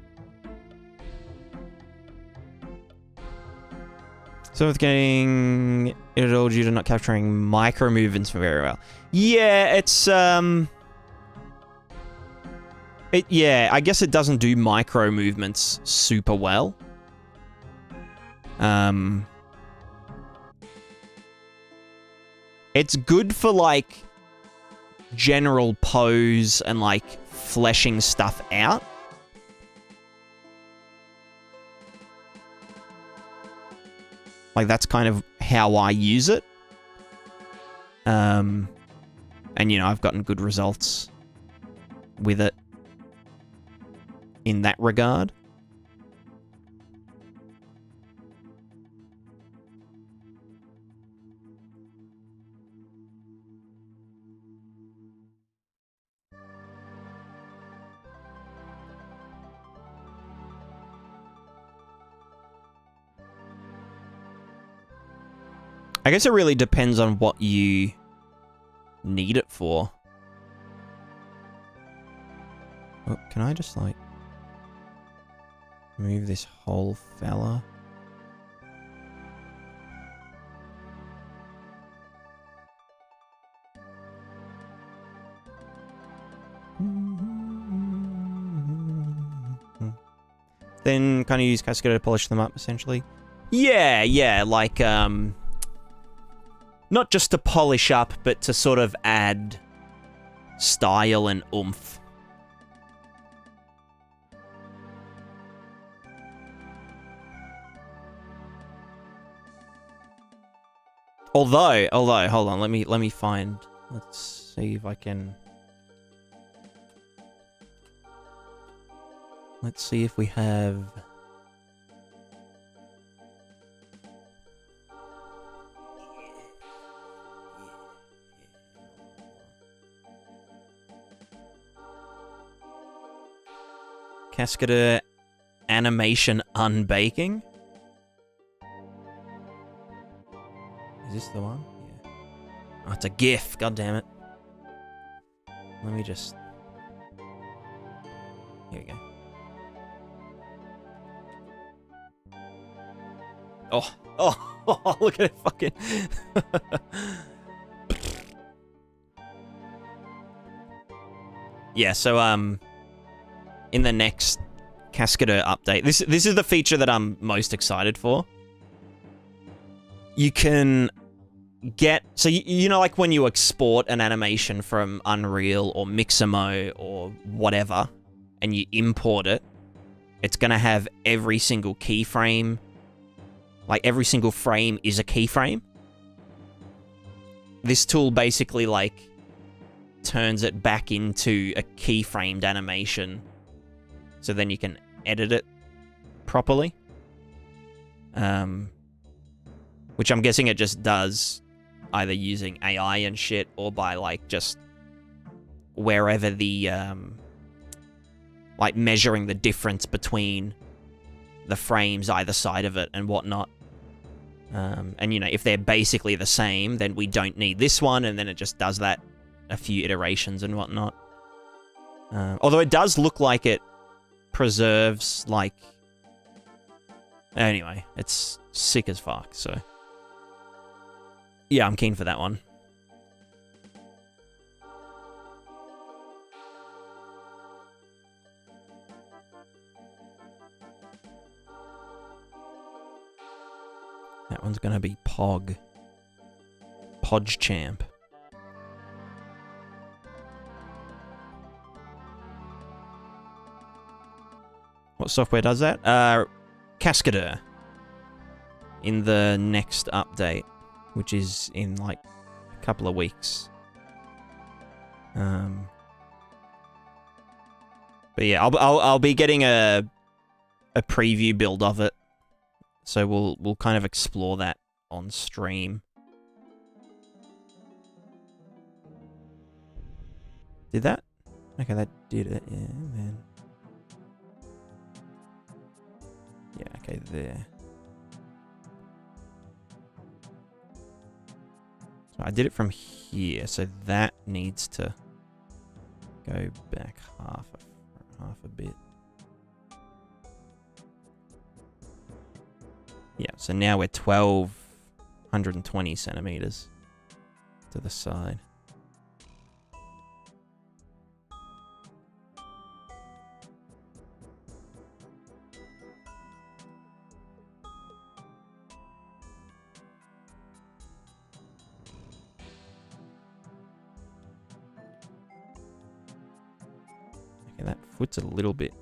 So it's getting it all due to not capturing micro movements very well. Yeah, it's yeah, I guess it doesn't do micro movements super well. It's good for like general pose and like fleshing stuff out. Like, that's kind of how I use it. And, you know, I've gotten good results with it in that regard. I guess it really depends on what you need it for. Oh, can I just, like, move this whole fella? Then kind of use Cascade to polish them up, essentially. Yeah, like, not just to polish up, but to sort of add style and oomph. Although, hold on, let me find. Let's see if I can. Let's see if we have. Cascade animation unbaking. Is this the one? Yeah. Oh, it's a GIF. God damn it. Let me just. Here we go. Oh, look at it fucking. Yeah, so, in the next Cascade update, this is the feature that I'm most excited for. You can get, so you know, like when you export an animation from Unreal or Mixamo or whatever, and you import it, it's gonna have every single keyframe. Like, every single frame is a keyframe. This tool basically, like, turns it back into a keyframed animation. So then you can edit it properly. Which I'm guessing it just does either using AI and shit, or by, like, just wherever the, like, measuring the difference between the frames either side of it and whatnot. And, you know, if they're basically the same, then we don't need this one, and then it just does that a few iterations and whatnot. Although it does look like it preserves, like... Anyway, it's sick as fuck, so... Yeah, I'm keen for that one. That one's gonna be Pog. PogChamp. What software does that? Cascade. In the next update, which is in like a couple of weeks. But yeah, I'll be getting a preview build of it. So we'll kind of explore that on stream. Did that? Okay, that did it. Yeah, man. Yeah, okay, there. So I did it from here, so that needs to go back half a bit. Yeah, so now we're 1,220 centimeters to the side. Okay, that foot's a little bit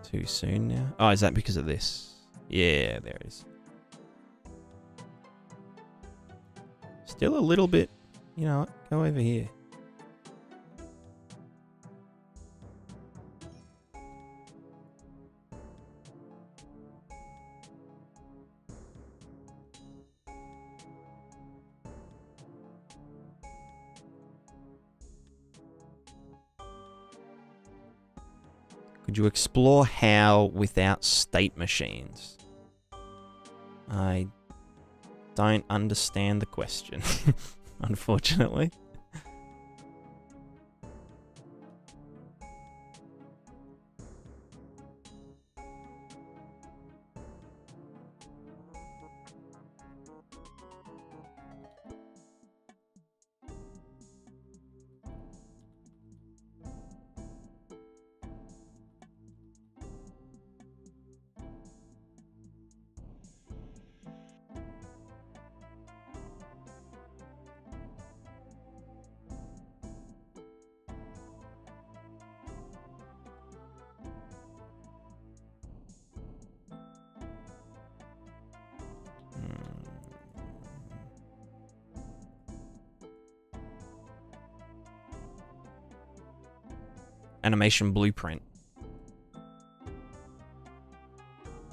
too soon now. Oh, is that because of this? Yeah, there it is. Still a little bit, you know what? Go over here. Could you explore how without state machines? I don't understand the question, unfortunately. Animation blueprint.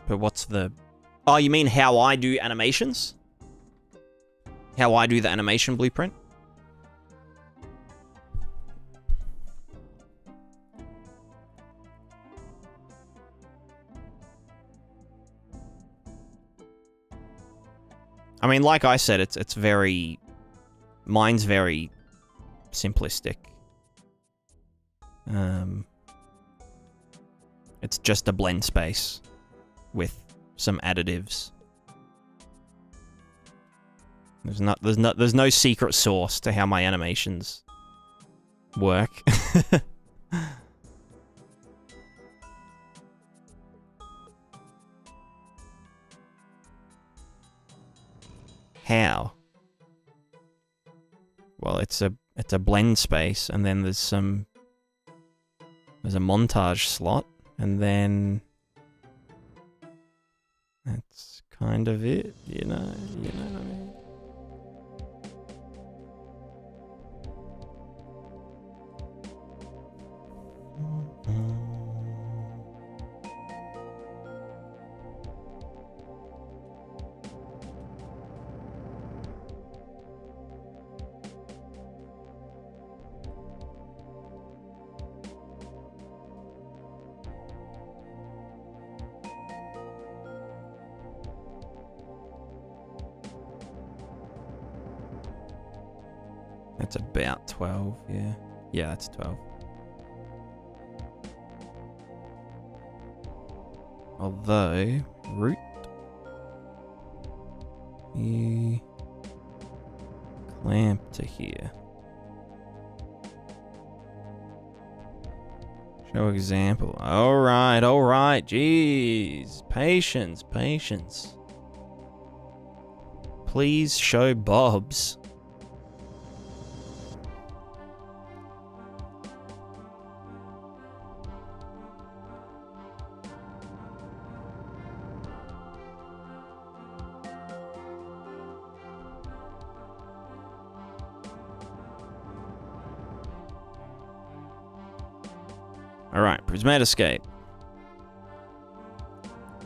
But what's the... Oh, you mean how I do animations? How I do the animation blueprint? I mean, like I said, it's very... Mine's very simplistic. It's just a blend space with some additives. There's no secret sauce to how my animations work. How? Well, it's a blend space, and then there's a montage slot, and then that's kind of it, you know what I mean? That's about 12, yeah. Yeah, that's 12. Although, root, you clamp to here. Show example. Alright, jeez. Patience. Please show Bobs. Alright, Prismatica.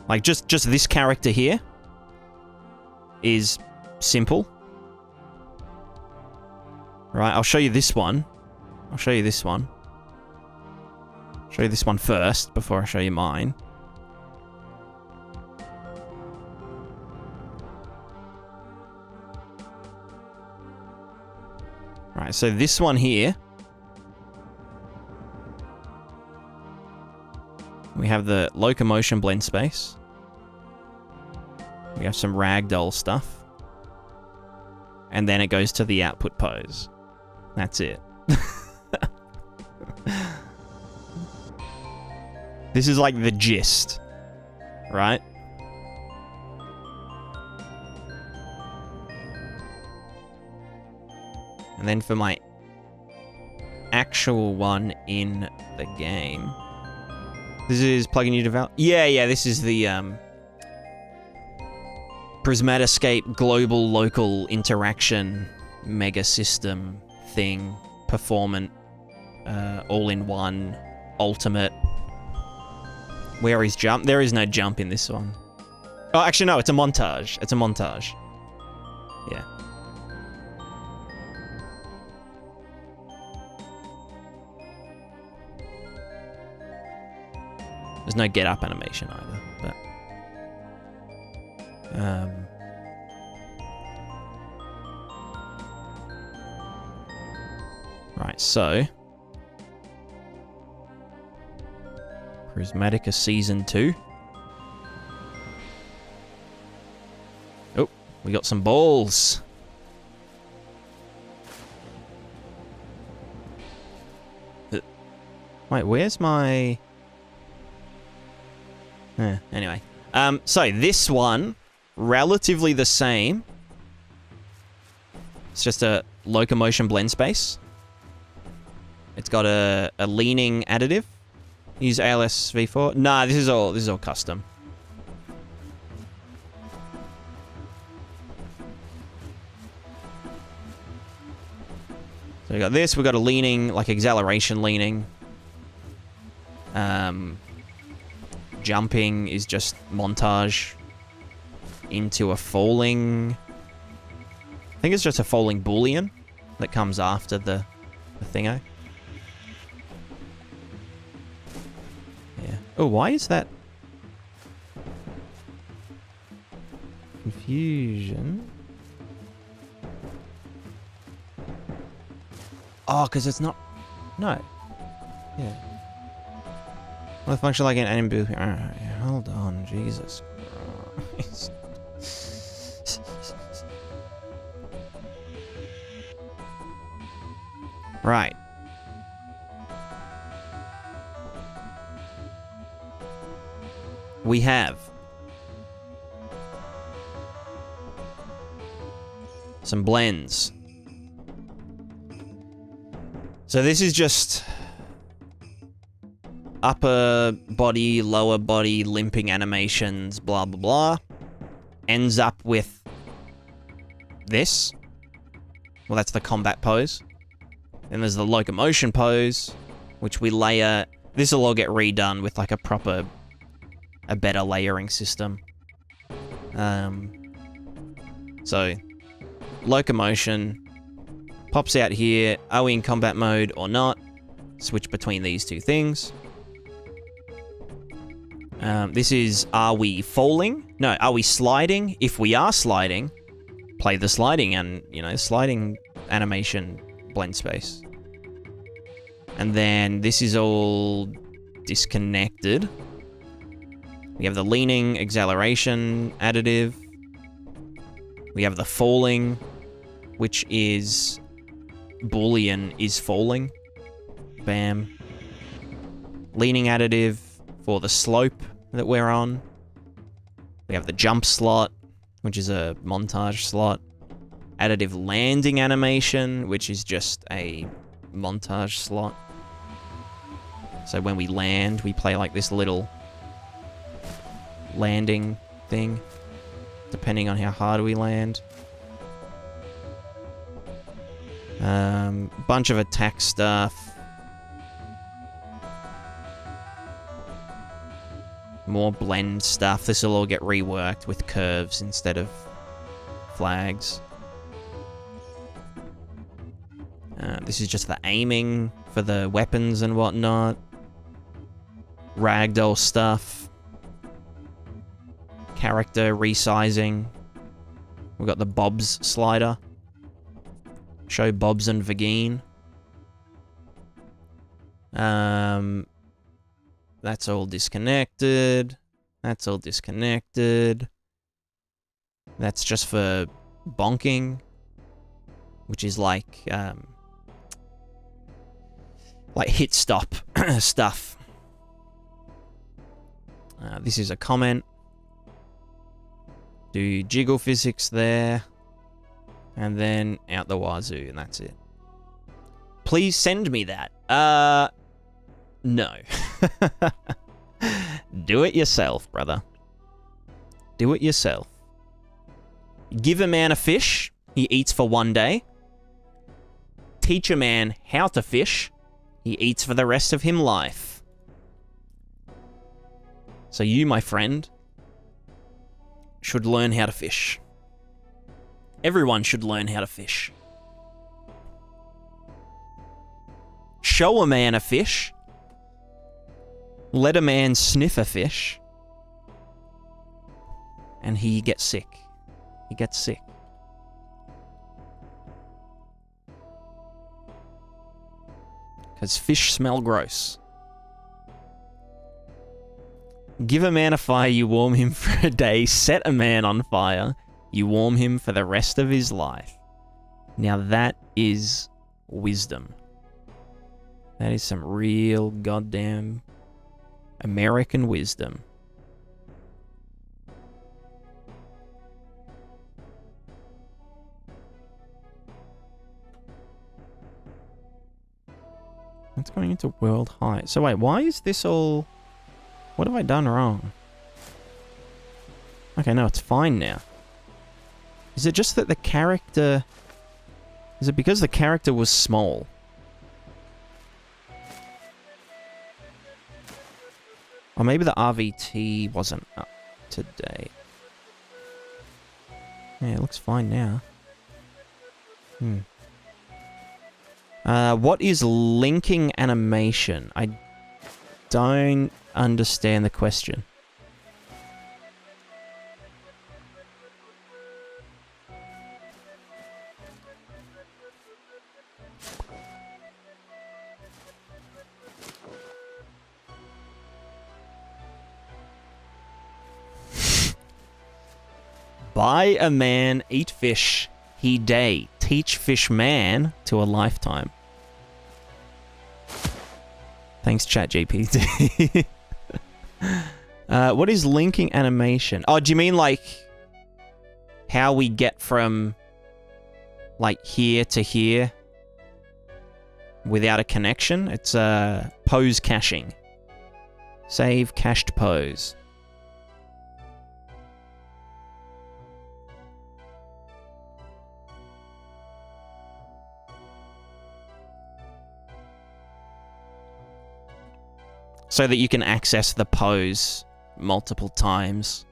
Like, just this character here is simple. Right, I'll show you this one. Show you this one first, before I show you mine. Alright, so this one here. We have the locomotion blend space. We have some ragdoll stuff. And then it goes to the output pose. That's it. This is like the gist, right? And then for my actual one in the game, this is plugin you develop. Yeah, this is the Prismatica global local interaction mega system thing, performant, all-in-one, ultimate. Where is jump? There is no jump in this one. Oh, actually, no, it's a montage. It's a montage. Yeah. There's no get up animation either, but... Right, so... Prismatica Season 2. Oh, we got some balls. Wait, where's my... Anyway. So this one, relatively the same. It's just a locomotion blend space. It's got a leaning additive. Use ALS v4. Nah, this is all custom. So we got this, we got a leaning, like acceleration leaning. Jumping is just montage into a falling... I think it's just a falling boolean that comes after the thingo. Yeah. Oh, why is that? Confusion. Oh, because it's not... No. Yeah. Well, it functions like an animal... Alright, hold on, Jesus Christ. Right. We have some blends. So this is just upper body, lower body, limping animations, blah, blah, blah. Ends up with this. Well, that's the combat pose. Then there's the locomotion pose, which we layer. This will all get redone with like a better layering system. So, locomotion pops out here. Are we in combat mode or not? Switch between these two things. This is, are we falling? No, are we sliding? If we are sliding, play the sliding and, sliding animation blend space. And then this is all disconnected. We have the leaning, acceleration, additive. We have the falling, which is Boolean is falling. Bam. Leaning additive for the slope that we're on. We have the jump slot, which is a montage slot. Additive landing animation, which is just a montage slot. So when we land, we play like this little landing thing, depending on how hard we land. Bunch of attack stuff. More blend stuff. This will all get reworked with curves instead of flags. This is just the aiming for the weapons and whatnot. Ragdoll stuff. Character resizing. We've got the Bob's slider. Show Bobs and Vagine. That's all disconnected. That's all disconnected. That's just for bonking, which is like hit stop stuff. This is a comment. Do jiggle physics there. And then out the wazoo, and that's it. Please send me that. No. Do it yourself, brother. Do it yourself. Give a man a fish, he eats for 1 day. Teach a man how to fish, he eats for the rest of him life. So you, my friend, should learn how to fish. Everyone should learn how to fish. Show a man a fish. Let a man sniff a fish. And he gets sick. He gets sick. Because fish smell gross. Give a man a fire, you warm him for a day. Set a man on fire, you warm him for the rest of his life. Now that is wisdom. That is some real goddamn American wisdom. It's going into world high. So wait, why is this all... What have I done wrong? Okay, no, it's fine now. Is it just that the character... Is it because the character was small? Or maybe the RVT wasn't up to date. Yeah, it looks fine now. What is linking animation? I don't understand the question. Buy a man, eat fish, he day. Teach fish man to a lifetime. Thanks, ChatGPT. What is linking animation? Oh, do you mean like how we get from like here to here without a connection? It's pose caching. Save cached pose. So that you can access the pose multiple times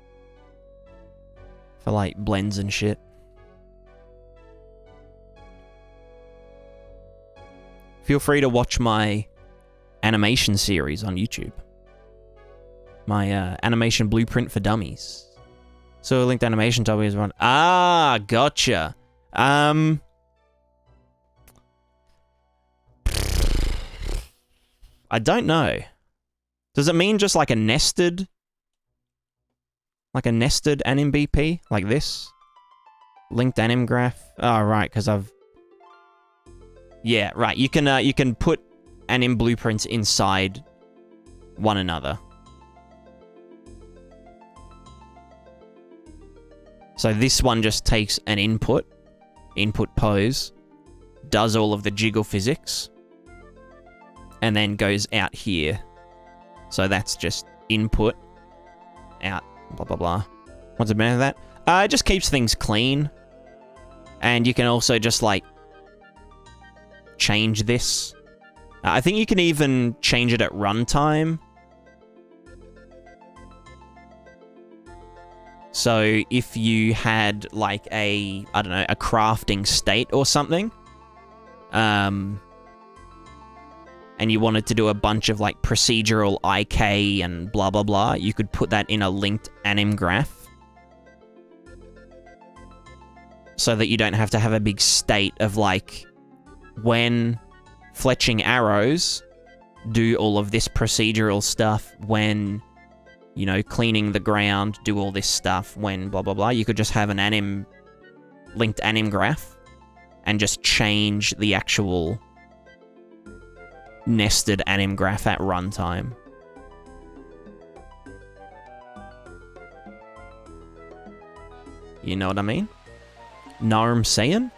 for like blends and shit. Feel free to watch my animation series on YouTube. My animation blueprint for dummies. So linked animation topic is one. Ah, gotcha. I don't know. Does it mean just like a nested anim BP? Like this? Linked anim graph? Oh, right, because I've... Yeah, right. You can put anim blueprints inside one another. So this one just takes an input pose, does all of the jiggle physics, and then goes out here. So that's just input, out, blah, blah, blah. What's the benefit of that? It just keeps things clean. And you can also just, like, change this. I think you can even change it at runtime. So if you had, like, a crafting state or something, and you wanted to do a bunch of, like, procedural IK and blah, blah, blah, you could put that in a linked anim graph. so that you don't have to have a big state of like, when fletching arrows, do all of this procedural stuff, when, you know, cleaning the ground, do all this stuff, when blah blah blah. You could just have an linked anim graph and just change the actual nested anim graph at runtime. You know what I mean? Know what I'm saying?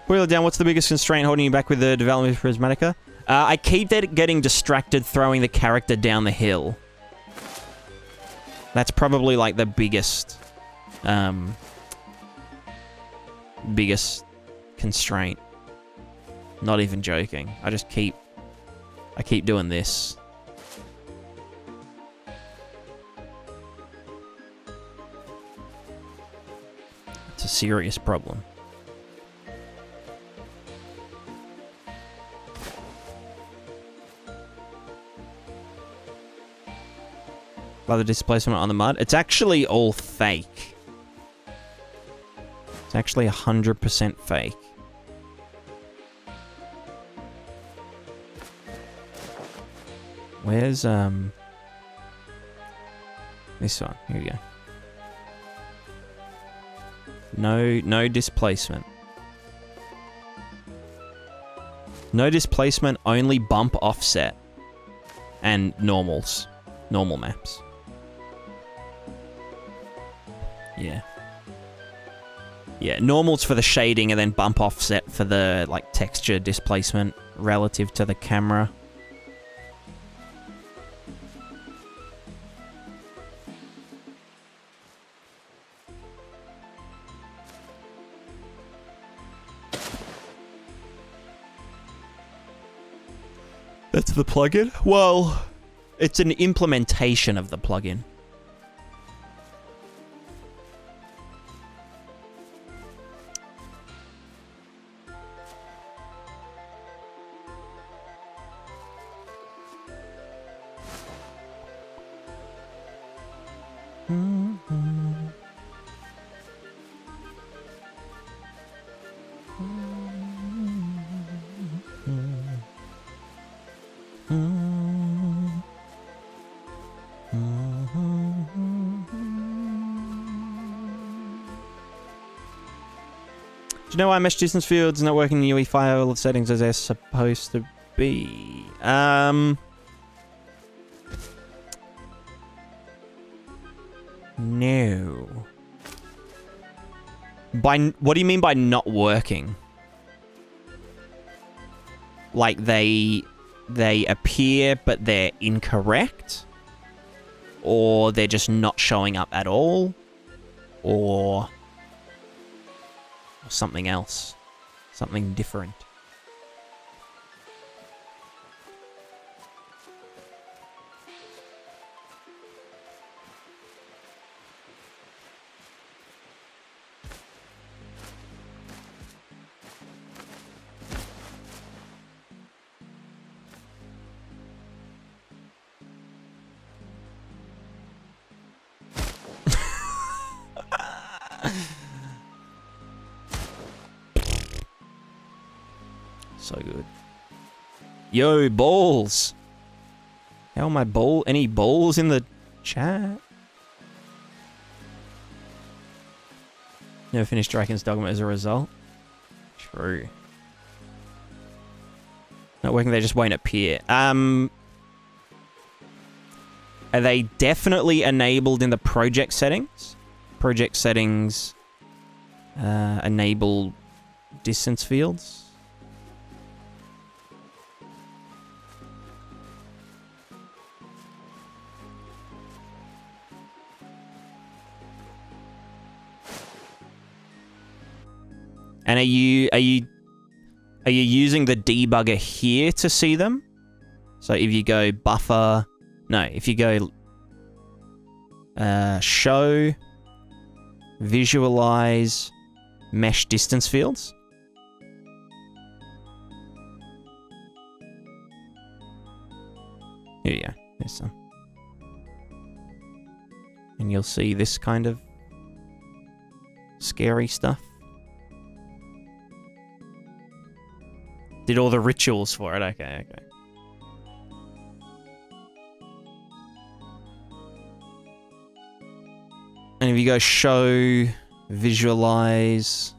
Boil it down, what's the biggest constraint holding you back with the development of Prismatica? I keep getting distracted throwing the character down the hill. That's probably like the biggest constraint. Not even joking. I keep doing this. It's a serious problem. By the displacement on the mud. It's actually all fake. It's actually 100% fake. Where's, this one. Here we go. No displacement. No displacement, only bump offset. And normals. Normal maps. Yeah. Yeah, normals for the shading and then bump offset for the, like, texture displacement relative to the camera. That's the plugin? Well, it's an implementation of the plugin. Do you know why mesh distance fields not working in UE5 all of settings as they're supposed to be? No. What do you mean by not working? Like they appear but they're incorrect? Or they're just not showing up at all? Or something else? Something different? So good. Yo, balls! How am I ball? Any balls in the chat? Never finished Draken's Dogma as a result. True. Not working, they just won't appear. Are they definitely enabled in the project settings? Project settings enable distance fields. And are you using the debugger here to see them? So if you go buffer, no, if you go show, visualize, mesh distance fields. Here you go. There's some. And you'll see this kind of scary stuff. Did all the rituals for it. Okay, okay. And if you go show, visualize,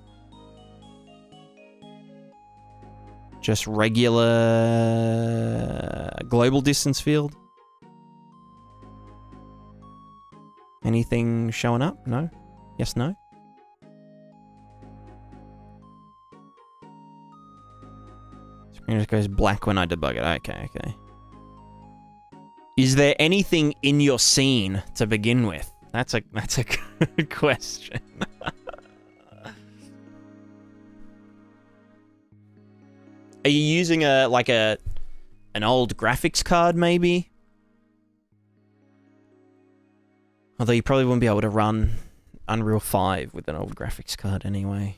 just regular global distance field. Anything showing up? No? Yes, no? Screen just goes black when I debug it. Okay, okay. Is there anything in your scene to begin with? That's a good question. Are you using an old graphics card maybe? Although you probably wouldn't be able to run Unreal 5 with an old graphics card anyway.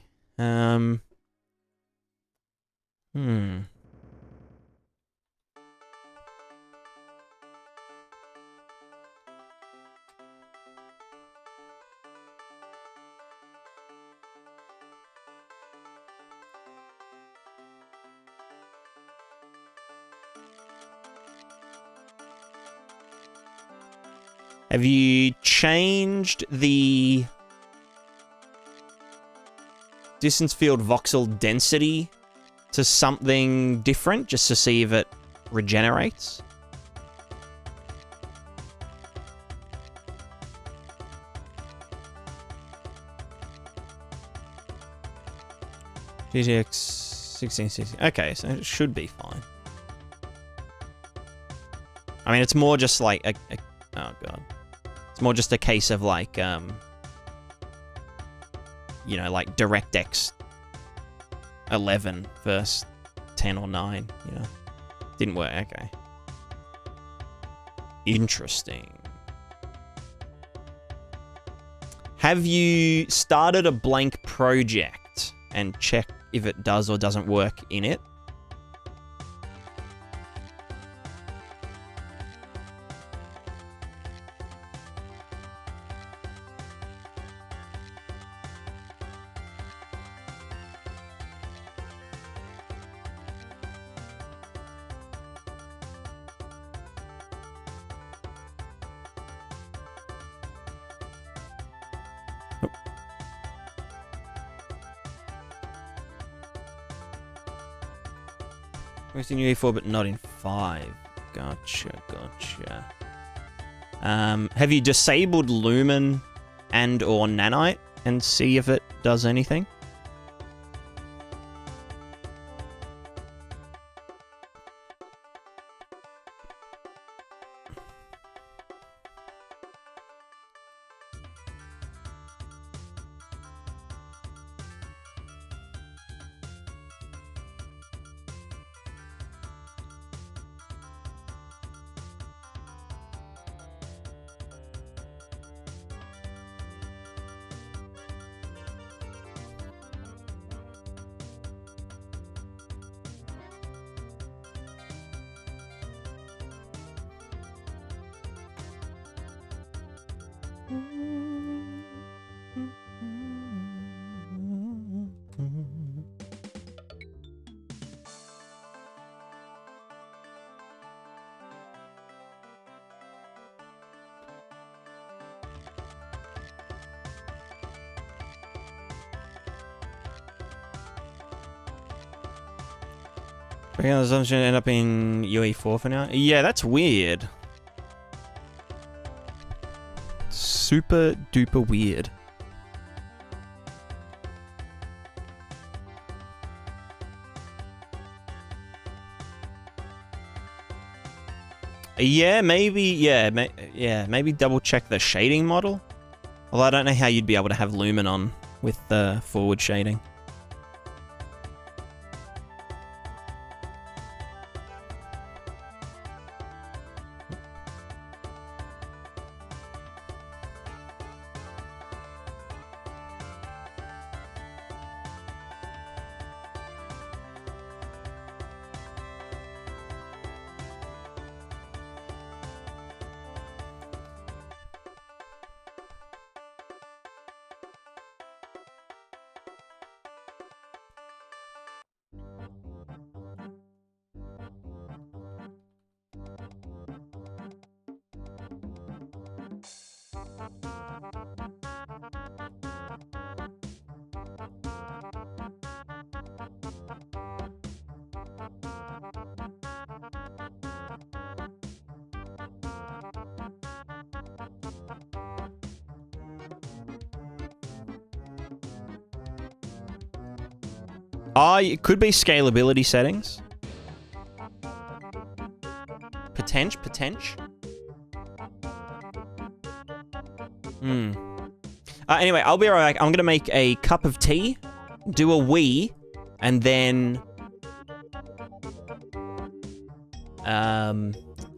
Have you changed the distance field voxel density to something different just to see if it regenerates? GTX 1660. Okay, so it should be fine. I mean, it's more just like a oh god. It's more just a case of like, you know, like DirectX 11 versus 10 or 9, you know. Didn't work, okay. Interesting. Have you started a blank project and checked if it does or doesn't work in it? Works in UE4, but not in 5. Gotcha, gotcha. Have you disabled Lumen and or Nanite and see if it does anything? The assumption end up in UE4 for now. Yeah, that's weird. Super duper weird. Yeah, maybe. Yeah, maybe double check the shading model. Although I don't know how you'd be able to have Lumen on with the forward shading. It could be scalability settings. Potential. Anyway, I'll be right back. I'm gonna make a cup of tea, do a wee, and then... I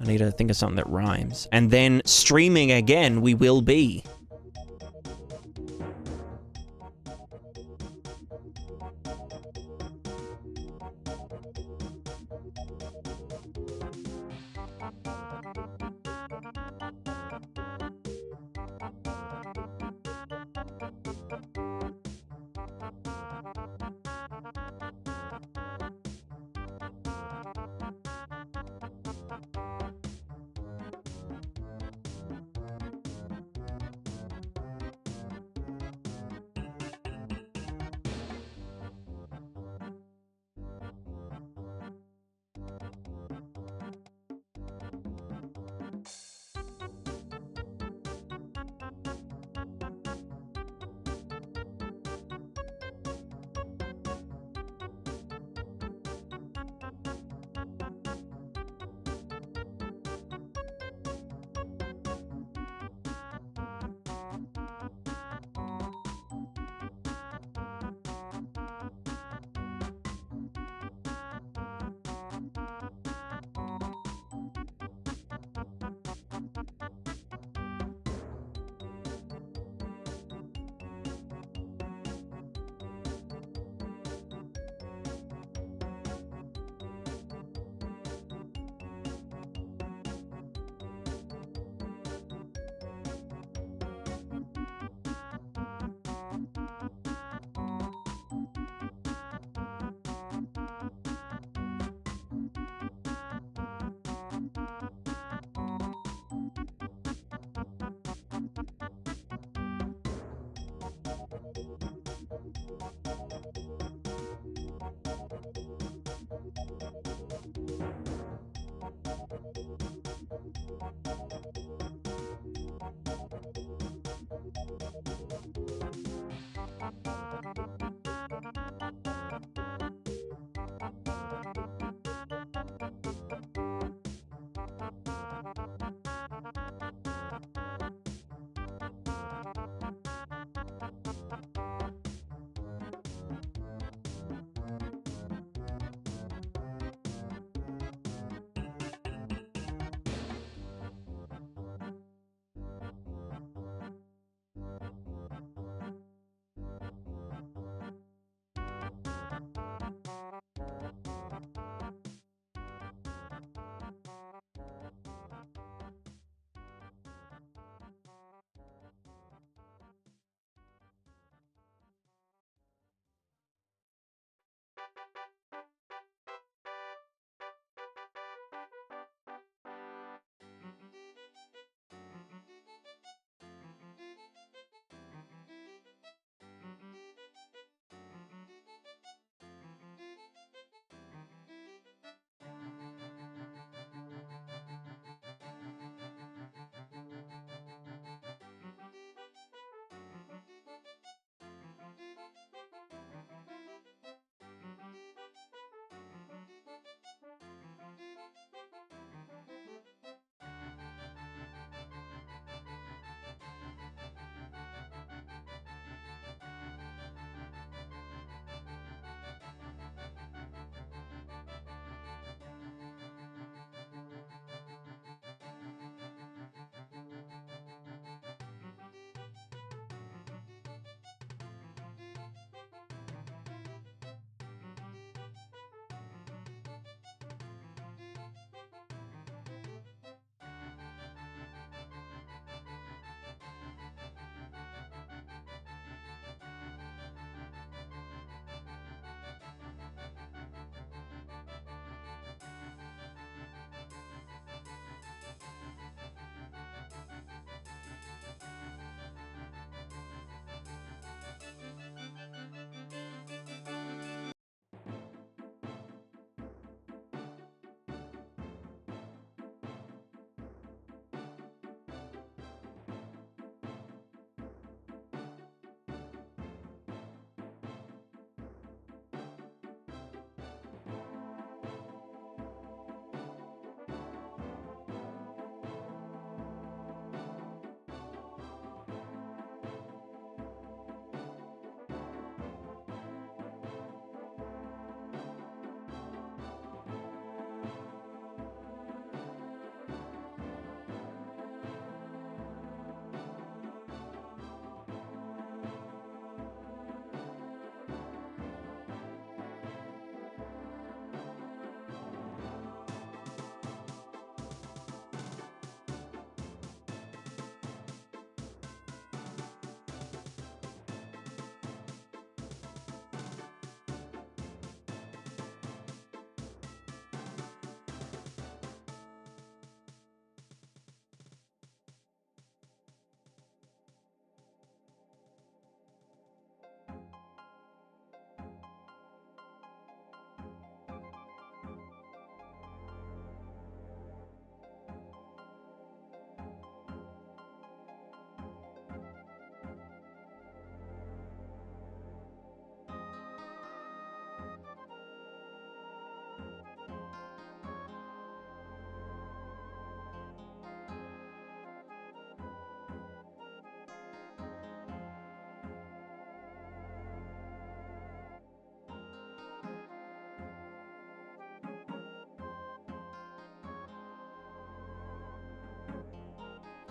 need to think of something that rhymes. And then streaming again, we will be.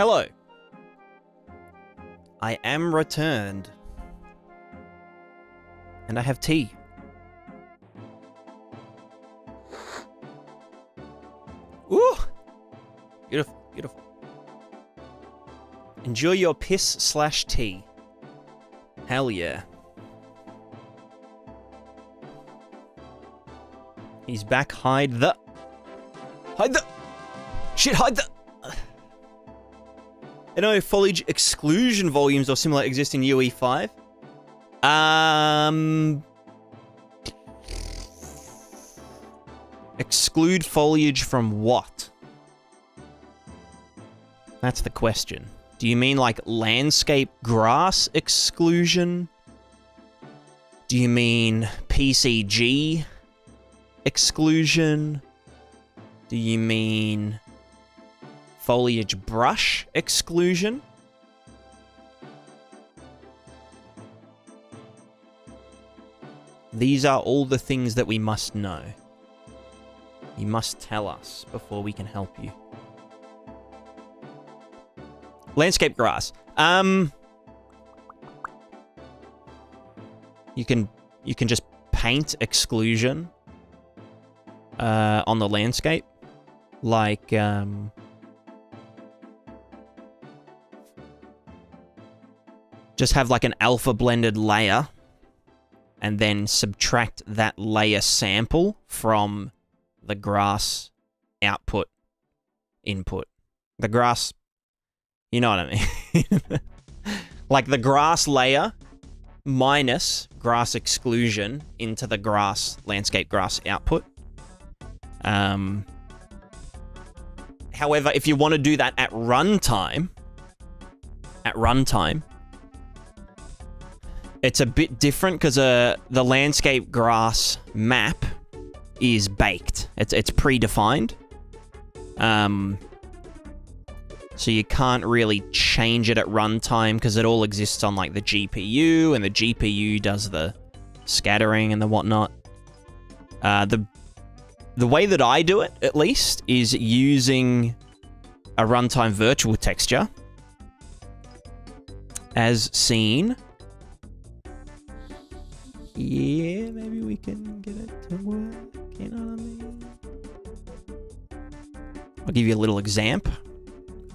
Hello. I am returned. And I have tea. Ooh! Beautiful, beautiful. Enjoy your piss/tea. Hell yeah. He's back. Hide the... Shit, hide the... I know foliage exclusion volumes or similar exist in UE5. Exclude foliage from what? That's the question. Do you mean like landscape grass exclusion? Do you mean PCG exclusion? Do you mean foliage brush exclusion? These are all the things that we must know. You must tell us before we can help you. Landscape grass. You can just paint exclusion on the landscape. Like just have like an alpha blended layer and then subtract that layer sample from the grass output input. The grass, you know what I mean? Like the grass layer minus grass exclusion into the grass, landscape grass output. However, if you want to do that at runtime, it's a bit different because the landscape grass map is baked. It's predefined. So you can't really change it at runtime because it all exists on like the GPU, and the GPU does the scattering and the whatnot. The way that I do it, at least, is using a runtime virtual texture, as seen. Yeah, maybe we can get it to work, you know what I mean? I'll give you a little example.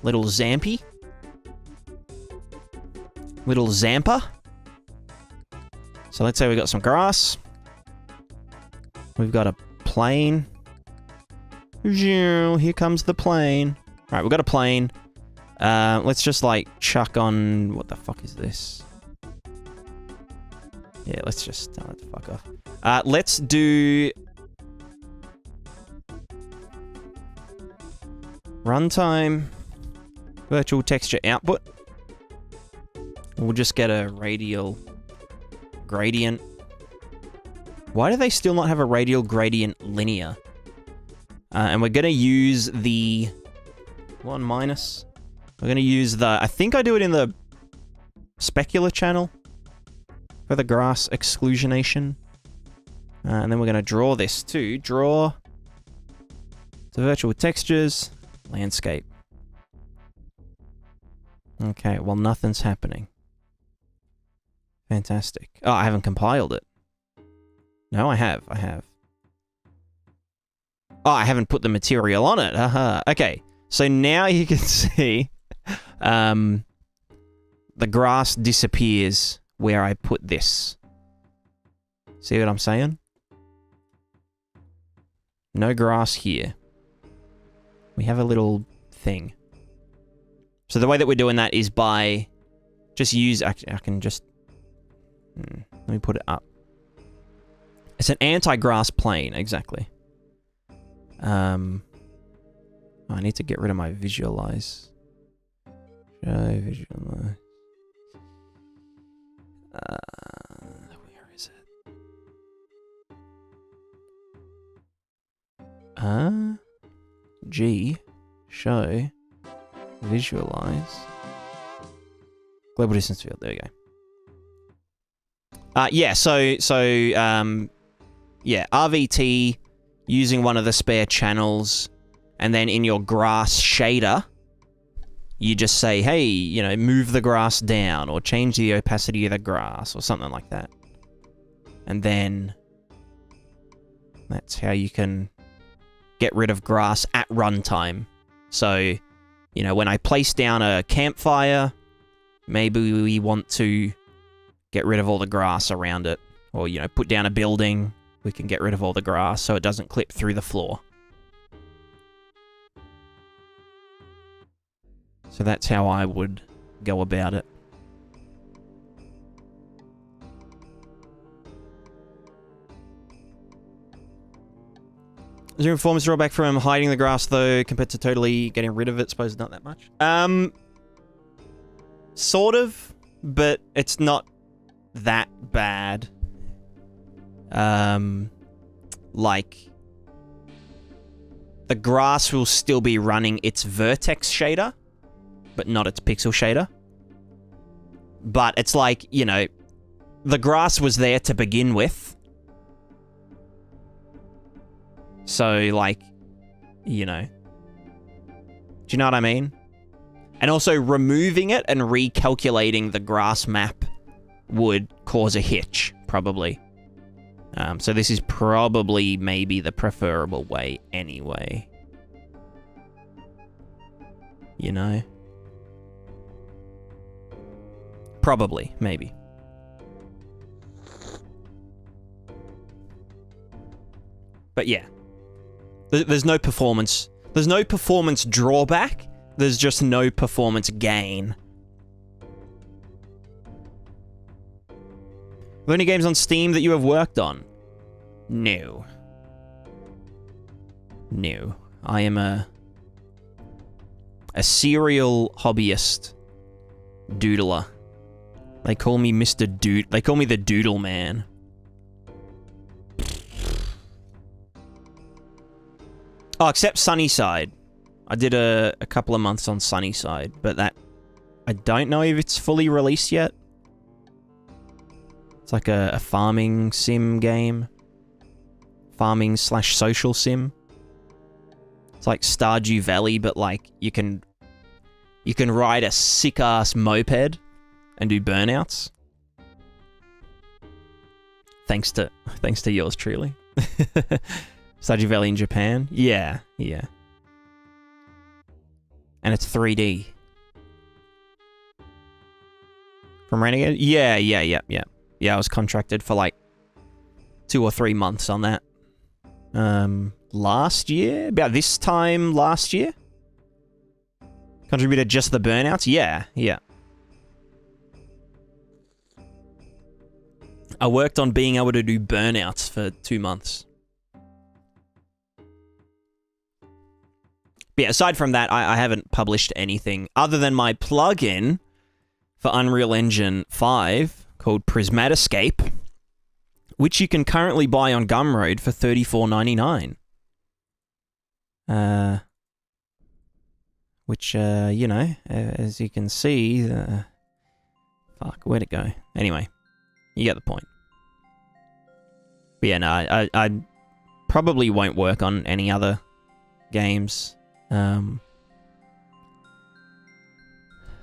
Little Zampy. Little Zampa. So let's say we got some grass. We've got a plane. Here comes the plane. Alright, we've got a plane. Let's just like chuck on... What the fuck is this? Yeah, let's just tell it to fuck off. Let's do... Runtime. Virtual texture output. We'll just get a radial gradient. Why do they still not have a radial gradient linear? And we're going to use the... One minus. We're going to use the... I think I do it in the specular channel for the grass exclusionation. And then we're going to draw this too. Draw to virtual textures, landscape. Okay, well, nothing's happening. Fantastic. Oh, I haven't compiled it. No, I have. Oh, I haven't put the material on it. Haha. Okay, so now you can see the grass disappears where I put this. See what I'm saying? No grass here. We have a little thing. So the way that we're doing that is by just use... Actually, I can just... let me put it up. It's an anti-grass plane, exactly. I need to get rid of my visualize. Show visualize. Where is it? G. Show. Visualize. Global distance field. There we go. Yeah, yeah, RVT using one of the spare channels, and then in your grass shader, you just say, hey, you know, move the grass down or change the opacity of the grass or something like that. And then that's how you can get rid of grass at runtime. So, you know, when I place down a campfire, maybe we want to get rid of all the grass around it. Or, you know, put down a building, we can get rid of all the grass so it doesn't clip through the floor. So that's how I would go about it. Is there a performance drawback from hiding the grass, though, compared to totally getting rid of it? Suppose not that much. Sort of, but it's not that bad. Like, the grass will still be running its vertex shader, but not its pixel shader. But it's like, you know, the grass was there to begin with. So, like, you know. Do you know what I mean? And also, removing it and recalculating the grass map would cause a hitch, probably. So this is probably maybe the preferable way anyway. You know? Probably, maybe. But yeah. There's no performance. There's no performance drawback. There's just no performance gain. Are there any games on Steam that you have worked on? No. No. I am a serial hobbyist doodler. They call me Mr. Dood. They call me the Doodle Man. Oh, except Sunnyside. I did a couple of months on Sunnyside, but that... I don't know if it's fully released yet. It's like a farming sim game. Farming/social sim. It's like Stardew Valley, but like you can ride a sick-ass moped and do burnouts. Thanks to yours truly. Stardew Valley in Japan? Yeah, yeah. And it's 3D. From Renegade? Yeah. Yeah, I was contracted for like 2 or 3 months on that. Last year? About this time last year? Contributed just the burnouts? Yeah. I worked on being able to do burnouts for 2 months. But yeah, aside from that, I haven't published anything other than my plugin for Unreal Engine 5 called Prismatica, which you can currently buy on Gumroad for $34.99. Which, you know, as you can see... fuck, where'd it go? Anyway, you get the point. But yeah, no, I probably won't work on any other games.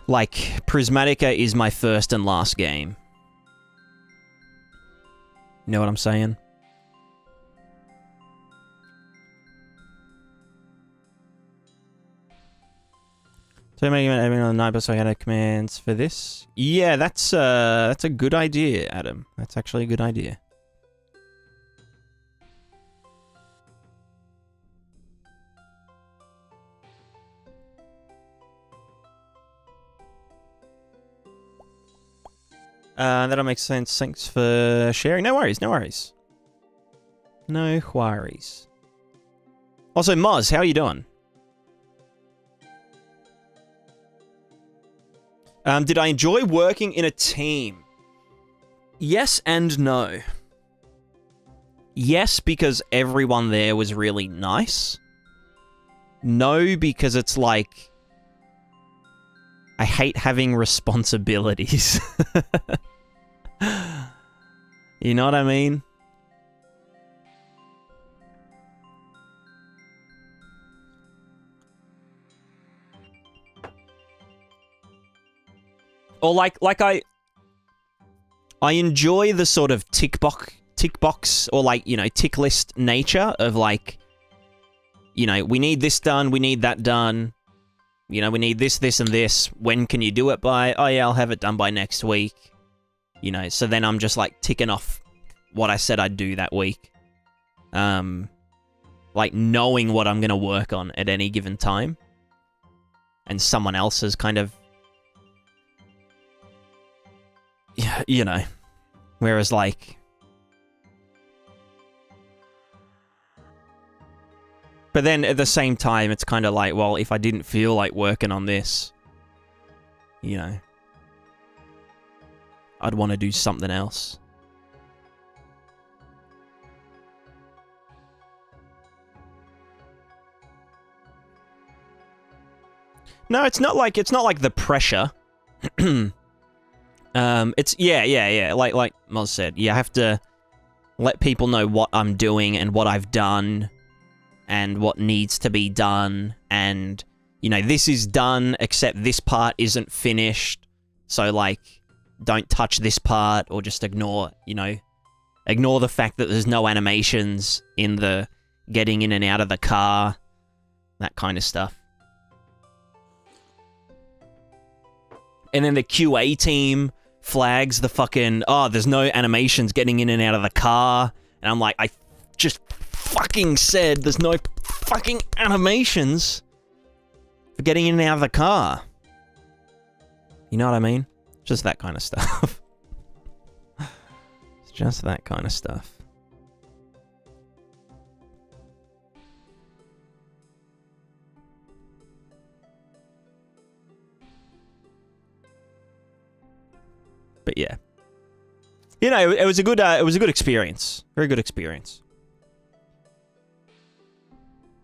Like, Prismatica is my first and last game. You know what I'm saying? So making admin on the night, so I had commands for this. Yeah, that's a good idea, Adam. That's actually a good idea. That'll make sense. Thanks for sharing. No worries, no worries. No worries. Also, Moz, how are you doing? Did I enjoy working in a team? Yes and no. Yes, because everyone there was really nice. No, because it's like... I hate having responsibilities. You know what I mean? Or like I enjoy the sort of tick box or like, you know, tick list nature of like, you know, we need this done, we need that done. You know, we need this, this, and this. When can you do it by? Oh yeah, I'll have it done by next week. You know, so then I'm just like ticking off what I said I'd do that week. Like knowing what I'm going to work on at any given time. And someone else is kind of... Yeah, you know. Whereas like... But then at the same time, it's kind of like, well, if I didn't feel like working on this, you know, I'd want to do something else. No, it's not like the pressure. It's yeah. Like Moz said, you have to let people know what I'm doing and what I've done. And what needs to be done, and, you know, this is done, except this part isn't finished, so, like, don't touch this part, or just ignore, you know, ignore the fact that there's no animations in the getting in and out of the car, that kind of stuff. And then the QA team flags the fucking, oh, there's no animations getting in and out of the car, and I'm like, I just fucking said there's no fucking animations for getting in and out of the car. You know what I mean? Just that kind of stuff. It's just that kind of stuff. But yeah. You know, it was a good experience. Very good experience.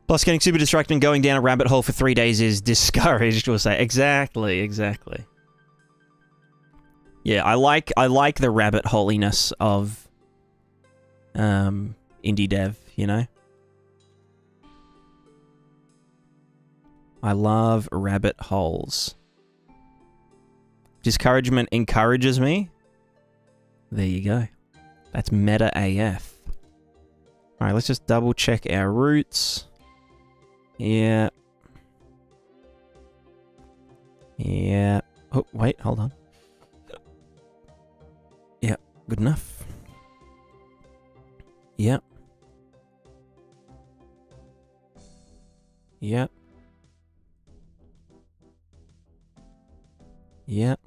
Plus, getting super distracted and going down a rabbit hole for 3 days is discouraged, we'll say. Exactly. Yeah, I like the rabbit holiness of indie dev, you know? I love rabbit holes. Discouragement encourages me. There you go. That's meta AF. Alright, let's just double check our routes. Yeah. Oh, wait, hold on. Yeah, good enough. Yep. Yep. Yep.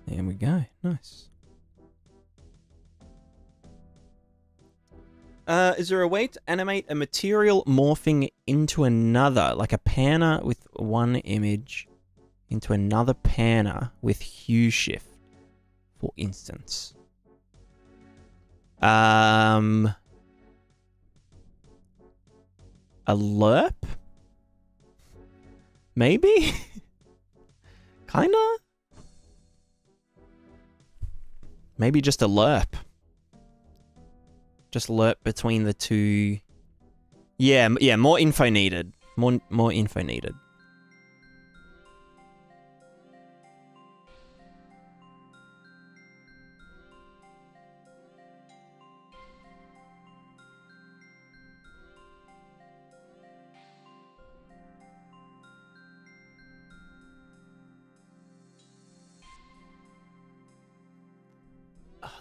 There we go. Nice. Is there a way to animate a material morphing into another, like a panner with one image into another panner with hue shift, for instance? A lerp? Maybe? Kinda? Maybe just a lerp. Just lerp between the two. Yeah, more info needed. More info needed.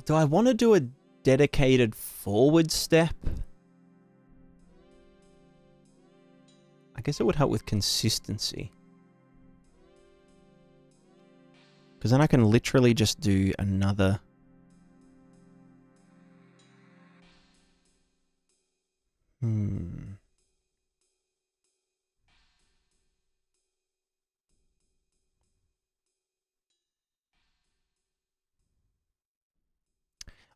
Do I want to do a dedicated forward step? I guess it would help with consistency. Because then I can literally just do another...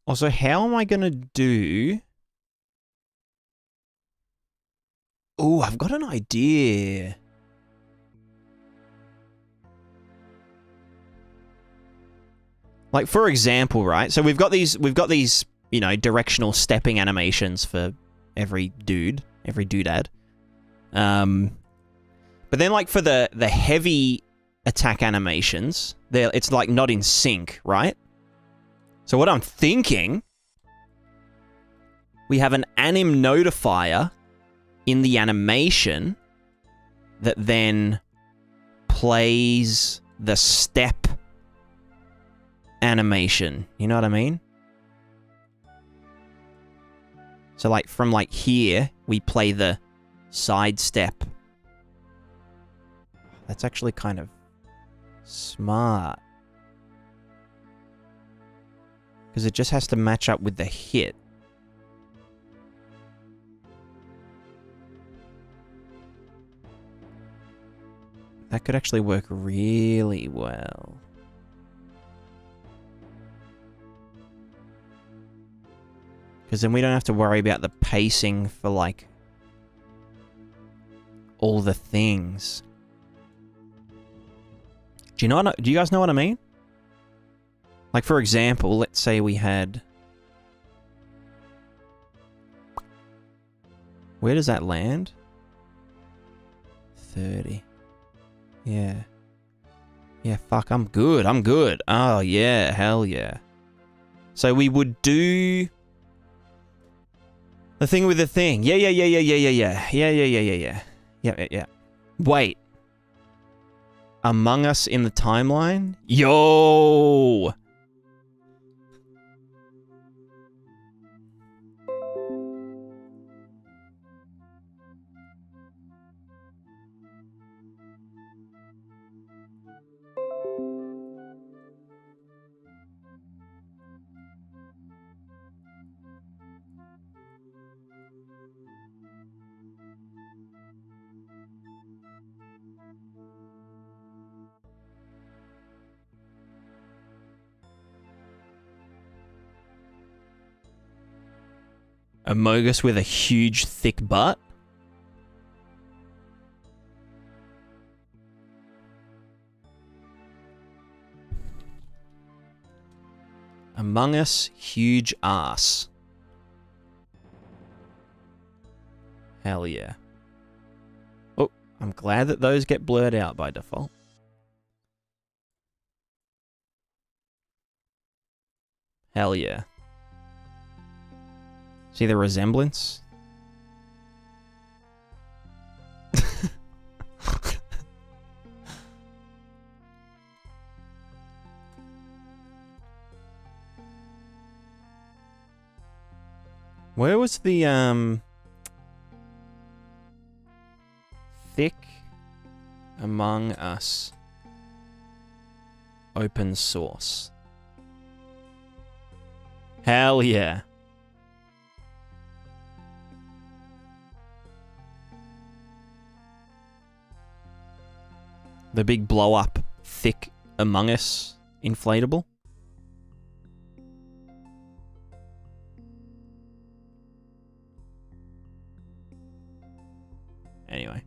Also, how am I going to do... Oh, I've got an idea. Like, for example, right? So we've got these, you know, directional stepping animations for every dude, every doodad. But then, like, for the heavy attack animations, it's, like, not in sync, right? So what I'm thinking, we have an anim notifier in the animation that then plays the step animation. You know what I mean? So, like, from, like, here, we play the side step. That's actually kind of smart. Because it just has to match up with the hit. That could actually work really well. Because then we don't have to worry about the pacing for, like, all the things. Do you guys know what I mean? Like, for example, let's say we had... Where does that land? 30. Yeah. Yeah, fuck, I'm good. I'm good. Oh, yeah. Hell yeah. So we would do... The thing with the thing. Yeah. Yeah. Wait. Among Us in the timeline? Yo! A Mogus with a huge, thick butt? Among Us, huge ass. Hell yeah. Oh, I'm glad that those get blurred out by default. Hell yeah. See the resemblance? Where was the, thick Among Us open source? Hell yeah. The big blow-up, thick Among Us inflatable. Anyway.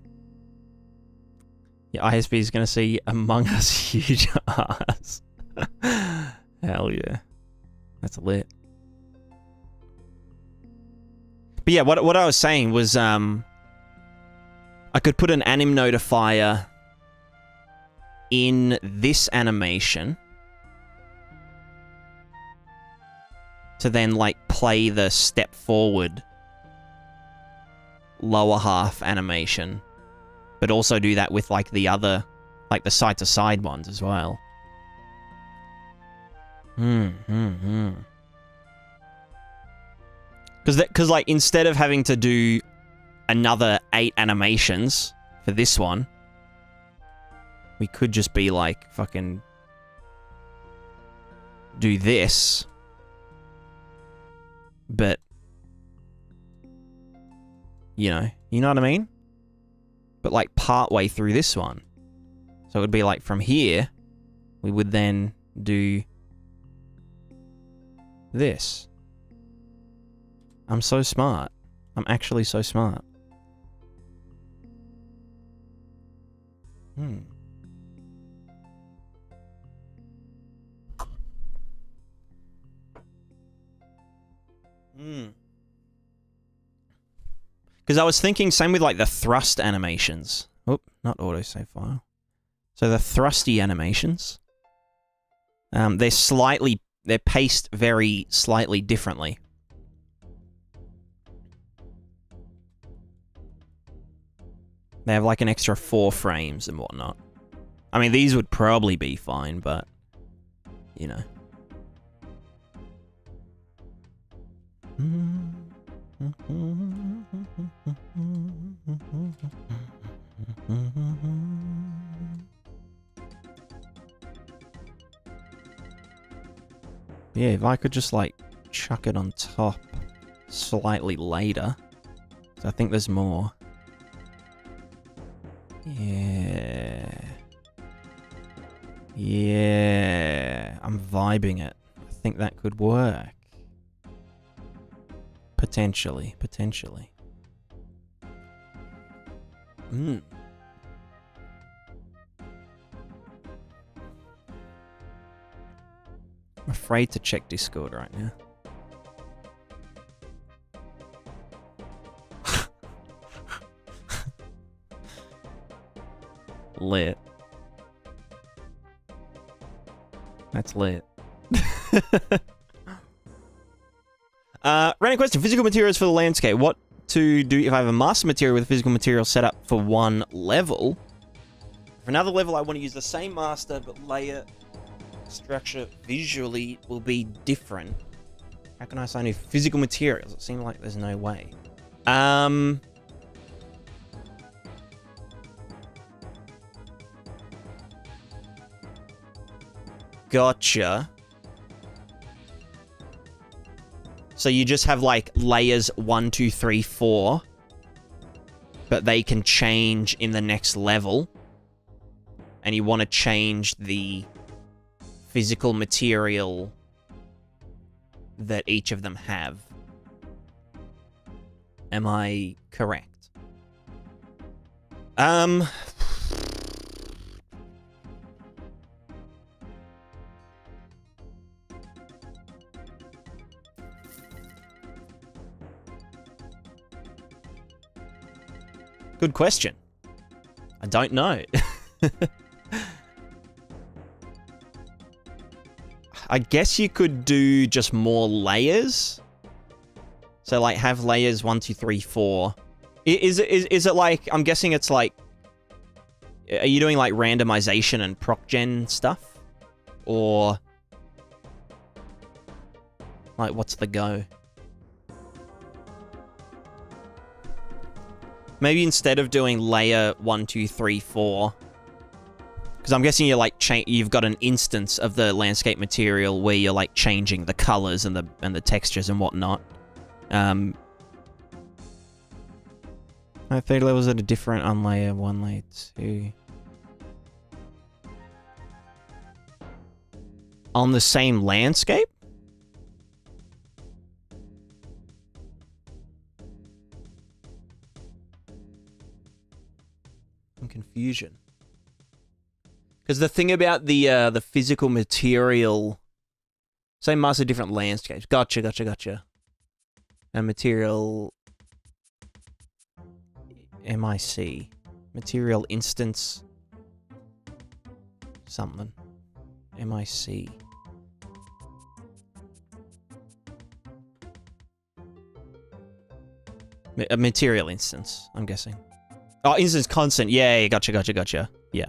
Yeah, ISP is going to see Among Us huge ass. Hell yeah. That's lit. But yeah, what I was saying was, I could put an anim notifier in this animation to then, like, play the step forward lower half animation, but also do that with, like, the other, like, the side-to-side ones as well. Because, like, instead of having to do another 8 animations for this one, we could just be like, fucking do this, but, you know what I mean? But, like, part way through this one. So it would be like, from here, we would then do this. I'm so smart. I'm actually so smart. Because I was thinking, same with, like, the thrust animations. Oop, not autosave file. So the thrusty animations. They're paced very slightly differently. They have like an extra 4 frames and whatnot. I mean, these would probably be fine, but, you know. Yeah, if I could just, like, chuck it on top slightly later. So I think there's more. Yeah. Yeah. I'm vibing it. I think that could work. Potentially. I'm afraid to check Discord right now. Lit. That's lit. Random question. Physical materials for the landscape. What to do if I have a master material with physical material set up for one level? For another level, I want to use the same master, but layer structure visually will be different. How can I assign new physical materials? It seems like there's no way. Gotcha. So you just have like layers 1, 2, 3, 4, but they can change in the next level. And you want to change the physical material that each of them have. Am I correct? Good question. I don't know. I guess you could do just more layers. So, like, have layers 1, 2, 3, 4. Is it like, I'm guessing it's like, are you doing like randomization and proc gen stuff? Or, like, what's the go? Maybe instead of doing layer 1, 2, 3, 4, because I'm guessing you're like you've got an instance of the landscape material where you're like changing the colors and the textures and whatnot. My 3 levels that are different on layer 1, layer 2. On the same landscape? Confusion. Because the thing about the physical material, same master, different landscapes. Gotcha. And material MIC, material instance, something. MIC. A material instance, I'm guessing. Oh, instance constant. Yeah, gotcha. Yeah.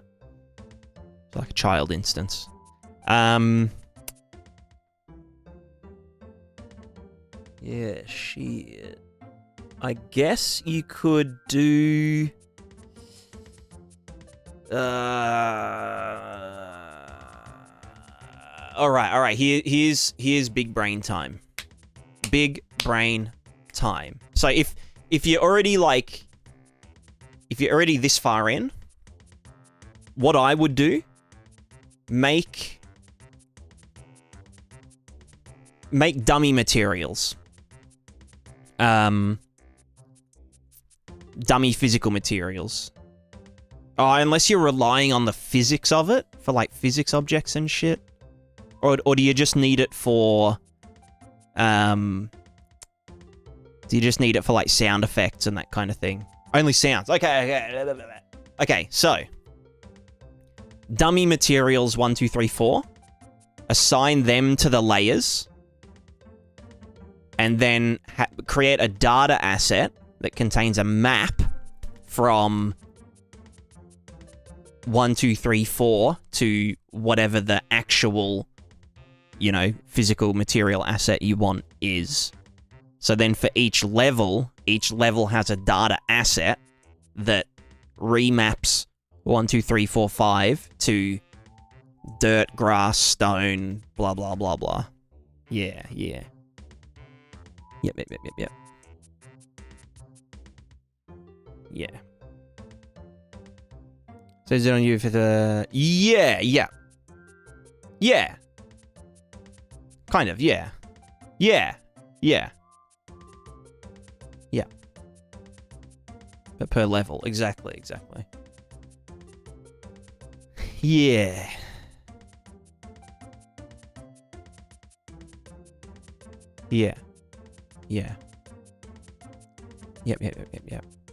It's like a child instance. Yeah, shit. I guess you could do... Alright. Here's big brain time. Big brain time. So if you're already like... If you're already this far in, what I would do, make dummy materials. Dummy physical materials. Oh, unless you're relying on the physics of it, for like physics objects and shit. Or do you just need it for, do you just need it for like sound effects and that kind of thing? Only sounds. Okay. Okay, so dummy materials 1, 2, 3, 4. Assign them to the layers. And then create a data asset that contains a map from 1, 2, 3, 4 to whatever the actual, you know, physical material asset you want is. So then for each level has a data asset that remaps 1, 2, 3, 4, 5 to dirt, grass, stone, blah, blah, blah, blah. Yeah, yeah. Yep. Yeah. So is it on you for the... Yeah. Kind of, yeah. Yeah. But per level, exactly. Yeah. Yep.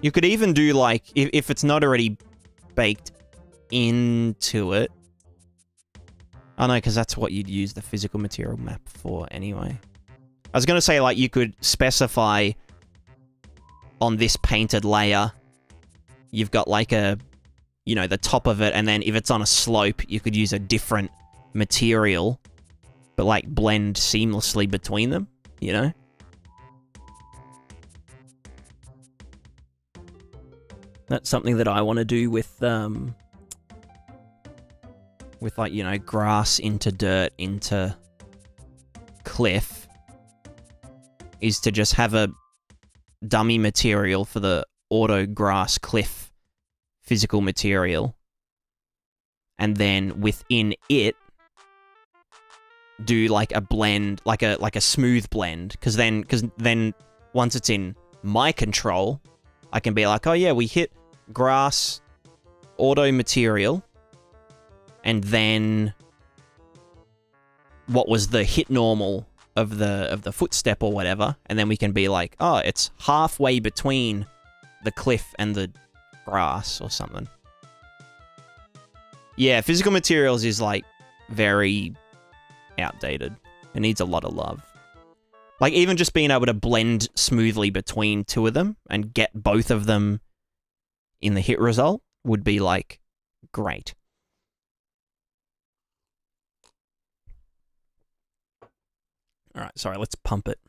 You could even do, like, if it's not already baked into it. Oh, no, because that's what you'd use the physical material map for anyway. I was going to say, like, you could specify on this painted layer, you've got, like, a, you know, the top of it, and then if it's on a slope, you could use a different material, but, like, blend seamlessly between them, you know? That's something that I want to do with, like, you know, grass into dirt into cliff, is to just have a dummy material for the auto grass cliff physical material, and then within it do like a blend, like a smooth blend, because then once it's in my control, I can be like, oh yeah, we hit grass auto material, and then what was the hit normal of the footstep or whatever, and then we can be like, oh, it's halfway between the cliff and the grass or something. Yeah, physical materials is like very outdated. It needs a lot of love. Like, even just being able to blend smoothly between two of them and get both of them in the hit result would be, like, great. Alright, sorry, let's pump it.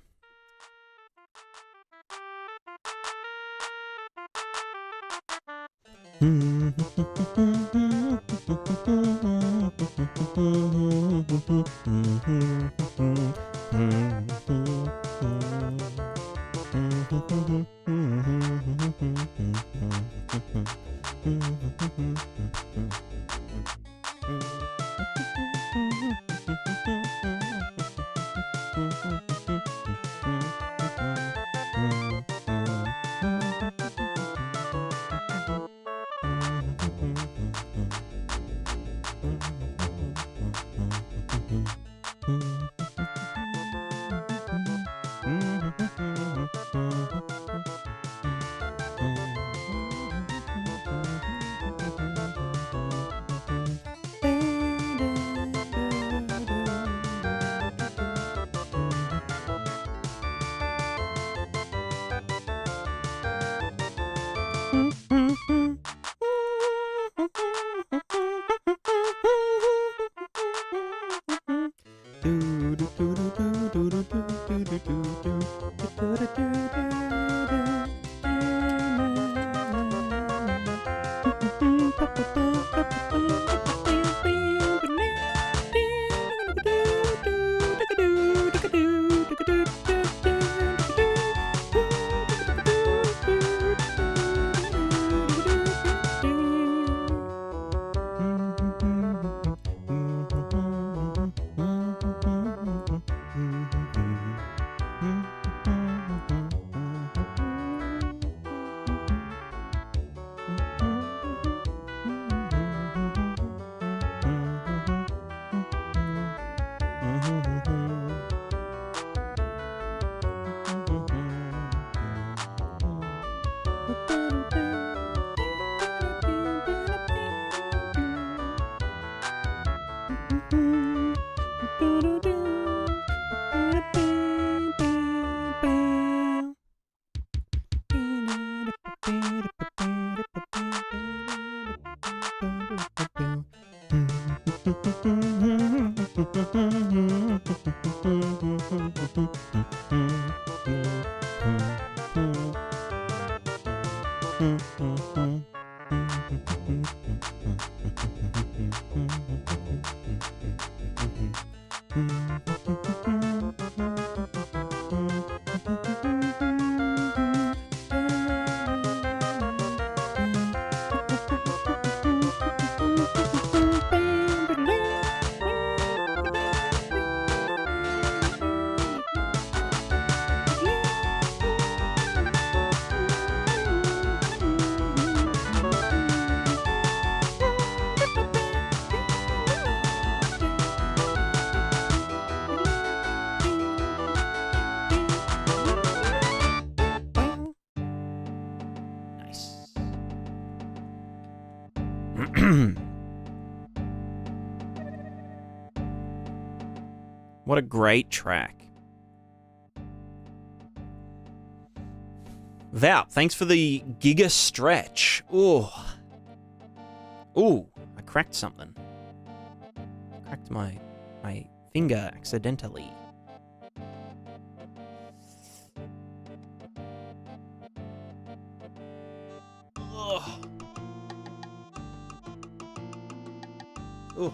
What a great track. Val, thanks for the Giga Stretch. Ooh. Ooh, I cracked something. Cracked my finger accidentally. Ugh. Ooh.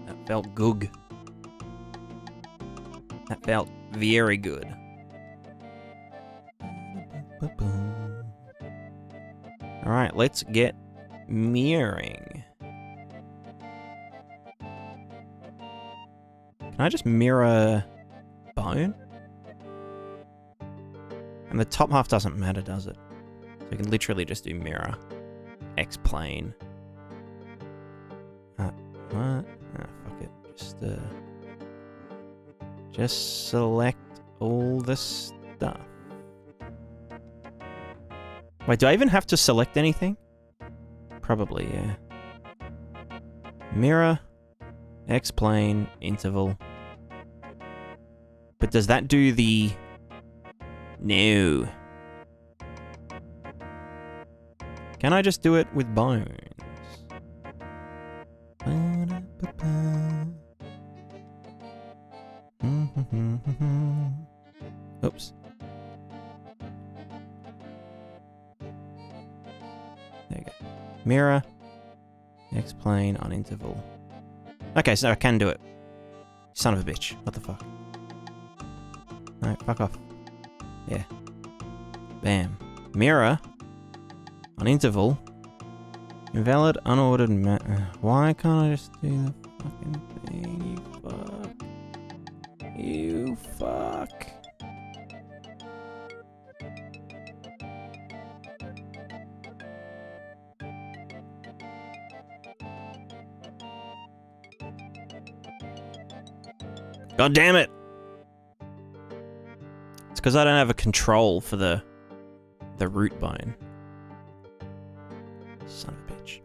That felt good. That felt very good. Alright, let's get mirroring. Can I just mirror bone? And the top half doesn't matter, does it? So we can literally just do mirror. X-plane. What? Ah, fuck it. Just select all the stuff. Wait, do I even have to select anything? Probably, yeah. Mirror, X-plane, interval. But does that do the... No. Can I just do it with bones? Oops. There you go. Mirror, X-plane on interval. Okay, so I can do it. Son of a bitch. What the fuck? No, fuck off. Yeah. Bam. Mirror on interval. Invalid, unordered why can't I just do the fucking thing? You fuck. You fuck. God damn it! It's because I don't have a control for the root bone. Son of a bitch.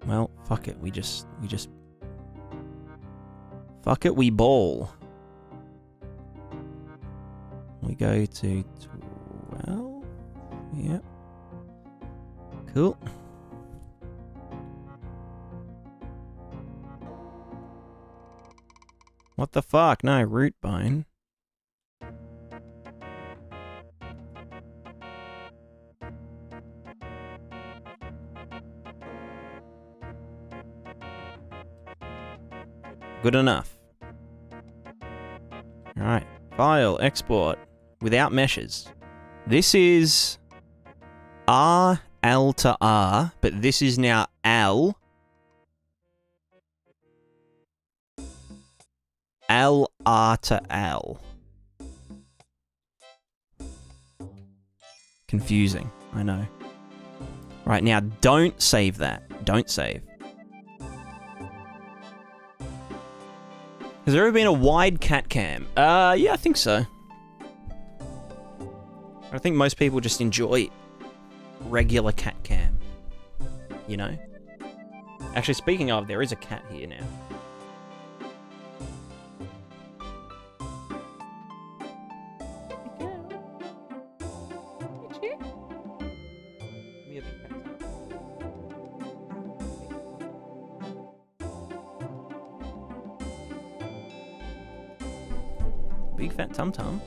Well, fuck it. We just fuck it, we ball. We go to 12. Yep. Cool. What the fuck? No, root bone. Good enough. Alright. File, export, without meshes. This is R, L to R, but this is now L. L, R to L. Confusing, I know. Right, now don't save that. Don't save. Has there ever been a wide cat cam? Yeah, I think so. I think most people just enjoy regular cat cam. You know? Actually, speaking of, there is a cat here now. Big fat tum-tum.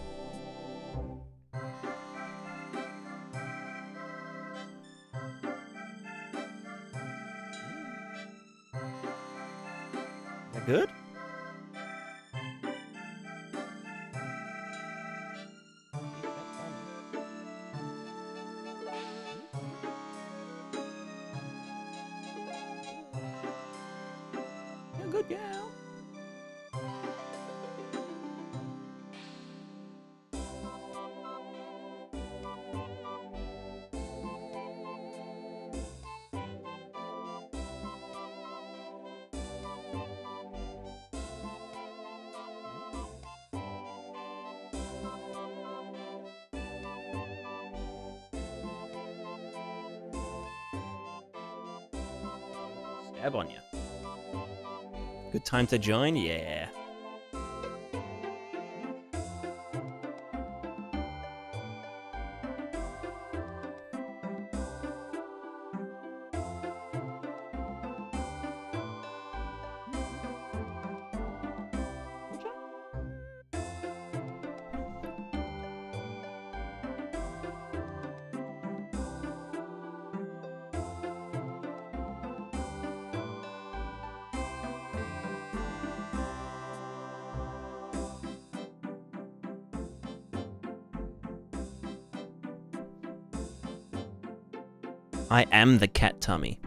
Is that good? You're a good gal. tab on you. Good time to join? Yeah. I am the cat tummy.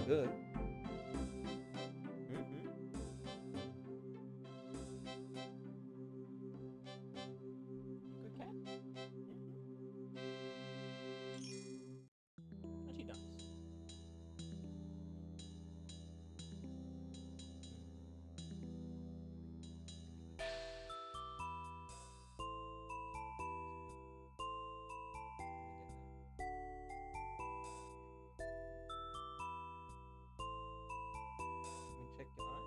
You're good. Check your eyes.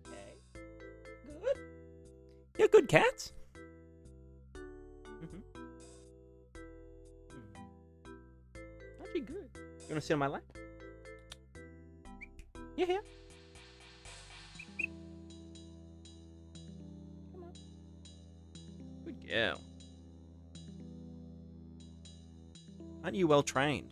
Okay. Good. You're good cats. Actually good. You want to sit on my lap? Yeah, here. Come on. Good girl. Aren't you well trained?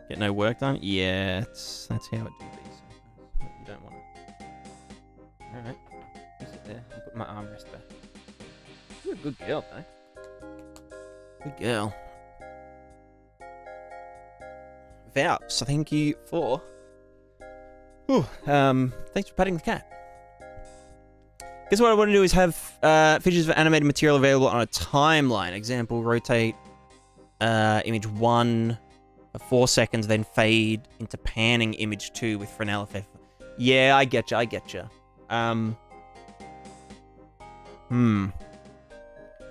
Get no work done? Yeah, that's how it do be sometimes. You don't want to. Alright. You sit there. I'll put my armrest back. You're a good girl, though. Good girl. Vouch, thank you for... thanks for patting the cat. Guess what I want to do is have features of animated material available on a timeline. Example, rotate image 1... 4 seconds, then fade into panning image 2 with Fresnel effect. Yeah, I get you.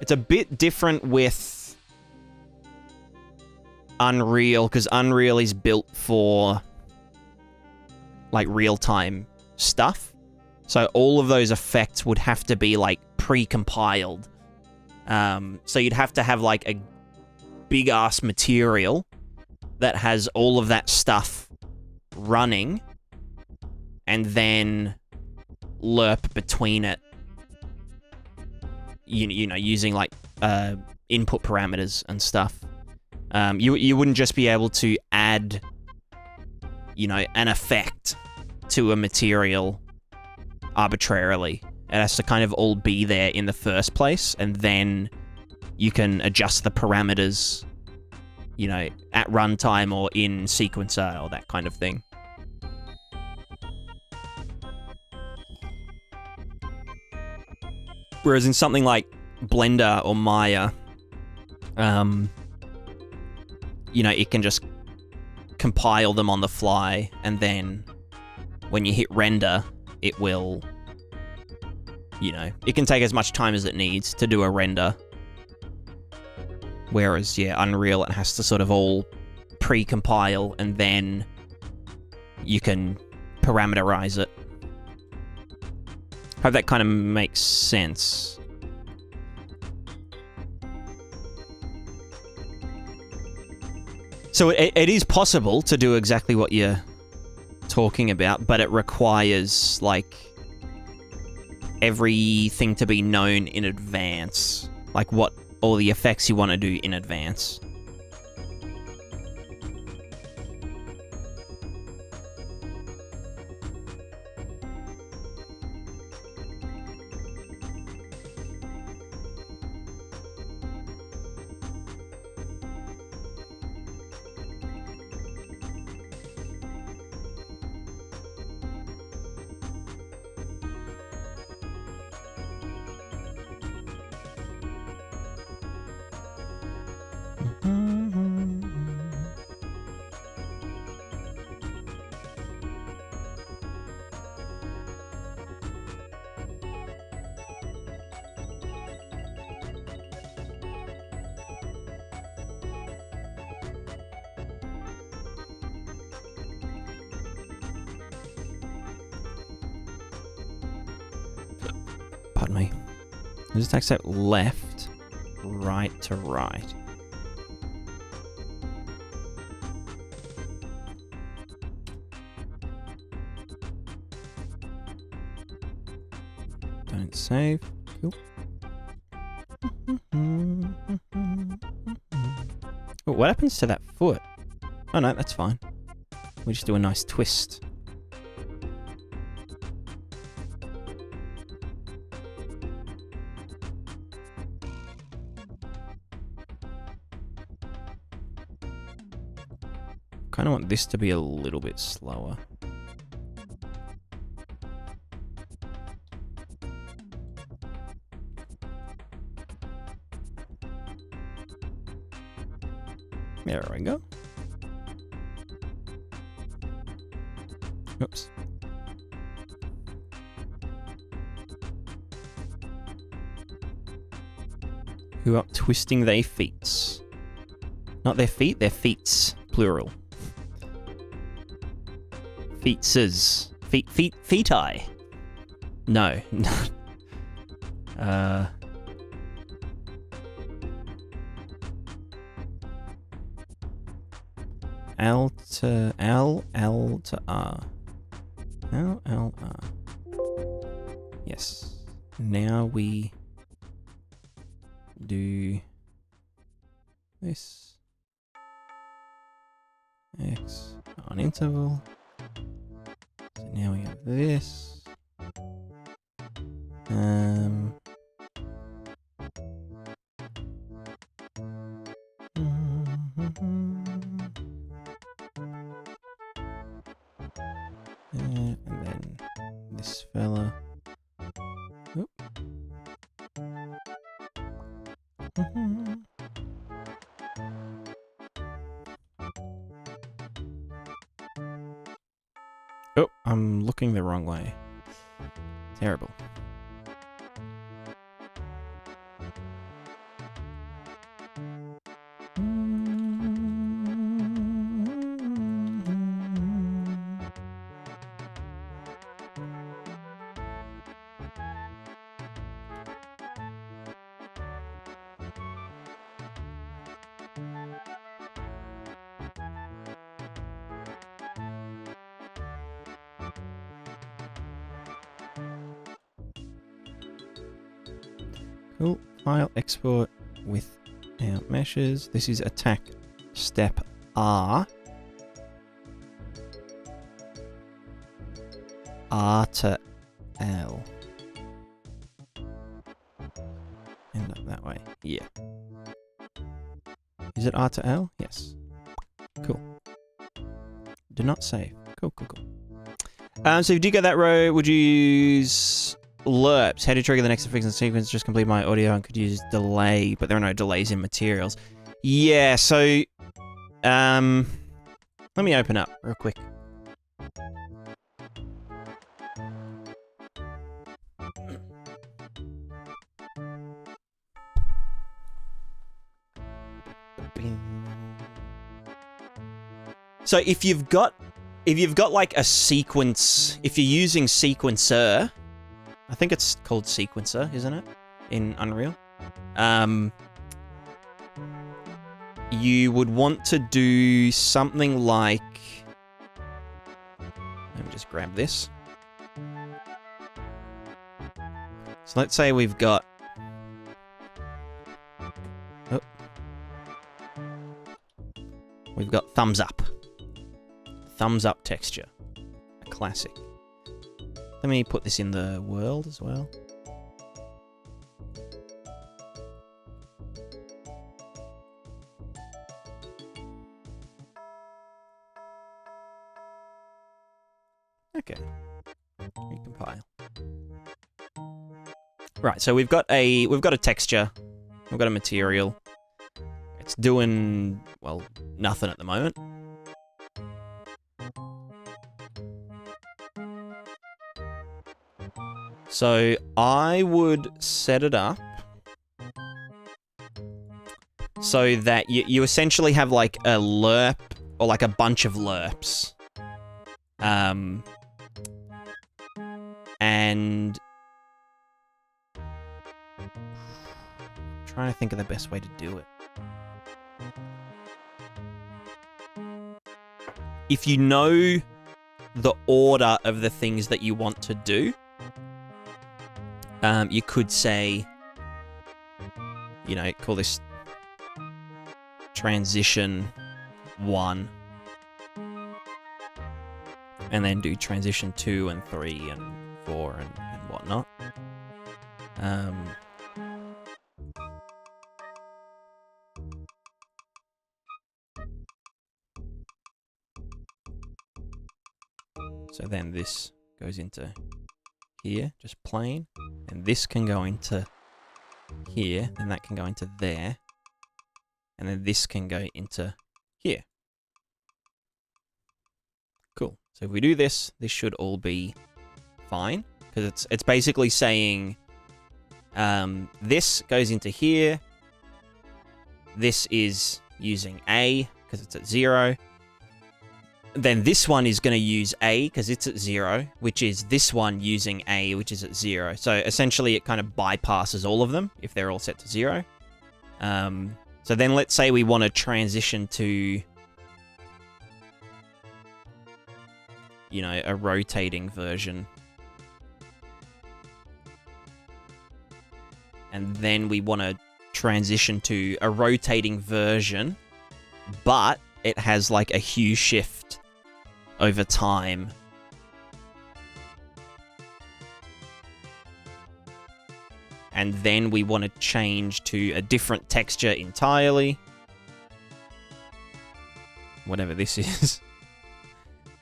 It's a bit different with Unreal, because Unreal is built for, like, real-time stuff. So all of those effects would have to be, like, pre-compiled. So you'd have to have, like, a big-ass material that has all of that stuff running, and then lerp between it, you know, using, like, input parameters and stuff. You wouldn't just be able to add, you know, an effect to a material arbitrarily. It has to kind of all be there in the first place, and then you can adjust the parameters, you know, at runtime or in sequencer or that kind of thing. Whereas in something like Blender or Maya, you know, it can just compile them on the fly, and then when you hit render, it will, you know, it can take as much time as it needs to do a render. Whereas, yeah, Unreal, it has to sort of all pre-compile, and then you can parameterize it. Hope that kind of makes sense. So it is possible to do exactly what you're talking about, but it requires, like, everything to be known in advance. Like what all the effects you want to do in advance. Pardon me. Just accept left, right to right. Don't save. Cool. Oh, what happens to that foot? Oh no, that's fine. We just do a nice twist. Kind of want this to be a little bit slower. There we go. Oops. Who up twisting they feets? Not their feet, their feets, plural. Feetses. Feeti. No. L to R. L, R. Yes. Now we do this. X on interval. So now we have this. And then this fella. Oop. Oh, I'm looking the wrong way. Terrible. Cool. File export without meshes. This is attack step R. R to L. End up that way. Yeah. Is it R to L? Yes. Cool. Do not save. Cool. So if you do get that row, would you use lerps? How to trigger the next effects in sequence? Just complete my audio and could use delay, but there are no delays in materials. Yeah, so let me open up real quick. So if you've got like a sequence, if you're using sequencer, I think it's called sequencer, isn't it? In Unreal. You would want to do something like, let me just grab this. So let's say we've got... Oh. We've got thumbs up. Thumbs up texture. A classic. Let me put this in the world as well. Okay. Recompile. Right, so we've got a texture, we've got a material. It's doing, well, nothing at the moment. So I would set it up so that you essentially have like a lerp or like a bunch of lerps. And trying to think of the best way to do it. If you know the order of the things that you want to do, you could say, you know, call this transition 1, and then do transition 2 and 3 and 4 and whatnot. So then this goes into here, just plain, and this can go into here, and that can go into there, and then this can go into here. Cool. So if we do this, this should all be fine, because it's basically saying this goes into here, this is using A, because it's at 0, then this one is going to use A, because it's at 0, which is this one using A, which is at 0. So essentially it kind of bypasses all of them, if they're all set to 0. So then let's say we want to transition to, you know, a rotating version. And then we want to transition to a rotating version, but it has like a hue shift over time. And then we want to change to a different texture entirely. Whatever this is.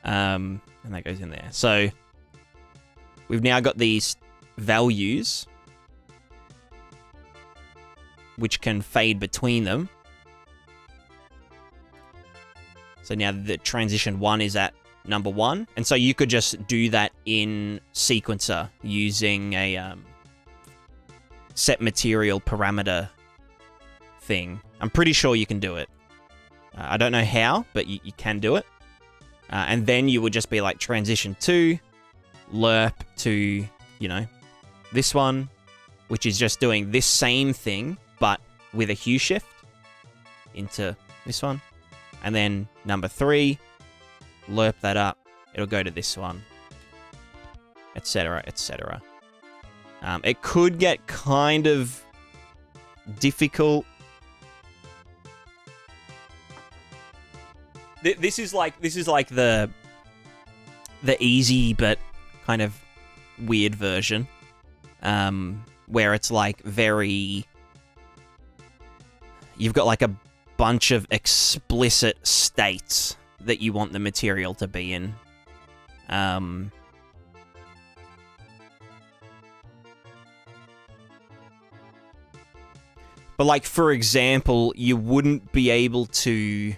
And that goes in there. So we've now got these values which can fade between them. So now the transition 1 is at number 1. And so you could just do that in sequencer using a set material parameter thing. I'm pretty sure you can do it. I don't know how, but you can do it. And then you would just be like transition 2, lerp to, you know, this one, which is just doing this same thing, but with a hue shift into this one. And then number 3, lerp that up, it'll go to this one, etc., etc. It could get kind of difficult. This is like the easy but kind of weird version, where it's like very. You've got like a bunch of explicit states that you want the material to be in. But like, for example, you wouldn't be able to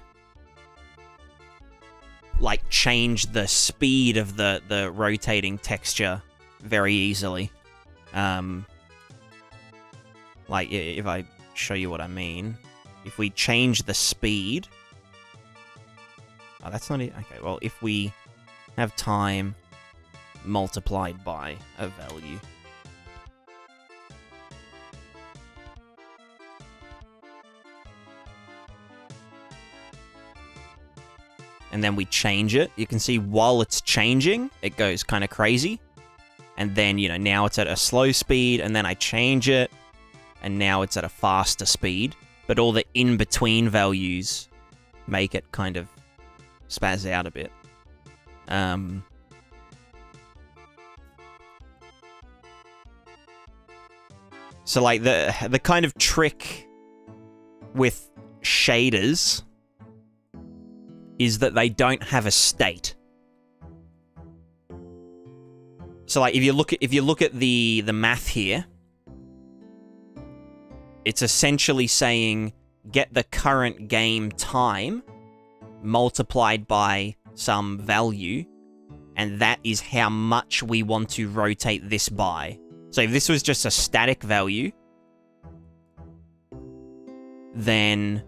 like change the speed of the rotating texture very easily. Like, if I show you what I mean, if we change the speed, oh, that's not it. Okay, well, if we have time multiplied by a value, and then we change it, you can see while it's changing, it goes kind of crazy. and then, you know, now it's at a slow speed, and then I change it, and now it's at a faster speed. But all the in-between values make it kind of spaz out a bit. So, like, the kind of trick with shaders is that they don't have a state. So, like, if you look at the math here, it's essentially saying get the current game time multiplied by some value, and that is how much we want to rotate this by. So if this was just a static value, then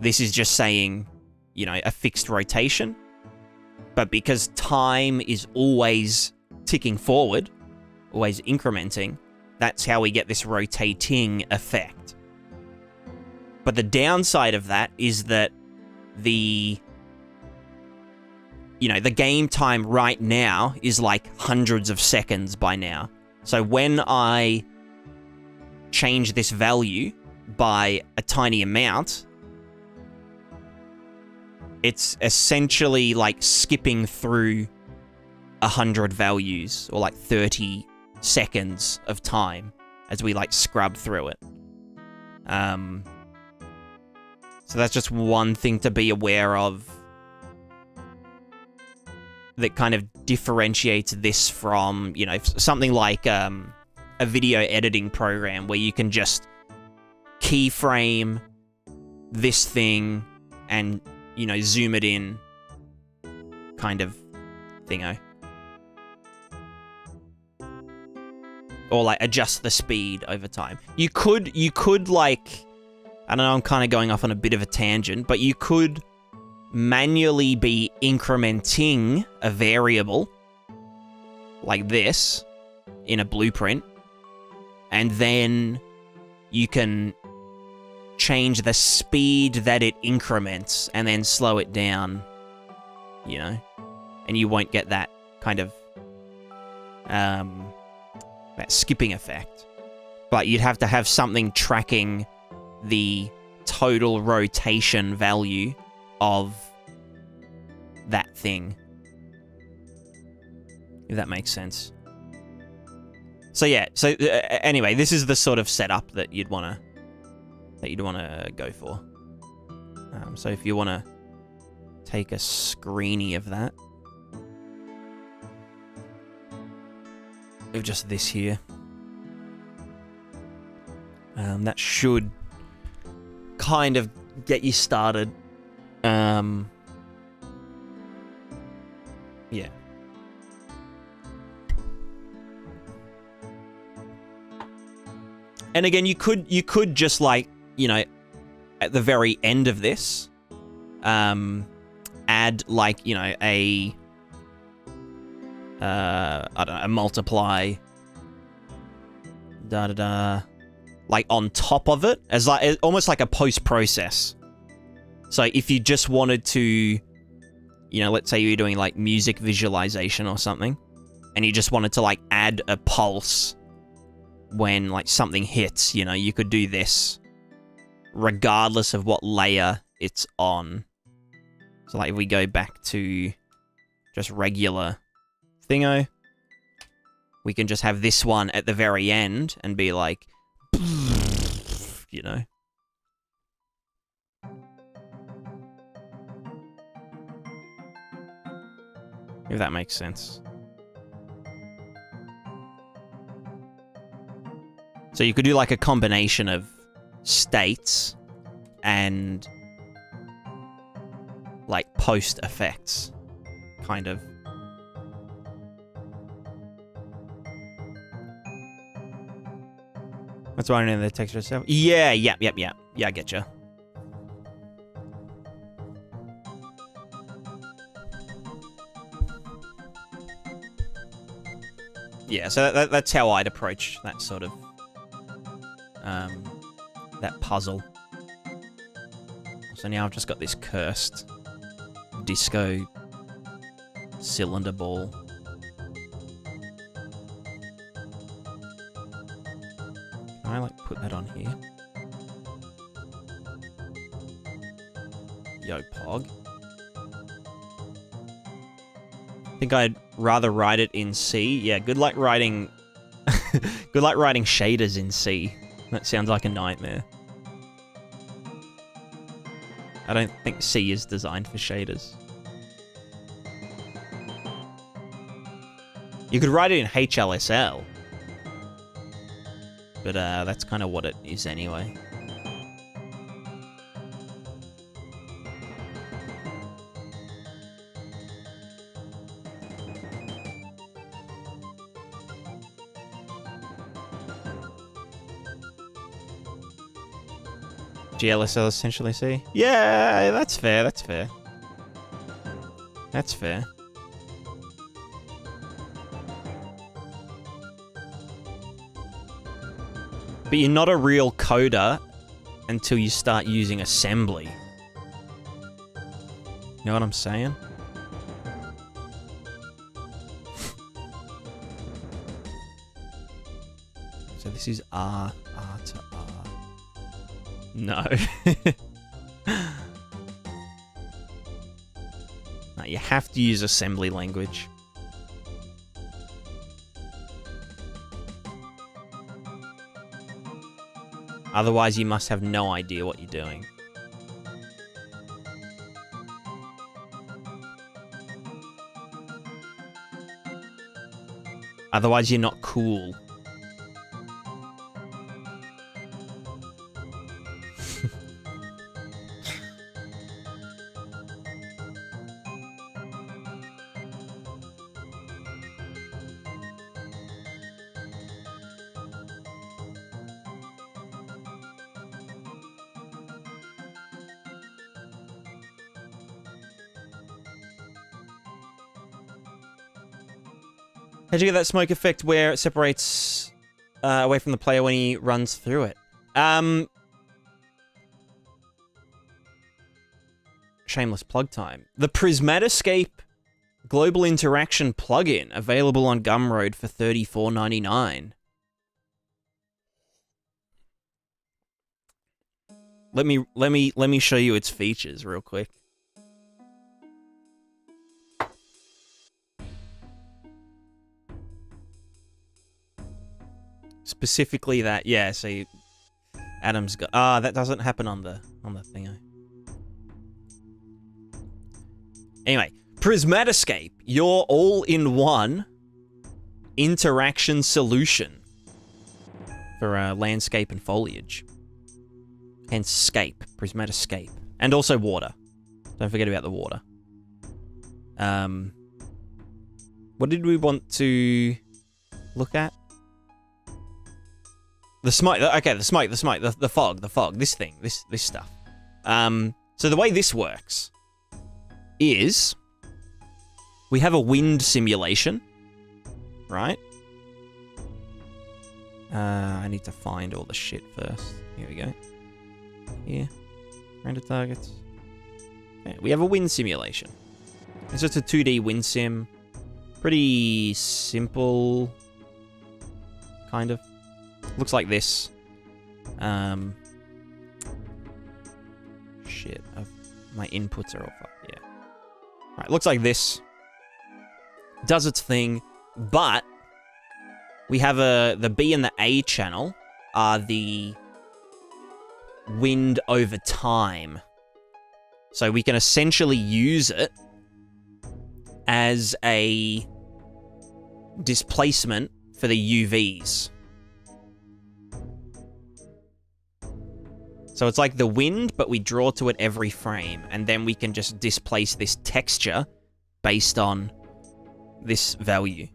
this is just saying, you know, a fixed rotation. But because time is always ticking forward, always incrementing, that's how we get this rotating effect. But the downside of that is that the game time right now is like hundreds of seconds by now. So when I change this value by a tiny amount, it's essentially like skipping through 100 values, or like 30 seconds of time as we like scrub through it. So that's just one thing to be aware of that kind of differentiates this from, you know, something like a video editing program where you can just keyframe this thing and, you know, zoom it in kind of thingo. Or like adjust the speed over time. You could like, I don't know, I'm kind of going off on a bit of a tangent, but you could manually be incrementing a variable like this in a blueprint, and then you can change the speed that it increments and then slow it down, you know, and you won't get that kind of that skipping effect. But you'd have to have something tracking the total rotation value of that thing, if that makes sense. So yeah, so anyway, this is the sort of setup that you'd want to go for. So if you want to take a screeny of that, of just this here, that should kind of get you started. Yeah. And again, you could just like, you know, at the very end of this, add like, you know, a I don't know, a multiply like on top of it as like almost like a post-process. So if you just wanted to, you know, let's say you're doing like music visualization or something, and you just wanted to like add a pulse when like something hits, you know, you could do this regardless of what layer it's on. So like if we go back to just regular thingo, we can just have this one at the very end and be like, you know. If that makes sense. So you could do like a combination of states and like post effects, kind of. That's why I know the texture itself. Yeah, yep. Yeah, I get you. Yeah, so that's how I'd approach that sort of that puzzle. So now I've just got this cursed disco cylinder ball. I like put that on here. Yo, Pog. I think I'd rather write it in C. Yeah, good luck writing... good luck writing shaders in C. That sounds like a nightmare. I don't think C is designed for shaders. You could write it in HLSL. But that's kind of what it is anyway. GLSL essentially C? Yeah, that's fair, that's fair. That's fair. But you're not a real coder until you start using assembly. You know what I'm saying? So this is R to R. No. No, you have to use assembly language. Otherwise, you must have no idea what you're doing. Otherwise, you're not cool. How'd you get that smoke effect where it separates away from the player when he runs through it? Shameless plug time. The Prismatica Global Interaction plugin available on Gumroad for $34.99. Let me show you its features real quick. Specifically that, yeah, so you, Adam's got... Ah, that doesn't happen on the thing. Anyway, Prismatica, your all-in-one interaction solution for landscape and foliage. Hence scape, Prismatica. And also water. Don't forget about the water. What did we want to look at? The smoke, okay, the smoke, the fog, this thing, this stuff. So the way this works is we have a wind simulation, right? I need to find all the shit first. Here we go. Here, render targets. Okay, we have a wind simulation. It's just a 2D wind sim. Pretty simple, kind of. Looks like this. Shit. My inputs are all fucked. Yeah. Right. Looks like this. Does its thing, but we have the B and the A channel are the wind over time. So we can essentially use it as a displacement for the UVs. So it's like the wind, but we draw to it every frame, and then we can just displace this texture based on this value.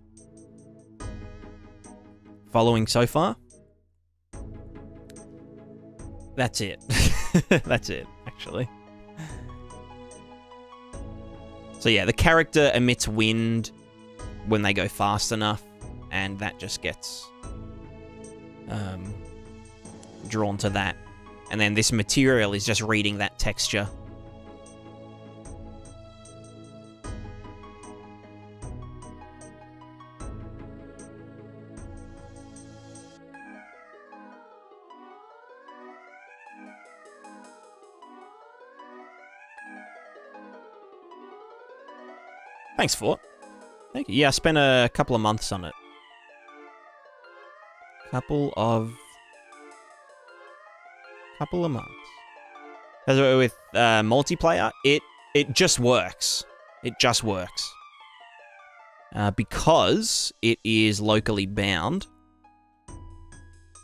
Following so far? That's it. That's it, actually. So yeah, the character emits wind when they go fast enough, and that just gets drawn to that. And then this material is just reading that texture. Thanks, Fort. Thank you. Yeah, I spent a couple of months on it. Couple of months. As with multiplayer, it just works. It just works. Because it is locally bound,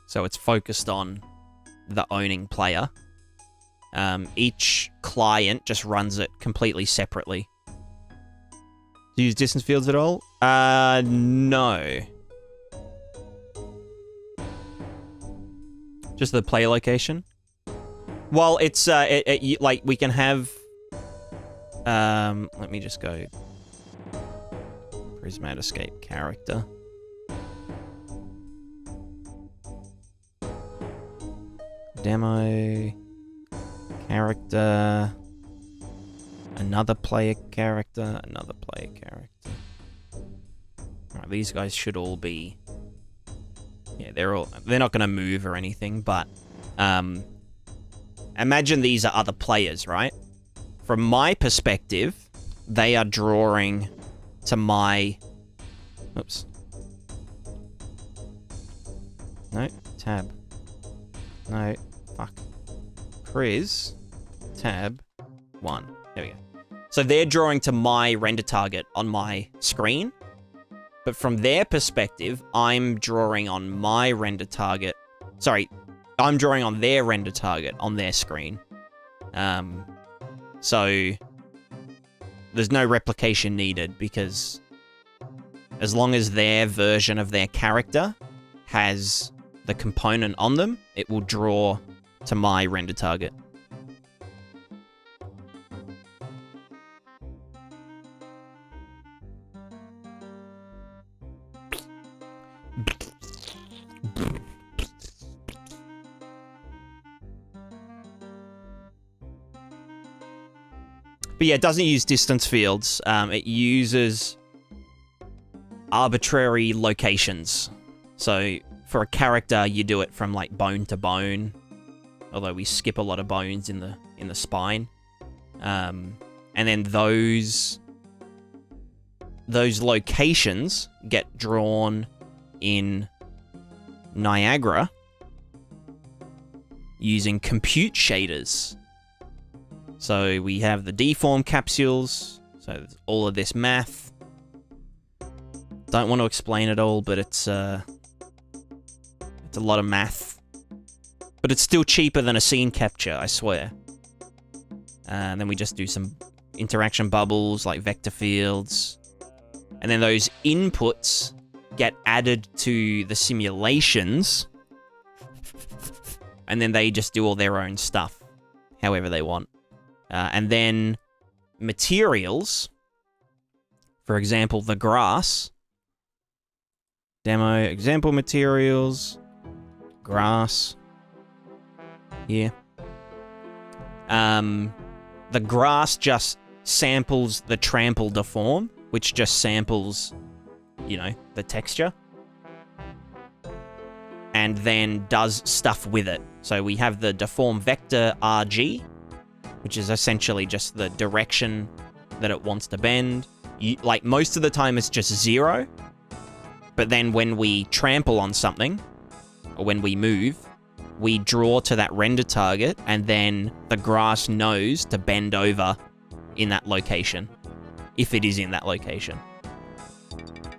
so it's focused on the owning player. Each client just runs it completely separately. Do you use distance fields at all? No. Just the play location. Well, it's like we can have. Let me just go. Prismatica escape character. Demo character. Another player character. Another player character. Alright, these guys should all be. Yeah, they're not gonna move or anything, but imagine these are other players, right? From my perspective, they are drawing to my... Oops. No, tab. No, fuck. Pris, tab, 1. There we go. So they're drawing to my render target on my screen, but from their perspective, I'm drawing on my render target. Sorry, I'm drawing on their render target on their screen. So there's no replication needed because as long as their version of their character has the component on them, it will draw to my render target. But yeah, it doesn't use distance fields. It uses arbitrary locations. So for a character, you do it from like bone to bone. Although we skip a lot of bones in the spine. And then those locations get drawn in Niagara using compute shaders. So we have the deform capsules, so all of this math. Don't want to explain it all, but it's a lot of math. But it's still cheaper than a scene capture, I swear. And then we just do some interaction bubbles, like vector fields. And then those inputs get added to the simulations. And then they just do all their own stuff, however they want. And then materials, for example, the grass. Demo, example materials, grass. Here. The grass just samples the trample deform, which just samples, you know, the texture. And then does stuff with it. So we have the deform vector RG, which is essentially just the direction that it wants to bend. Like, most of the time it's just 0. But then when we trample on something, or when we move, we draw to that render target, and then the grass knows to bend over in that location, if it is in that location.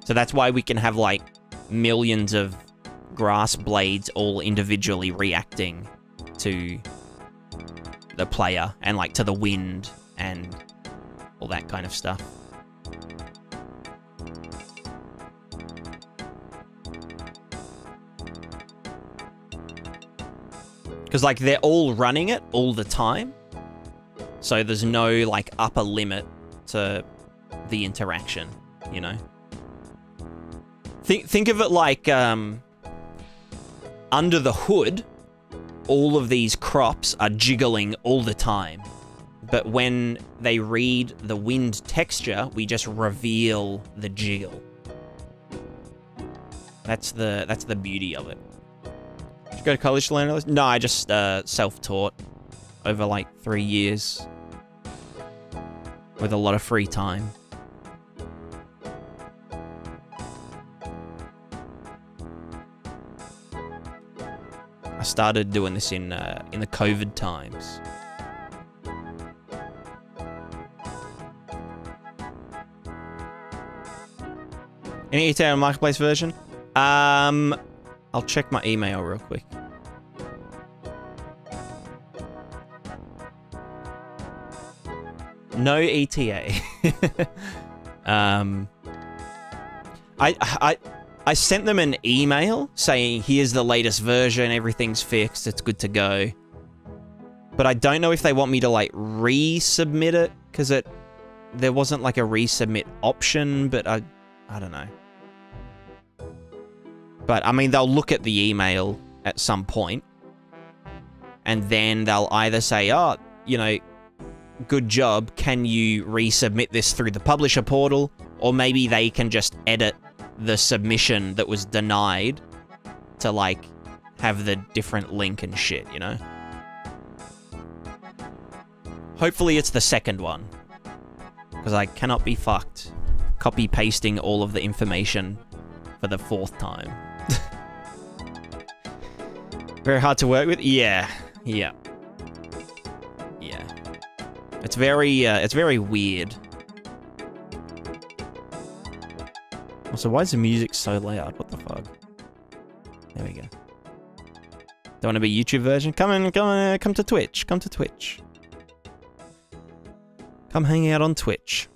So that's why we can have, like, millions of grass blades all individually reacting to the player, and like to the wind and all that kind of stuff. Because like they're all running it all the time, so there's no like upper limit to the interaction, you know. Think of it like under the hood, all of these crops are jiggling all the time. But when they read the wind texture, we just reveal the jiggle. That's the beauty of it. Did you go to college to learn all this? No, I just self-taught over like 3 years with a lot of free time. started doing this in the COVID times. Any ETA on Marketplace version? I'll check my email real quick. No ETA. I sent them an email saying, here's the latest version, everything's fixed, it's good to go. But I don't know if they want me to, like, resubmit it, because there wasn't, like, a resubmit option, but I don't know. But, I mean, they'll look at the email at some point, and then they'll either say, oh, you know, good job, can you resubmit this through the publisher portal? Or maybe they can just edit the submission that was denied to, like, have the different link and shit, you know? Hopefully it's the second one. Because I cannot be fucked copy-pasting all of the information for the 4th time. Very hard to work with? Yeah. Yeah. Yeah. It's very weird. Also, why is the music so loud? What the fuck? There we go. Don't want to be YouTube version? Come to Twitch. Come to Twitch. Come hang out on Twitch.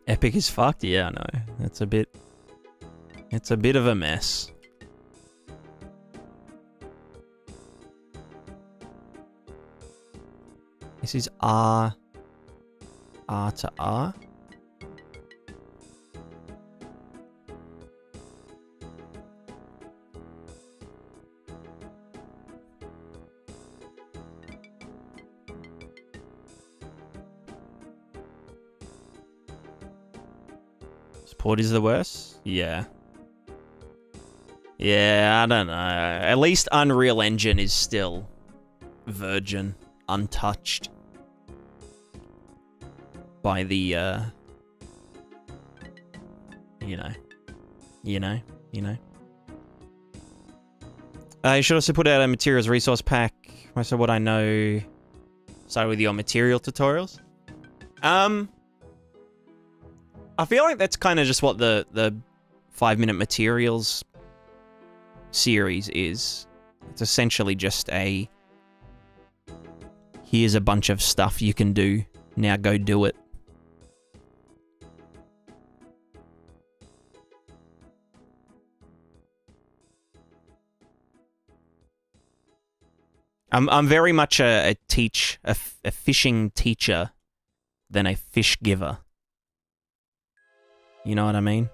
Epic is fucked? Yeah, I know. It's a bit of a mess. This is R to R. Support is the worst? Yeah. Yeah, I don't know. At least Unreal Engine is still virgin, untouched by the, you know. You should also put out a materials resource pack. Most of what I know. Start with your material tutorials. I feel like that's kind of just what the 5-minute materials series is. It's essentially just a, here's a bunch of stuff you can do, now go do it. I'm very much a fishing teacher than a fish giver. You know what I mean?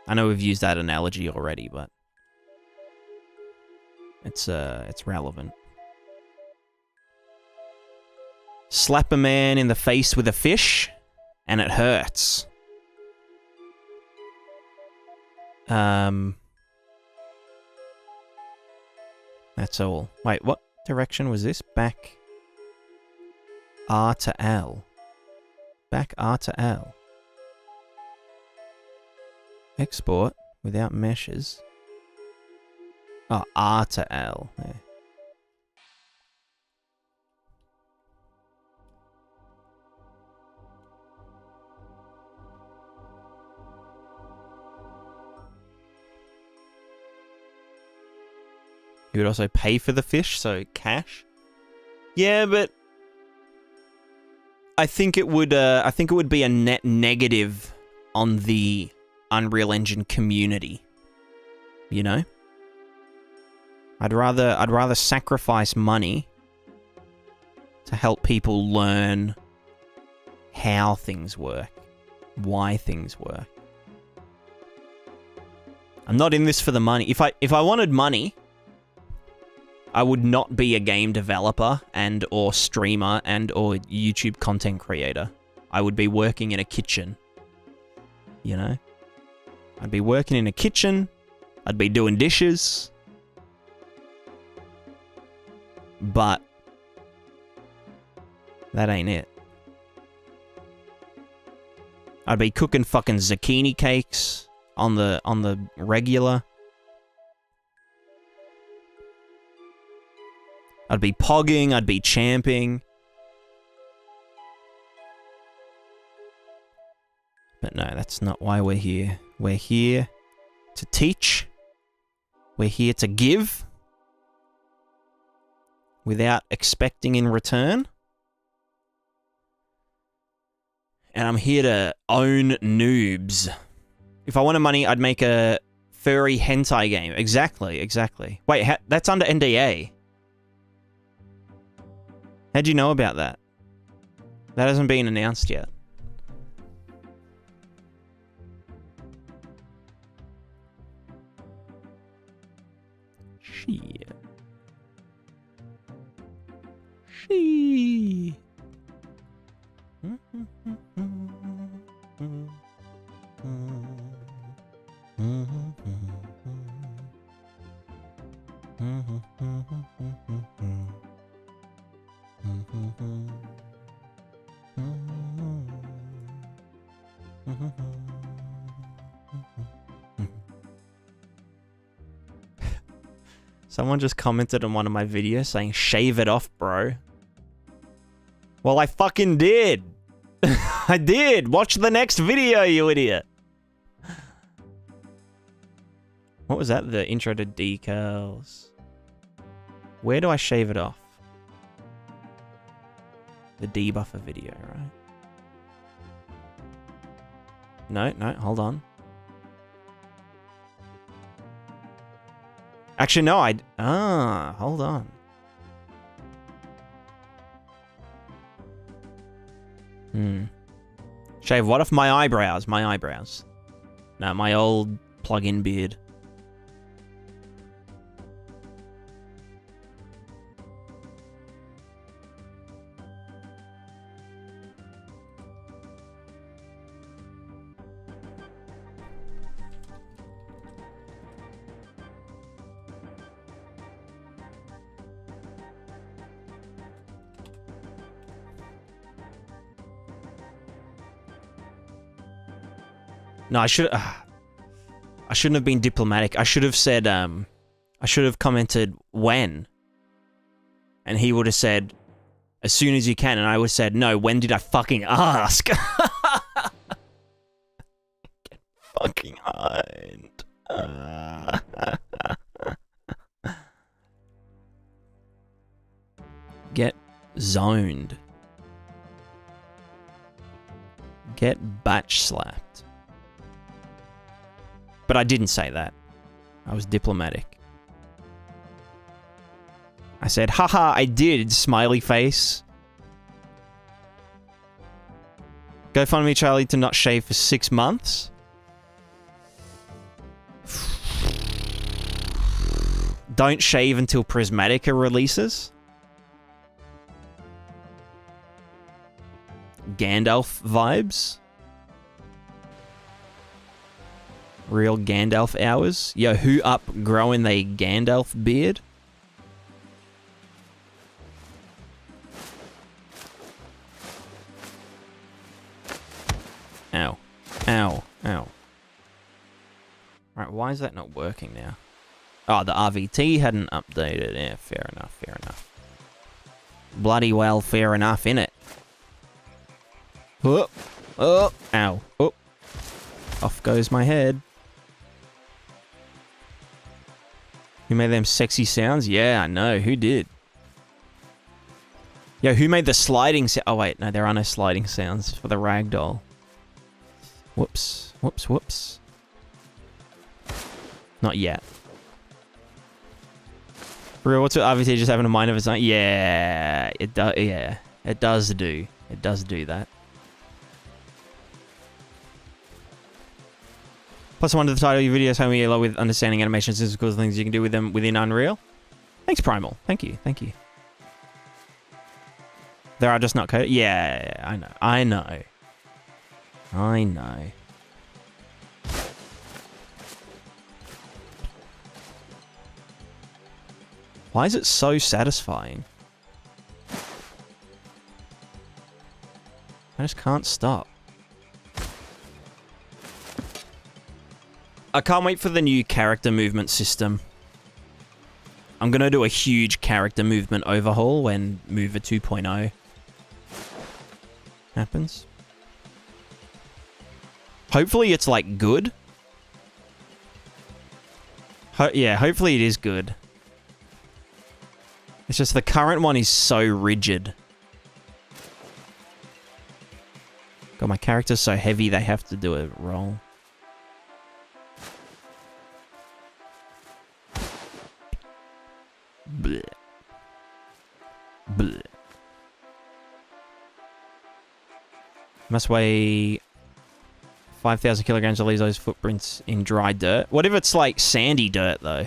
I know we've used that analogy already, but it's relevant. Slap a man in the face with a fish, and it hurts. That's all. Wait, what direction was this? Back R to L. Back R to L. Export without meshes. Oh, R to L. There. You would also pay for the fish, so cash. Yeah, but I think it would be a net negative on the Unreal Engine community. You know? I'd rather sacrifice money to help people learn how things work, why things work. I'm not in this for the money. If I wanted money, I would not be a game developer and or streamer and or YouTube content creator. I would be working in a kitchen. You know? I'd be working in a kitchen. I'd be doing dishes. But that ain't it. I'd be cooking fucking zucchini cakes on the regular. I'd be pogging, I'd be champing. But no, that's not why we're here. We're here to teach. We're here to give without expecting in return. And I'm here to own noobs. If I wanted money, I'd make a furry hentai game. Exactly, exactly. Wait, that's under NDA. How'd you know about that? That hasn't been announced yet. Shit. Shit. Someone just commented on one of my videos saying, shave it off, bro. Well, I fucking did. I did. Watch the next video, you idiot. What was that? The intro to decals. Where do I shave it off? The debuffer video, right? No, hold on. Actually, no, hold on. Shave what off? My eyebrows, my eyebrows. No, my old plug-in beard. No, I shouldn't have been diplomatic. I should have said, I should have commented when. And he would have said, as soon as you can. And I would have said, no, when did I fucking ask? Get fucking owned. Get zoned. Get batch slapped. But I didn't say that. I was diplomatic. I said, haha, I did, smiley face. GoFundMe Charlie to not shave for 6 months. Don't shave until Prismatica releases. Gandalf vibes. Real Gandalf hours. Yo, who up growing they Gandalf beard? Ow. Ow. Ow. Right, why is that not working now? Oh, the RVT hadn't updated. Yeah, fair enough, fair enough. Bloody well, fair enough, innit? Oh, oh, ow. Oh. Off goes my head. Who made them sexy sounds? Yeah, I know. Who did? Yo, who made the sliding sound? Oh, wait. No, there are no sliding sounds for the ragdoll. Whoops. Whoops, whoops. Not yet. For real, what's with RVT just having a mind of its own? Yeah, it does. Yeah, it does do. It does do that. Plus one to the title of your videos, help me a lot with understanding animations and cool things you can do with them within Unreal. Thanks, Primal. Thank you. Thank you. There are just not coded. Yeah, I know. I know. I know. Why is it so satisfying? I just can't stop. I can't wait for the new character movement system. I'm gonna do a huge character movement overhaul when Mover 2.0 happens. Hopefully it's, like, good. Yeah, hopefully it is good. It's just the current one is so rigid. God, my character's so heavy they have to do a roll. Blech. Blech. Must weigh 5,000 kilograms to leave those footprints in dry dirt. What if it's like sandy dirt though?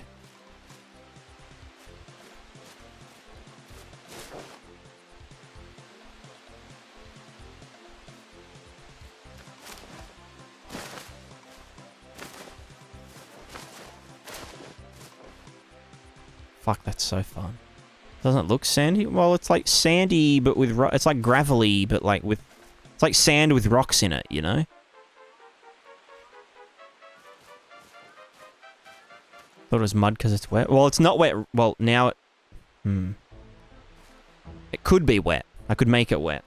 Fuck, that's so fun. Doesn't it look sandy? Well, it's like sandy, but with it's like gravelly, but like with it's like sand with rocks in it, you know? Thought it was mud because it's wet. Well, it's not wet. Well, now it... It could be wet. I could make it wet.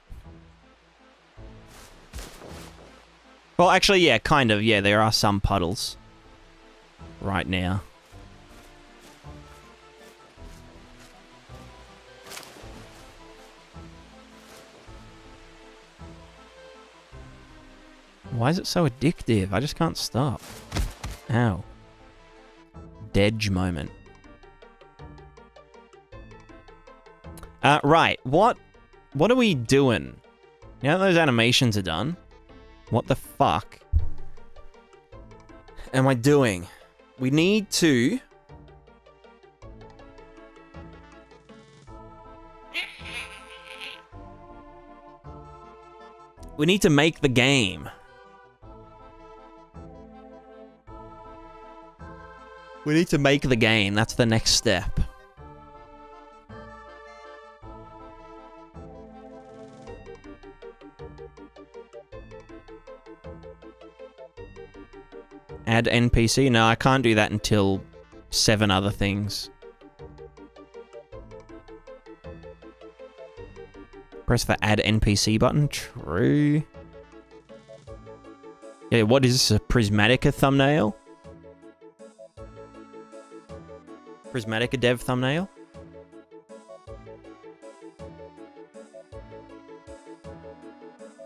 Well, actually, yeah, kind of. Yeah, there are some puddles right now. Why is it so addictive? I just can't stop. Ow. Dedge moment. Right. What are we doing? Now that those animations are done, what the fuck am I doing? We need to... We need to make the game. We need to make the game. That's the next step. Add NPC? No, I can't do that until 7 other things. Press the Add NPC button. True. Yeah, what is this? A Prismatica thumbnail? Prismatica dev thumbnail?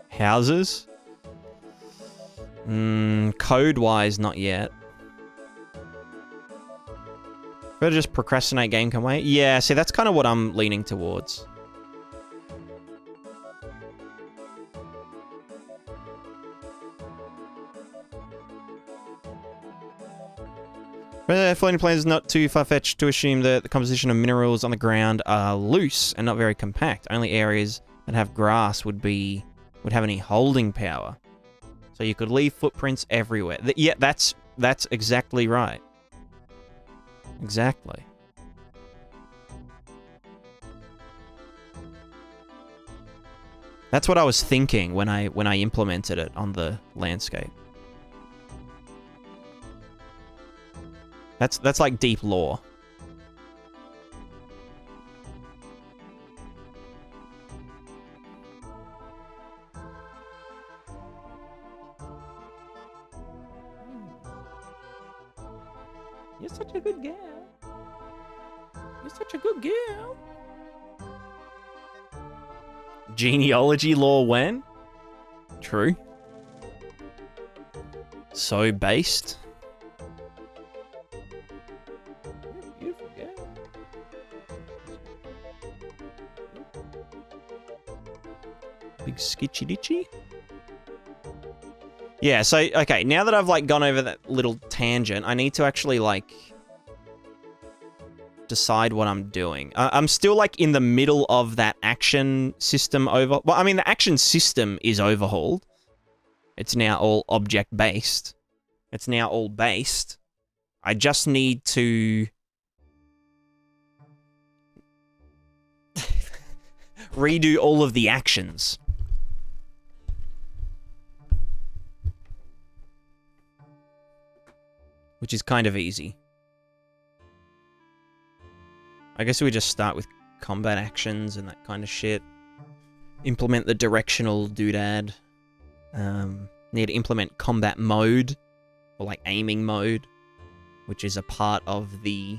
Houses? Code-wise, not yet. Better just procrastinate game can wait? Yeah, see, that's kind of what I'm leaning towards. Floating planes is not too far-fetched to assume that the composition of minerals on the ground are loose and not very compact. Only areas that have grass would have any holding power. So you could leave footprints everywhere. Yeah, that's exactly right. Exactly. That's what I was thinking when I implemented it on the landscape. That's like deep lore. You're such a good girl. You're such a good girl. Genealogy lore when? True. So based. Beautiful girl. Big skitchy ditchy. Yeah, so, okay, now that I've, like, gone over that little tangent, I need to actually, like, decide what I'm doing. I'm still, like, in the middle of that action system well, I mean, the action system is overhauled. It's now all object-based. It's now all based. I just need to... redo all of the actions. Which is kind of easy. I guess we just start with combat actions and that kind of shit. Implement the directional doodad. Need to implement combat mode, or like aiming mode, which is a part of the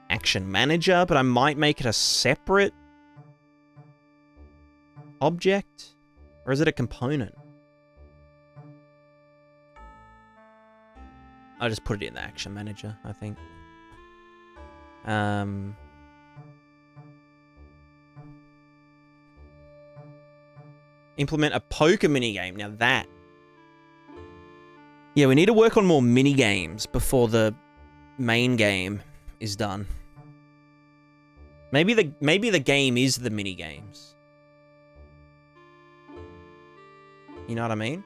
action manager, but I might make it a separate object, or is it a component? I'll just put it in the action manager, I think. Implement a poker minigame. Now that... Yeah, we need to work on more minigames before the main game is done. Maybe the game is the minigames. You know what I mean?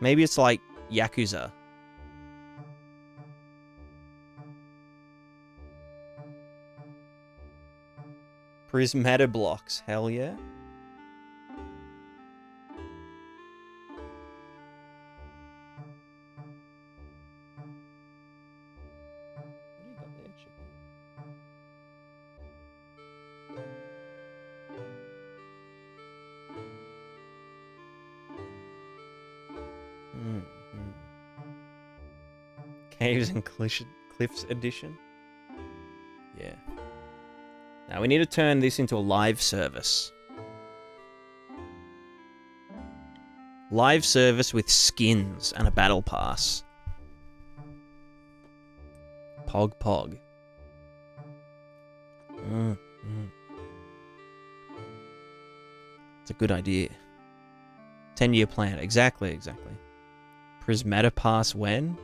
Maybe it's like Yakuza. Prismatica blocks, hell yeah. Caves and Cliffs edition. Yeah. Now we need to turn this into a live service. Live service with skins and a battle pass. Pog. It's a good idea. 10-year plan. Exactly. Prismatica pass when?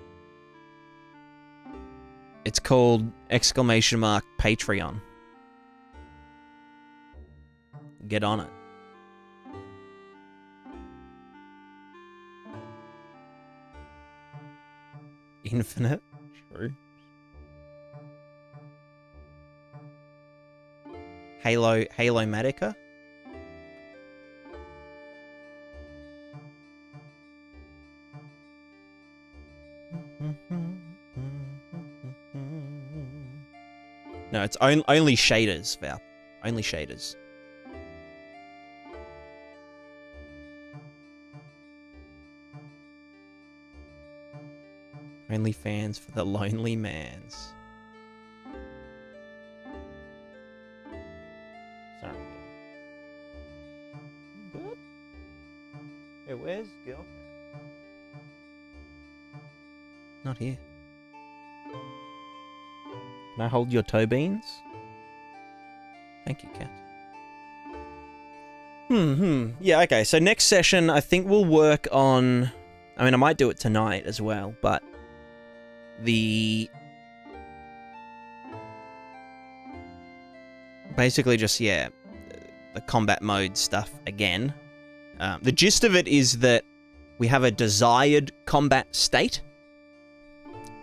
It's called !Patreon. Get on it. Infinite? True. Halo-matica? No, it's only shaders, Val. Only shaders. Only fans for the lonely mans. Sorry. Good? Hey, where's girl? Not here. Can I hold your toe beans? Thank you, cat. Yeah, okay. So next session, I think we'll work on... I mean, I might do it tonight as well, but... Basically just, yeah, the combat mode stuff again. The gist of it is that we have a desired combat state,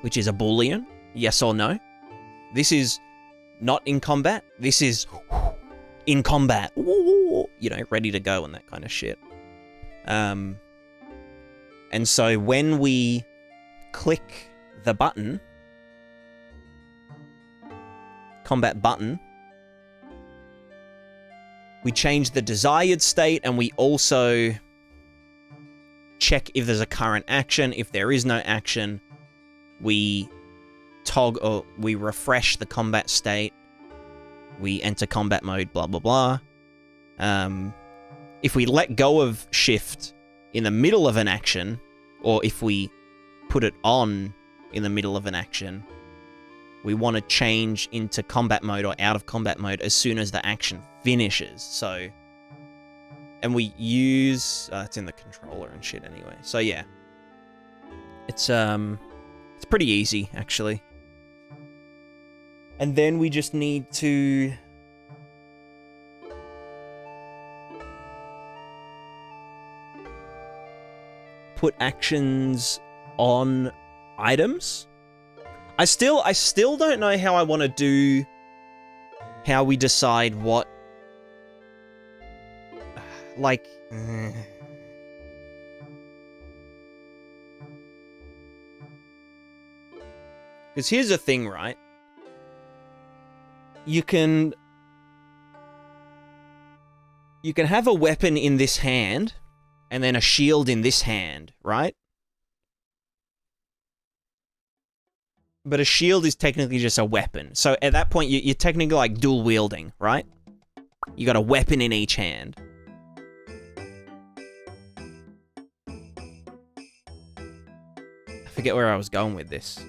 which is a Boolean, yes or no. This is not in combat. This is in combat. You know, ready to go and that kind of shit. And so when we click the button, combat button, we change the desired state and we also check if there's a current action. If there is no action, we toggle or we refresh the combat state. We enter combat mode, blah, blah, blah. If we let go of shift in the middle of an action, or if we put it on in the middle of an action, we want to change into combat mode or out of combat mode as soon as the action finishes. So, and we use, it's in the controller and shit anyway. So yeah, it's pretty easy actually. And then we just need to put actions on items. I still don't know how I want to do, how we decide what, like, because here's the thing, right? you can have a weapon in this hand and then a shield in this hand, right? But a shield is technically just a weapon. So at that point, you're technically like dual wielding, right? You got a weapon in each hand. I forget where I was going with this.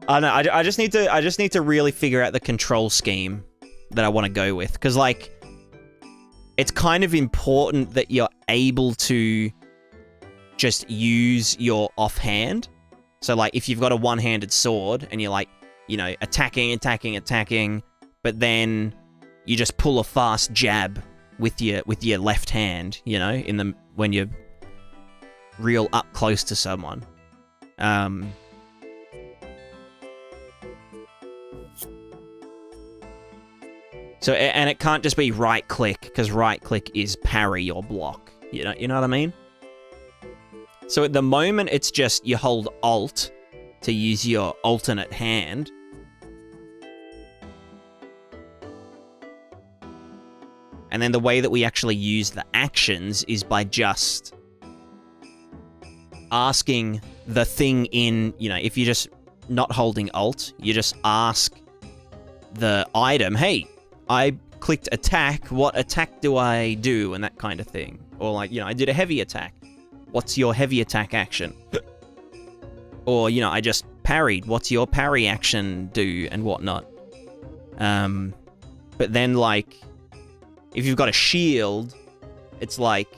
I know. I just need to really figure out the control scheme that I want to go with, because like, it's kind of important that you're able to just use your offhand. So like, if you've got a one-handed sword and you're like, you know, attacking, but then you just pull a fast jab with your left hand, you know, when you're real up close to someone. So, and it can't just be right click, because right click is parry or block. You know what I mean? So at the moment, it's just you hold Alt to use your alternate hand. And then the way that we actually use the actions is by just asking the thing in, you know, if you're just not holding Alt, you just ask the item, hey, I clicked attack, what attack do I do? And that kind of thing. Or like, you know, I did a heavy attack. What's your heavy attack action? Or, you know, I just parried. What's your parry action do? And whatnot. But then, like, if you've got a shield, it's like,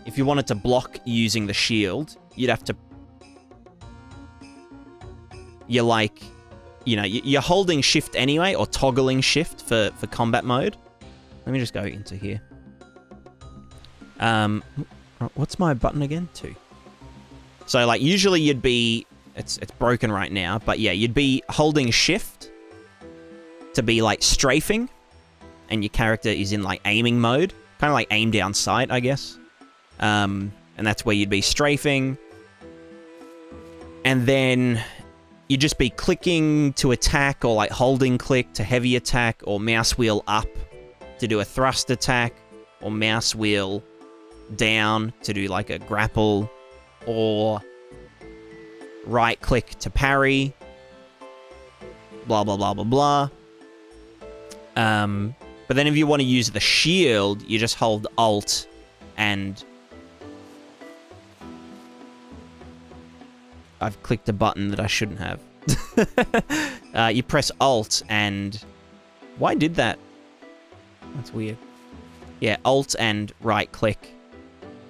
if you wanted to block using the shield, you'd have to... You're like... You know, you're holding shift anyway, or toggling shift for combat mode. Let me just go into here. What's my button again? 2. So, like, usually you'd be... It's broken right now, but yeah, you'd be holding shift to be, like, strafing, and your character is in, like, aiming mode. Kind of like aim down sight, I guess. And that's where you'd be strafing. And then... You'd just be clicking to attack, or like holding click to heavy attack, or mouse wheel up to do a thrust attack, or mouse wheel down to do like a grapple, or right click to parry, blah, blah, blah, blah, blah. But then if you want to use the shield, you just hold Alt and... I've clicked a button that I shouldn't have. You press Alt and... Why did that? That's weird. Yeah, Alt and right click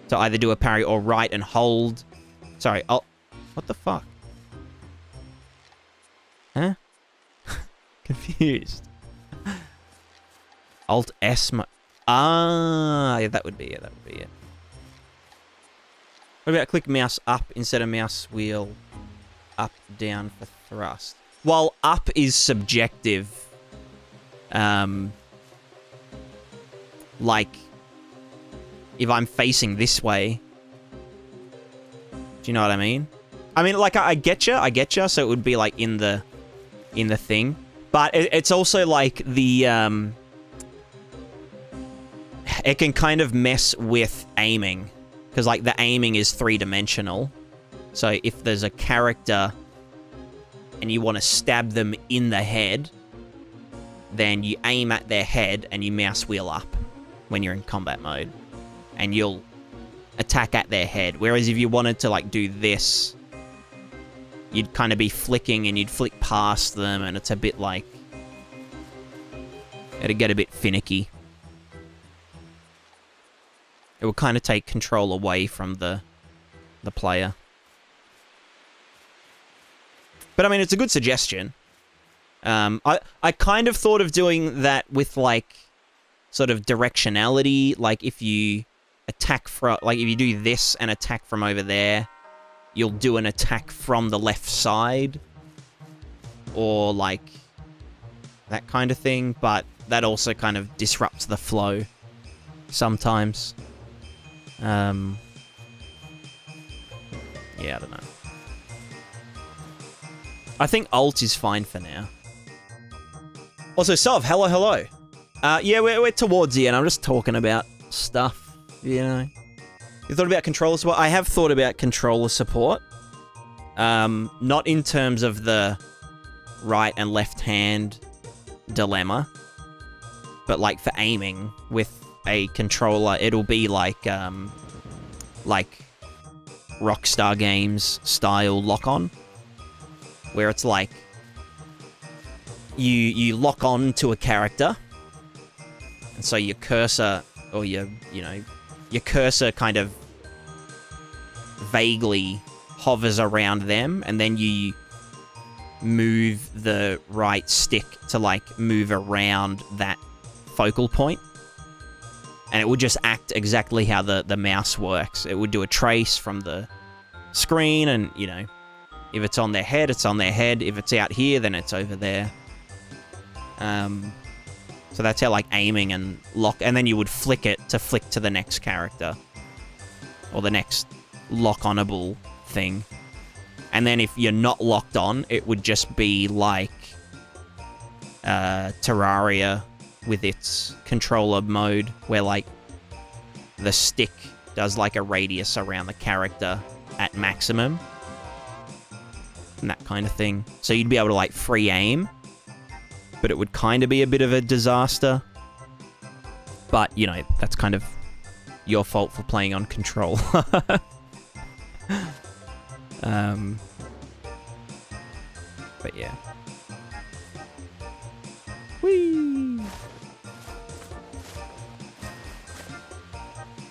to either do a parry, or right and hold. Sorry, Alt... What the fuck? Huh? Confused. Alt S... yeah, that would be it, What about click mouse up instead of mouse wheel up, down for thrust? While up is subjective, like, if I'm facing this way, do you know what I mean? I mean, like, I get you, so it would be, like, in the thing. But it's also, like, the, it can kind of mess with aiming. Because, like, the aiming is 3-dimensional. So if there's a character and you want to stab them in the head, then you aim at their head and you mouse wheel up when you're in combat mode. And you'll attack at their head. Whereas if you wanted to, like, do this, you'd kind of be flicking and you'd flick past them, and it's a bit like... It'd get a bit finicky. It will kind of take control away from the player. But I mean, it's a good suggestion. I kind of thought of doing that with, like, sort of directionality. Like, if you attack from... Like, if you do this and attack from over there, you'll do an attack from the left side. Or, like, that kind of thing. But that also kind of disrupts the flow sometimes. Yeah, I don't know. I think alt is fine for now. Also, Sov, hello. Yeah, we're towards the end. I'm just talking about stuff, you know. You thought about controller support? I have thought about controller support. Not in terms of the right and left hand dilemma, but like for aiming with a controller, it'll be like Rockstar Games style lock-on, where it's like you lock on to a character, and so your cursor or your cursor kind of vaguely hovers around them, and then you move the right stick to like move around that focal point, and it would just act exactly how the mouse works. It would do a trace from the screen, and you know, if it's on their head, it's on their head. If it's out here, then it's over there. So that's how like aiming and lock, and then you would flick it to flick to the next character or the next lock-onable thing. And then if you're not locked on, it would just be like Terraria with its controller mode, where like the stick does like a radius around the character at maximum and that kind of thing. So you'd be able to like free aim, but it would kind of be a bit of a disaster. But, you know, that's kind of your fault for playing on control. But yeah. Whee!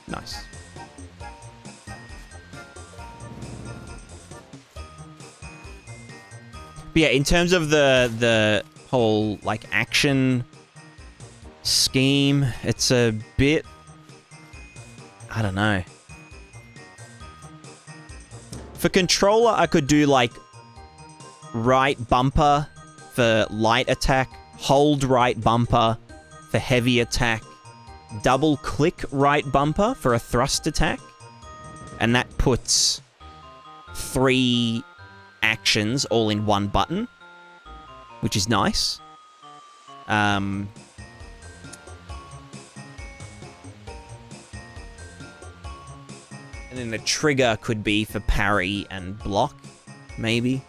Nice. But yeah, in terms of the whole like action scheme, it's a bit, I don't know. For controller, I could do like right bumper for light attack, hold right bumper for heavy attack, double click right bumper for a thrust attack, and that puts 3 actions all in one button, which is nice. And then the trigger could be for parry and block, maybe.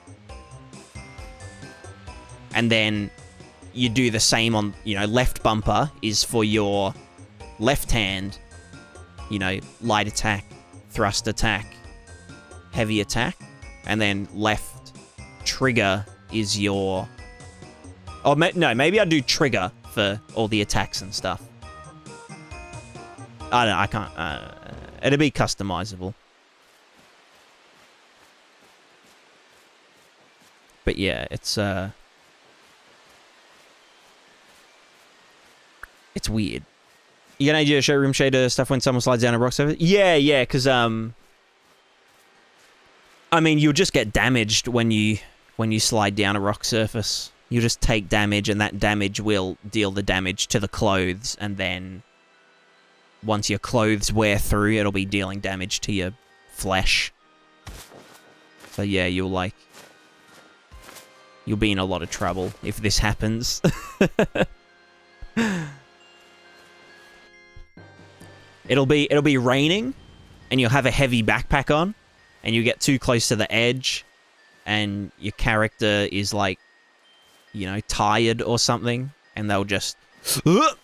And then you do the same on, you know, left bumper is for your left hand, you know, light attack, thrust attack, heavy attack. And then left trigger is your... Oh, no, maybe I do trigger for all the attacks and stuff. I don't know, I can't... it'll be customizable. But yeah, it's weird. You gonna do showroom shader stuff when someone slides down a rock surface? Yeah, because, I mean, you'll just get damaged when you slide down a rock surface. You'll just take damage, and that damage will deal the damage to the clothes, and then once your clothes wear through, it'll be dealing damage to your flesh. So yeah, you'll be in a lot of trouble if this happens. It'll be raining, and you'll have a heavy backpack on, and you get too close to the edge, and your character is like, you know, tired or something, and they'll just slip,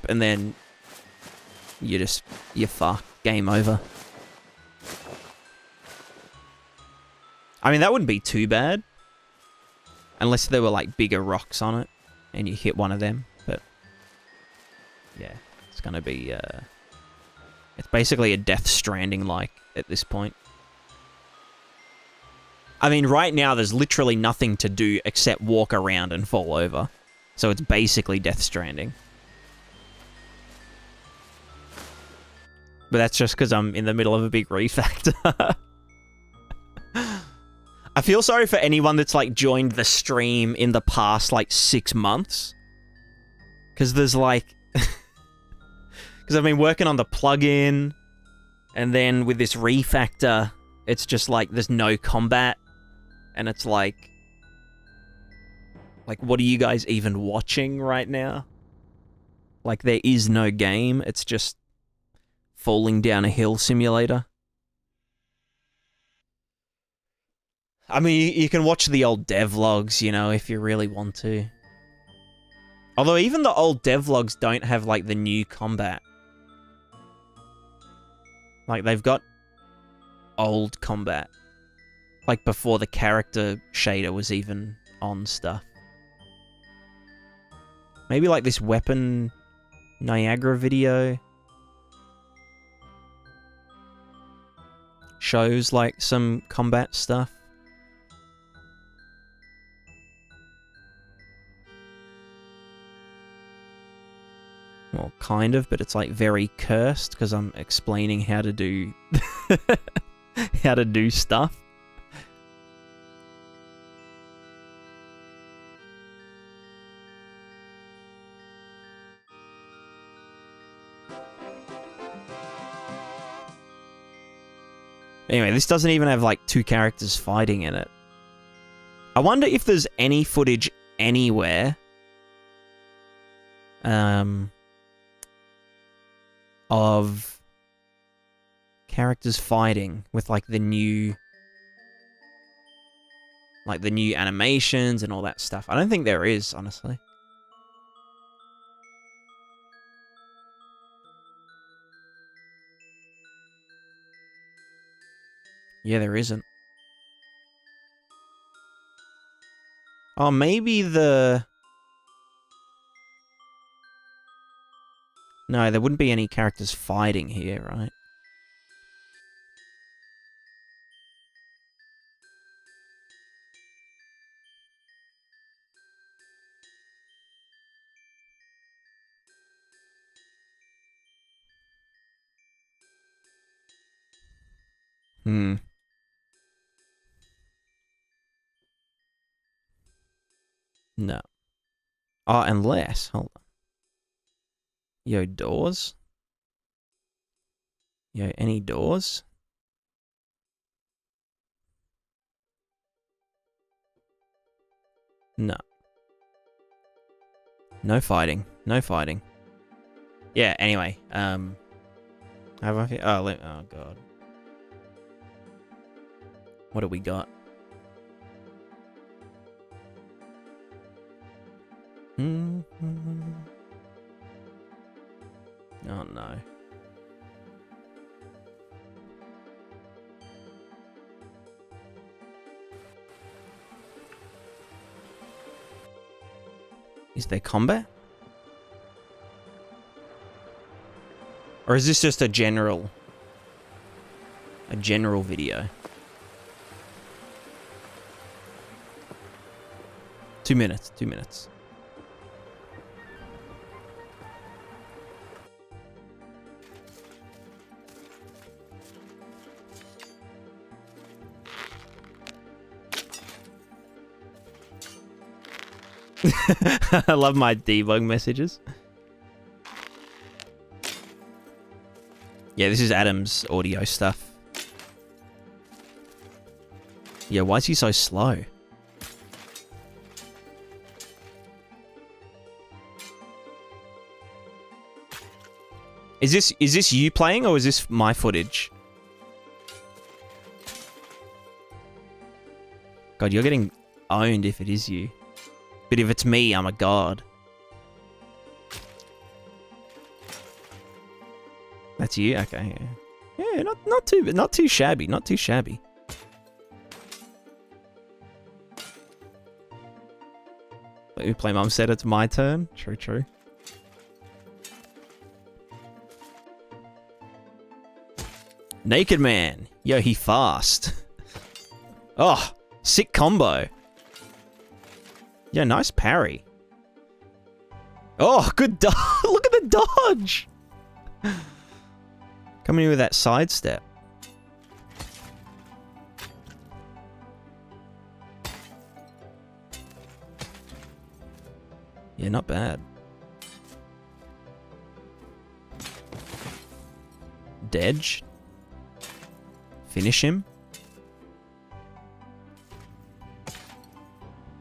and then you're fucked. Game over. I mean, that wouldn't be too bad, unless there were like bigger rocks on it, and you hit one of them. But yeah, it's gonna be it's basically a Death Stranding like at this point. I mean, right now there's literally nothing to do except walk around and fall over. So it's basically Death Stranding. But that's just because I'm in the middle of a big refactor. I feel sorry for anyone that's like joined the stream in the past like 6 months. Because there's like... Because I've been working on the plugin, and then with this refactor, it's just like there's no combat. and it's like, what are you guys even watching right now? Like, there is no game. It's just falling down a hill simulator. I mean, you can watch the old devlogs, you know, if you really want to. Although even the old devlogs don't have, like, the new combat. Like, they've got old combat. Like, before the character shader was even on stuff. Maybe, like, this Weapon Niagara video shows, like, some combat stuff. Well, kind of, but it's, like, very cursed, because I'm explaining how to do... how to do stuff. Anyway, this doesn't even have, like, two characters fighting in it. I wonder if there's any footage anywhere of characters fighting with, like, the new animations and all that stuff. I don't think there is, honestly. Yeah, there isn't. Oh, maybe the... No, there wouldn't be any characters fighting here, right? Hmm. No. Oh, unless... Hold on. Yo, doors? Yo, any doors? No. No fighting. No fighting. Yeah, anyway. Have I... Oh, God. What do we got? Oh, no. Is there combat? Or is this just a general video? 2 minutes, 2 minutes. I love my debug messages. Yeah, this is Adam's audio stuff. Yeah, why is he so slow? Is this you playing or is this my footage? God, you're getting owned if it is you. But if it's me, I'm a god. That's you? Okay, yeah. Yeah, not too shabby, not too shabby. Let me play Mum said it's my turn. True, true. Naked Man. Yo, he fast. Oh, sick combo. Yeah, nice parry. Oh, good dodge. Look at the dodge. Coming in with that sidestep. Yeah, not bad. Dedge. Finish him.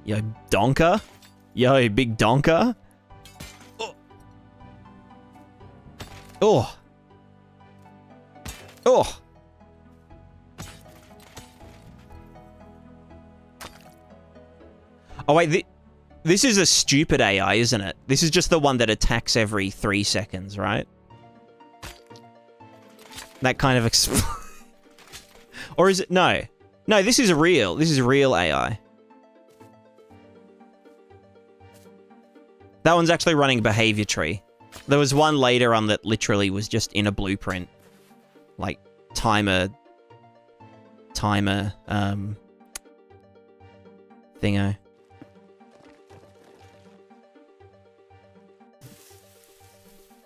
Yo, donker. Yo, big donker. Oh. Oh. Oh. Oh, wait. This is a stupid AI, isn't it? This is just the one that attacks every 3 seconds, right? That kind of... Or is it... No. No, this is real. This is real AI. That one's actually running behavior tree. There was one later on that literally was just in a blueprint. Like, timer, thingo.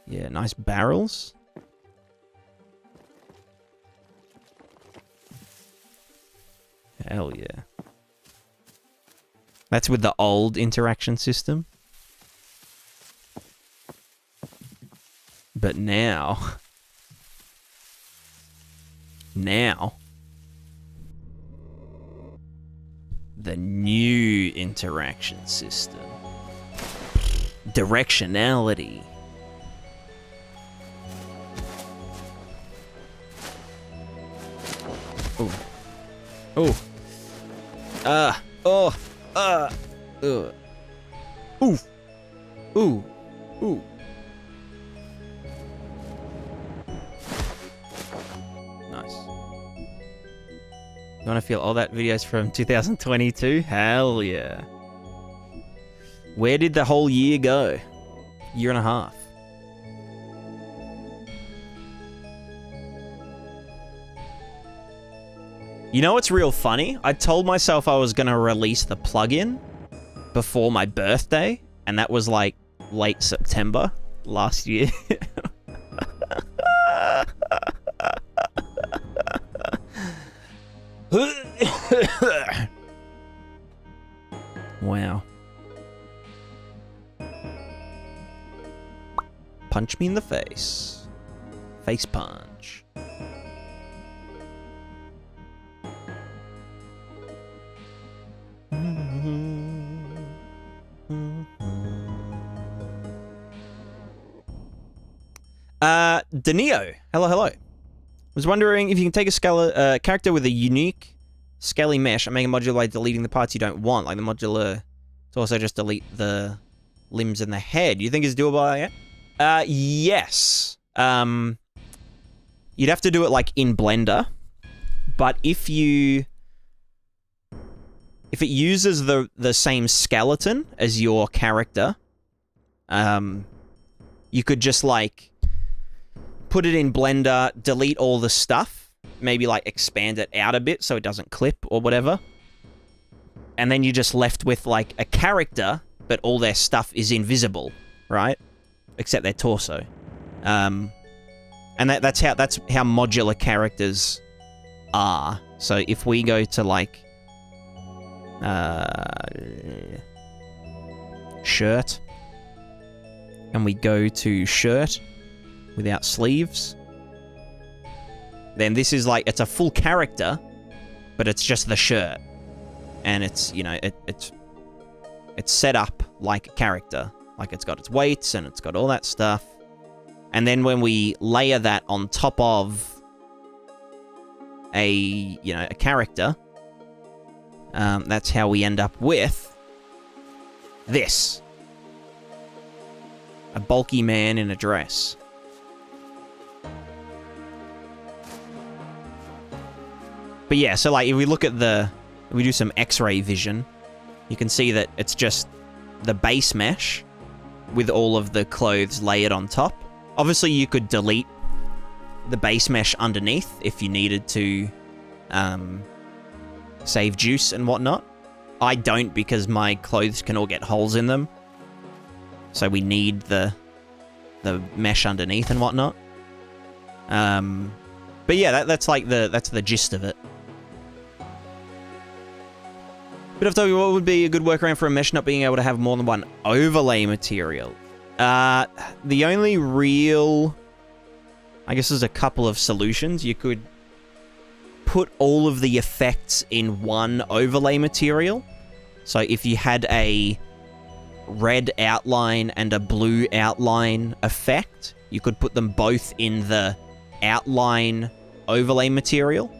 Yeah, nice barrels. Hell yeah. That's with the old interaction system. But now... the new interaction system. Directionality. Oh. Oh. Ooh. Ooh. Ooh. Nice. You want to feel all that videos from 2022? Hell yeah. Where did the whole year go? Year and a half. You know what's real funny? I told myself I was going to release the plugin before my birthday, and that was like late September last year. Wow. Punch me in the face. Face punch. Danio, hello. Was wondering if you can take a character with a unique scaly mesh and make a modular by deleting the parts you don't want, like the modular to also just delete the limbs and the head. You think it's doable? Yeah. Yes. You'd have to do it like in Blender, but if it uses the same skeleton as your character, you could just like put it in Blender, delete all the stuff, maybe like expand it out a bit so it doesn't clip or whatever. And then you're just left with like a character, but all their stuff is invisible, right? Except their torso. And that's how modular characters are. So if we go to like shirt, and we go to shirt without sleeves, then this is like, it's a full character, but it's just the shirt. And it's, you know, it's set up like a character. Like it's got its weights and it's got all that stuff. And then when we layer that on top of a character, that's how we end up with this. A bulky man in a dress. But yeah, so like if we look at if we do some X-ray vision, you can see that it's just the base mesh with all of the clothes layered on top. Obviously, you could delete the base mesh underneath if you needed to save juice and whatnot. I don't, because my clothes can all get holes in them. So we need the mesh underneath and whatnot. But yeah, that's the gist of it. But I've told you, what would be a good workaround for a mesh not being able to have more than one overlay material? The only real... I guess there's a couple of solutions. You could put all of the effects in one overlay material, So if you had a red outline and a blue outline effect, you could put them both in the outline overlay material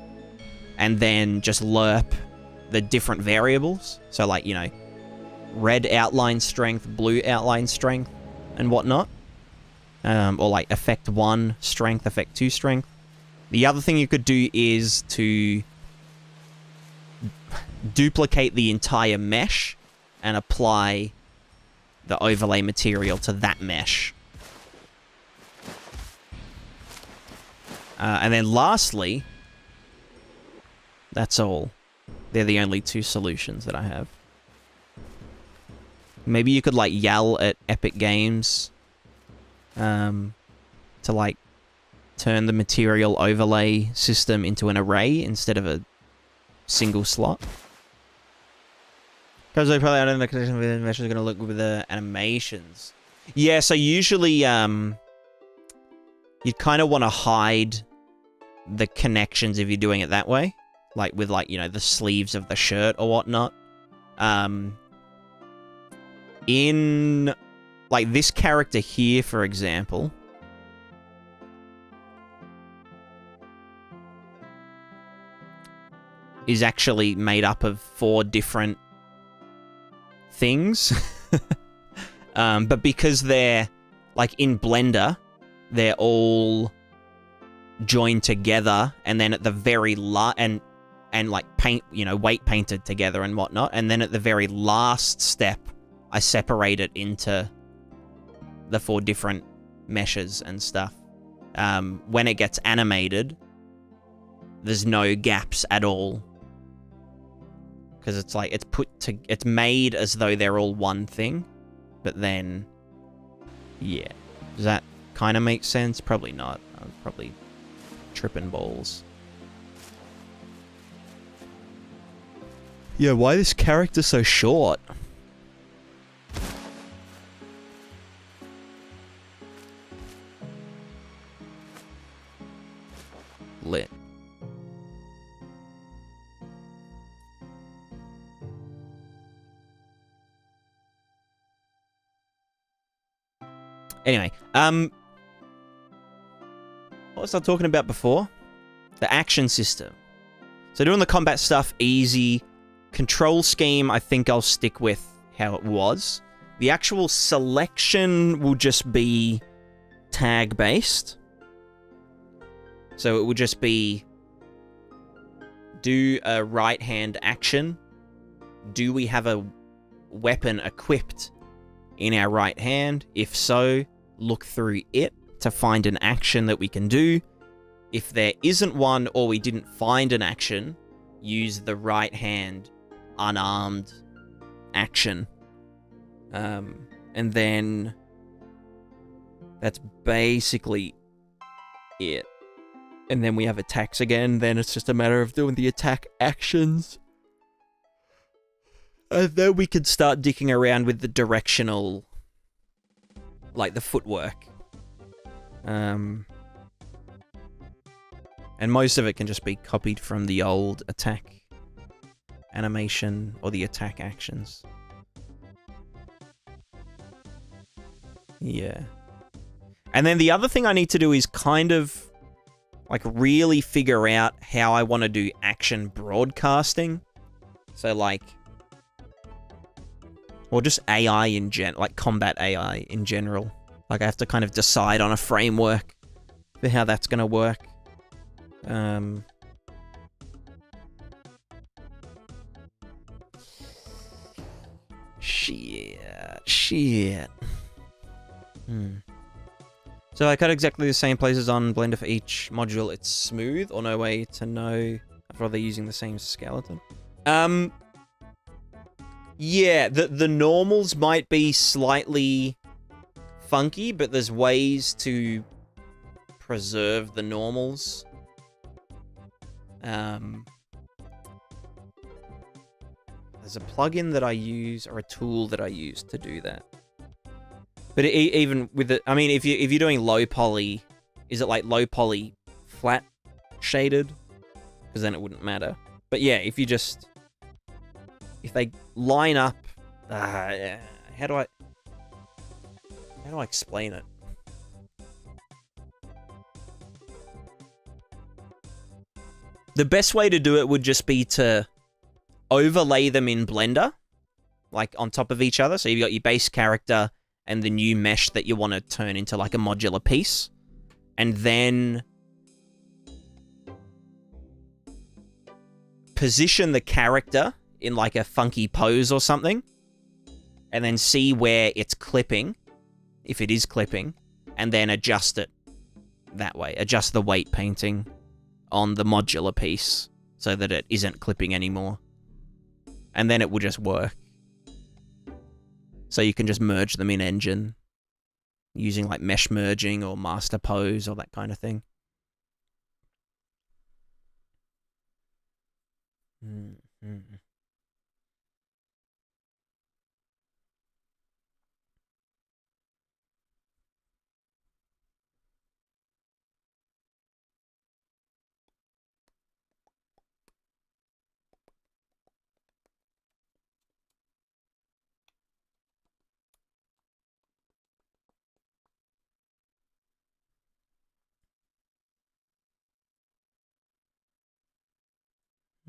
and then just lerp the different variables. So like, you know, red outline strength, blue outline strength, and whatnot. Or like effect 1 strength, effect 2 strength. The other thing you could do is to duplicate the entire mesh and apply the overlay material to that mesh. And then lastly, that's all. They're the only 2 solutions that I have. Maybe you could, like, yell at Epic Games to, like, turn the material overlay system into an array instead of a single slot. Because they probably, I don't know, the connection with the mesh is going to look with the animations. Yeah, so usually, you'd kind of want to hide the connections if you're doing it that way. Like, with, like, you know, the sleeves of the shirt or whatnot. In, like, this character here, for example, is actually made up of 4 different things. But because they're, like, in Blender, they're all joined together, and then at the very and like paint, you know, weight painted together and whatnot, and then at the very last step, I separate it into the 4 different meshes and stuff. When it gets animated, there's no gaps at all. Because it's like, it's made as though they're all one thing. But then, yeah. Does that kind of make sense? Probably not. I'm probably tripping balls. Yeah, why this character so short? Lit. Anyway, what was I talking about before? The action system. So doing the combat stuff, easy. Control scheme, I think I'll stick with how it was. The actual selection will just be tag-based. So it will just be, do a right-hand action. Do we have a weapon equipped in our right hand? If so, look through it to find an action that we can do. If there isn't one, or we didn't find an action, use the right hand unarmed action. And then that's basically it. And then we have attacks again. Then it's just a matter of doing the attack actions. And then we could start dicking around with the directional, like the footwork. And most of it can just be copied from the old attack animation or the attack actions. Yeah. And then the other thing I need to do is kind of like really figure out how I want to do action broadcasting. So like, or just AI in like combat AI in general. Like I have to kind of decide on a framework for how that's going to work. Shit. So I cut exactly the same places on Blender for each module. It's smooth, or no way to know if they're using the same skeleton. Yeah, the normals might be slightly funky, but there's ways to preserve the normals. There's a plugin that I use, or a tool that I use to do that. But even with it, I mean, if you're doing low poly, is it like low poly flat shaded? Because then it wouldn't matter. But yeah, if you just if they line up, how do I explain it? The best way to do it would just be to overlay them in Blender, like on top of each other. So you've got your base character and the new mesh that you want to turn into like a modular piece. And then position the character in like a funky pose or something. And then see where it's clipping, if it is clipping, and then adjust it that way. Adjust the weight painting on the modular piece so that it isn't clipping anymore. And then it will just work. So you can just merge them in Engine using like mesh merging or master pose or that kind of thing. Mm-hmm.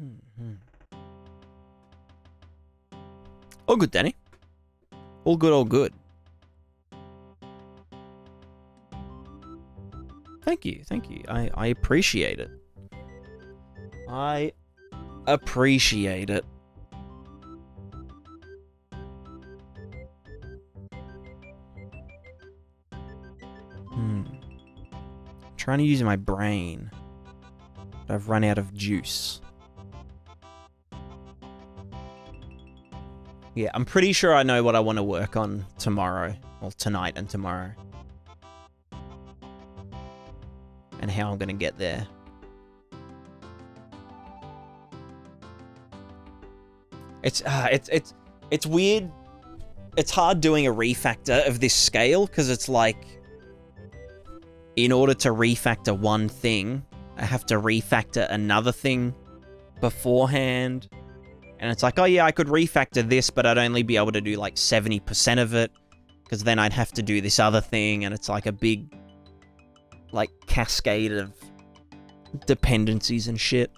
Mm-hmm. All good, Danny. All good, all good. Thank you, thank you. I appreciate it. I appreciate it. Trying to use my brain, but I've run out of juice. Yeah, I'm pretty sure I know what I want to work on tomorrow, or tonight and tomorrow. And how I'm going to get there. It's weird. It's hard doing a refactor of this scale, because it's like, in order to refactor one thing, I have to refactor another thing beforehand. And it's like, oh yeah, I could refactor this, but I'd only be able to do like 70% of it, because then I'd have to do this other thing, and it's like a big, like, cascade of dependencies and shit.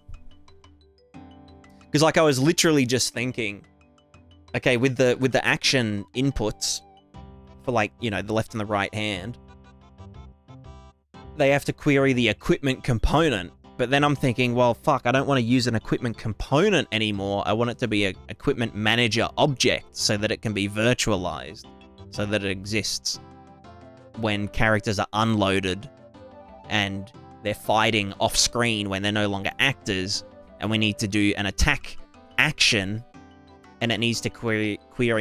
Because like I was literally just thinking, okay, with the action inputs for like, you know, the left and the right hand, they have to query the equipment component. But then I'm thinking, well, fuck, I don't want to use an equipment component anymore. I want it to be an equipment manager object so that it can be virtualized, so that it exists when characters are unloaded and they're fighting off screen when they're no longer actors, and we need to do an attack action, and it needs to query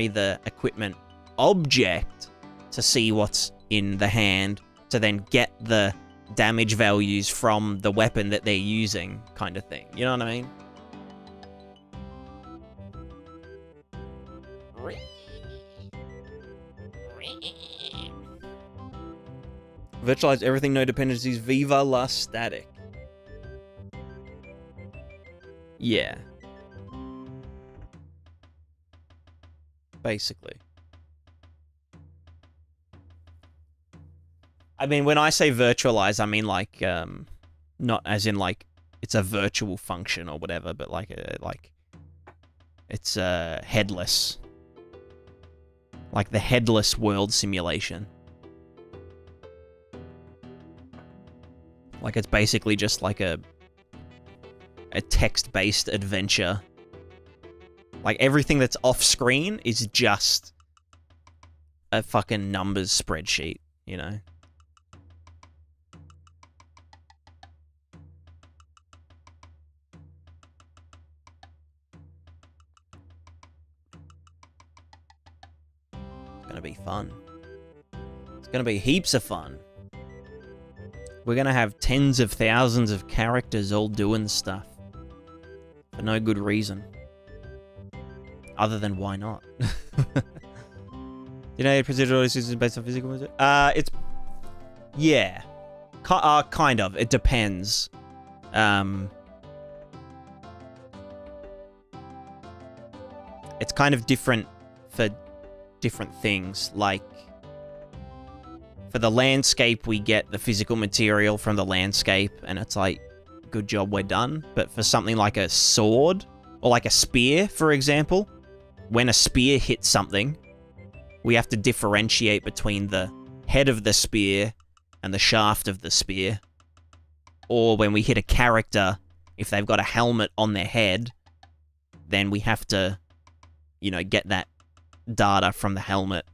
the equipment object to see what's in the hand, to then get the damage values from the weapon that they're using, kind of thing. You know what I mean? Virtualize everything, no dependencies, viva la static. Yeah. Basically. I mean, when I say virtualize, I mean like, not as in like it's a virtual function or whatever, but like it's headless, like the headless world simulation. Like it's basically just like a text-based adventure. Like everything that's off screen is just a fucking numbers spreadsheet, you know? Gonna be fun. It's gonna be heaps of fun. We're gonna have tens of thousands of characters all doing stuff for no good reason, other than why not. You know, procedural is based on physical music. It's yeah, kind of. It depends. it's kind of different for different things. Like, for the landscape, we get the physical material from the landscape, and it's like, good job, we're done. But for something like a sword, or like a spear, for example, when a spear hits something, we have to differentiate between the head of the spear and the shaft of the spear. Or when we hit a character, if they've got a helmet on their head, then we have to, you know, get that data from the helmet.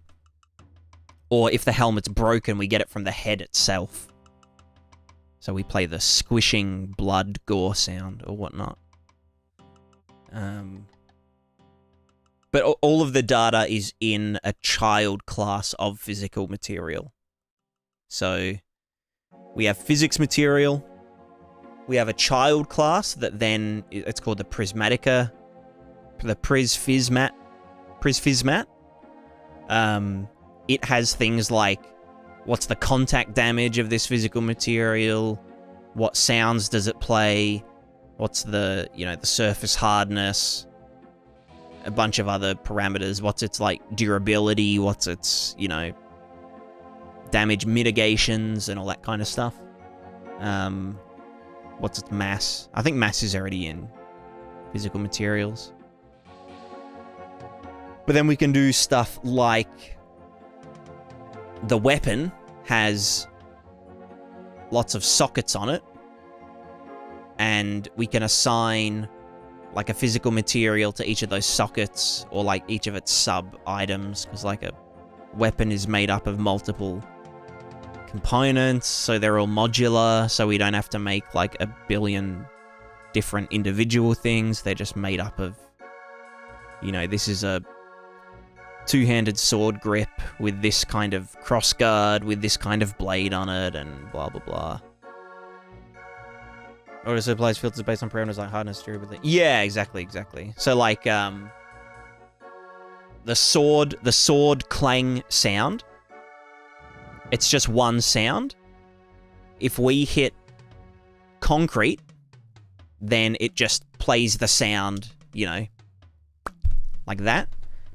Or if the helmet's broken, we get it from the head itself. So we play the squishing blood gore sound or whatnot. But all of the data is in a child class of physical material. So we have physics material. We have a child class that then, it's called the Prismatica, the Prisphysmat. It has things like, what's the contact damage of this physical material? What sounds does it play? What's the, you know, the surface hardness? A bunch of other parameters. What's its, like, durability? What's its, you know, damage mitigations and all that kind of stuff. What's its mass? I think mass is already in physical materials. But then we can do stuff like the weapon has lots of sockets on it, and we can assign like a physical material to each of those sockets, or like each of its sub-items, because like a weapon is made up of multiple components, so they're all modular, so we don't have to make like a billion different individual things. They're just made up of, you know, this is a two-handed sword grip with this kind of crossguard, with this kind of blade on it, and blah, blah, blah. Or it applies filters based on parameters like hardness, durability. Yeah, exactly. So, like, the sword clang sound, it's just one sound. If we hit concrete, then it just plays the sound, you know, like that.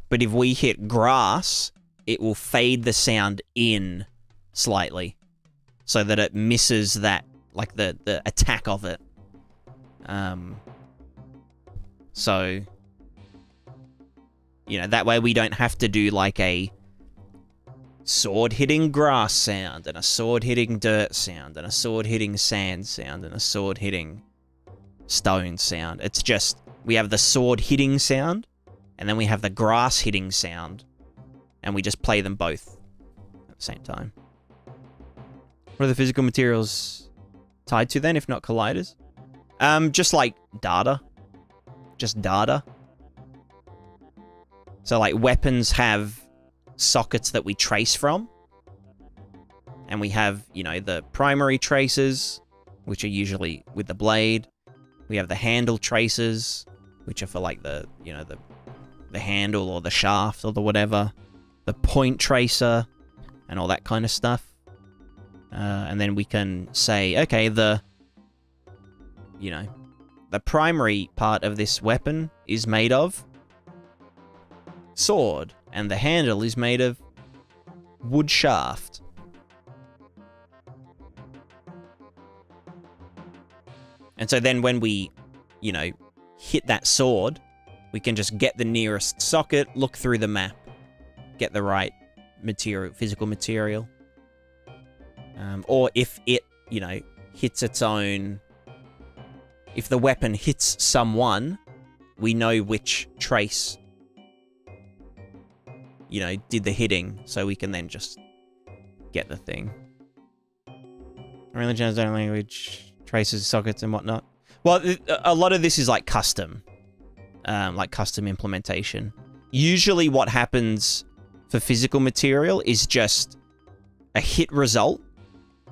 But if we hit grass, it will fade the sound in slightly so that it misses that, like, the attack of it. So, you know, that way we don't have to do, like, a sword hitting grass sound, and a sword hitting dirt sound, and a sword hitting sand sound, and a sword hitting stone sound. It's just, we have the sword hitting sound, and then we have the grass hitting sound, and we just play them both at the same time. What are the physical materials tied to then, if not colliders? Just like data. Just data. So like weapons have sockets that we trace from. And we have, you know, the primary traces, which are usually with the blade. We have the handle traces, which are for like the, you know, the handle or the shaft or the whatever. The point tracer and all that kind of stuff. And then we can say, okay, you know, the primary part of this weapon is made of sword, and the handle is made of wood shaft. And so then when we, you know, hit that sword, we can just get the nearest socket, look through the map, get the right material, physical material. Or if it, you know, hits its own... If the weapon hits someone, we know which trace, you know, did the hitting, so we can then just get the thing. Religion has own language, traces, sockets, and whatnot. Well, a lot of this is like custom implementation. Usually what happens for physical material is just a hit result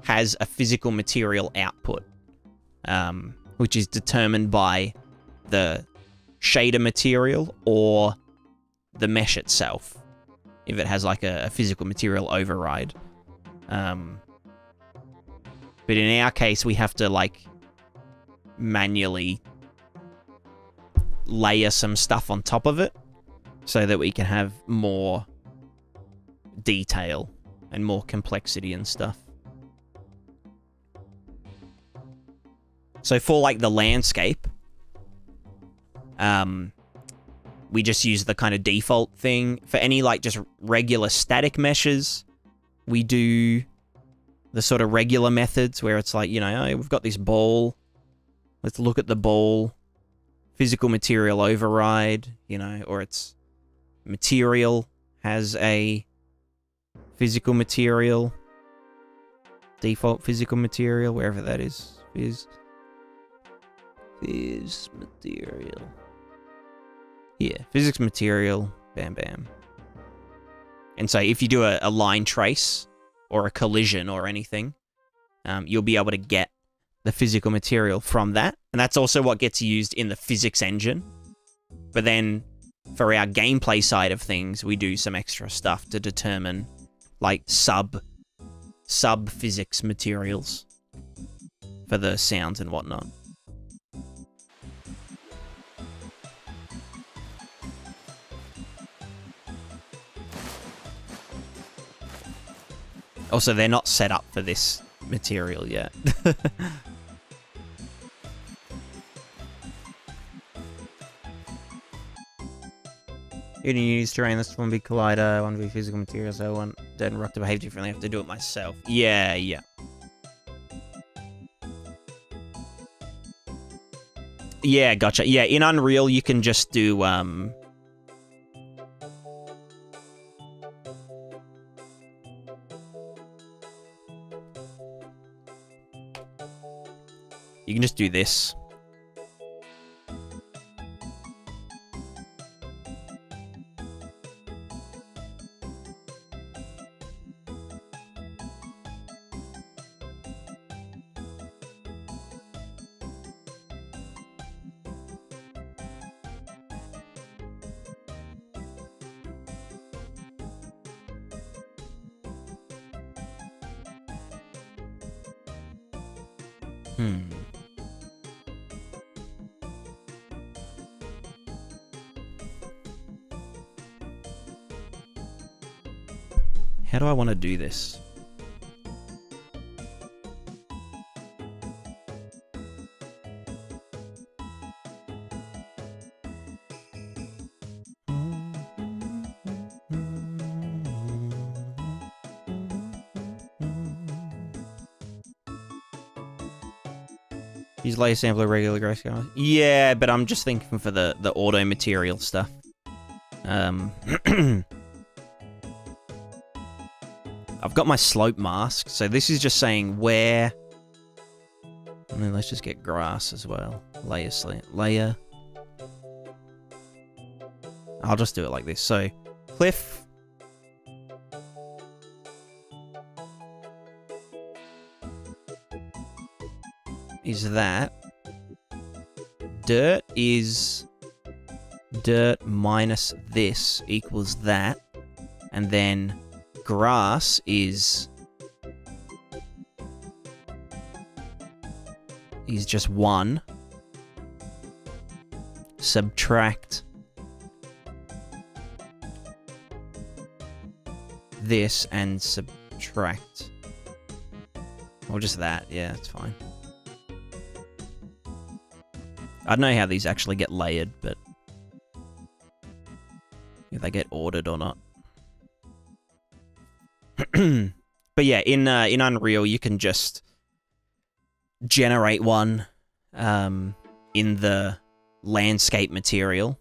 has a physical material output, which is determined by the shader material or the mesh itself, if it has like a physical material override. But in our case, we have to like manually layer some stuff on top of it. so that we can have more detail and more complexity and stuff. So for like the landscape, we just use the kind of default thing. For any like just regular static meshes, we do the sort of regular methods where it's like, you know, oh, we've got this ball. Let's look at the ball. Physical material override, you know, or it's material has a physical material, default physical material, wherever that is. Phys material. Yeah, physics material, bam, bam. And so if you do a line trace or a collision or anything, you'll be able to get the physical material from that. And that's also what gets used in the physics engine. But then for our gameplay side of things, we do some extra stuff to determine like sub-physics materials for the sounds and whatnot. Also, they're not set up for this material yet. You can use terrain, this one big collider, one big physical material, so I want Dead and Rock to behave differently. I have to do it myself. Yeah, yeah. Yeah, gotcha. Yeah, in Unreal, you can just do, you can just do this. How do I want to do this? Use layer sampler, regular grayscale. Yeah, but I'm just thinking for the auto material stuff. I've got my slope mask, so this is just saying where. And then let's just get grass as well. Layer. I'll just do it like this. So, cliff. Is that. Dirt is dirt minus this equals that. And then grass is just 1. Subtract this and subtract. Or just that. Yeah, that's fine. I don't know how these actually get layered, but if they get ordered or not. But yeah, in Unreal, you can just generate one in the landscape material.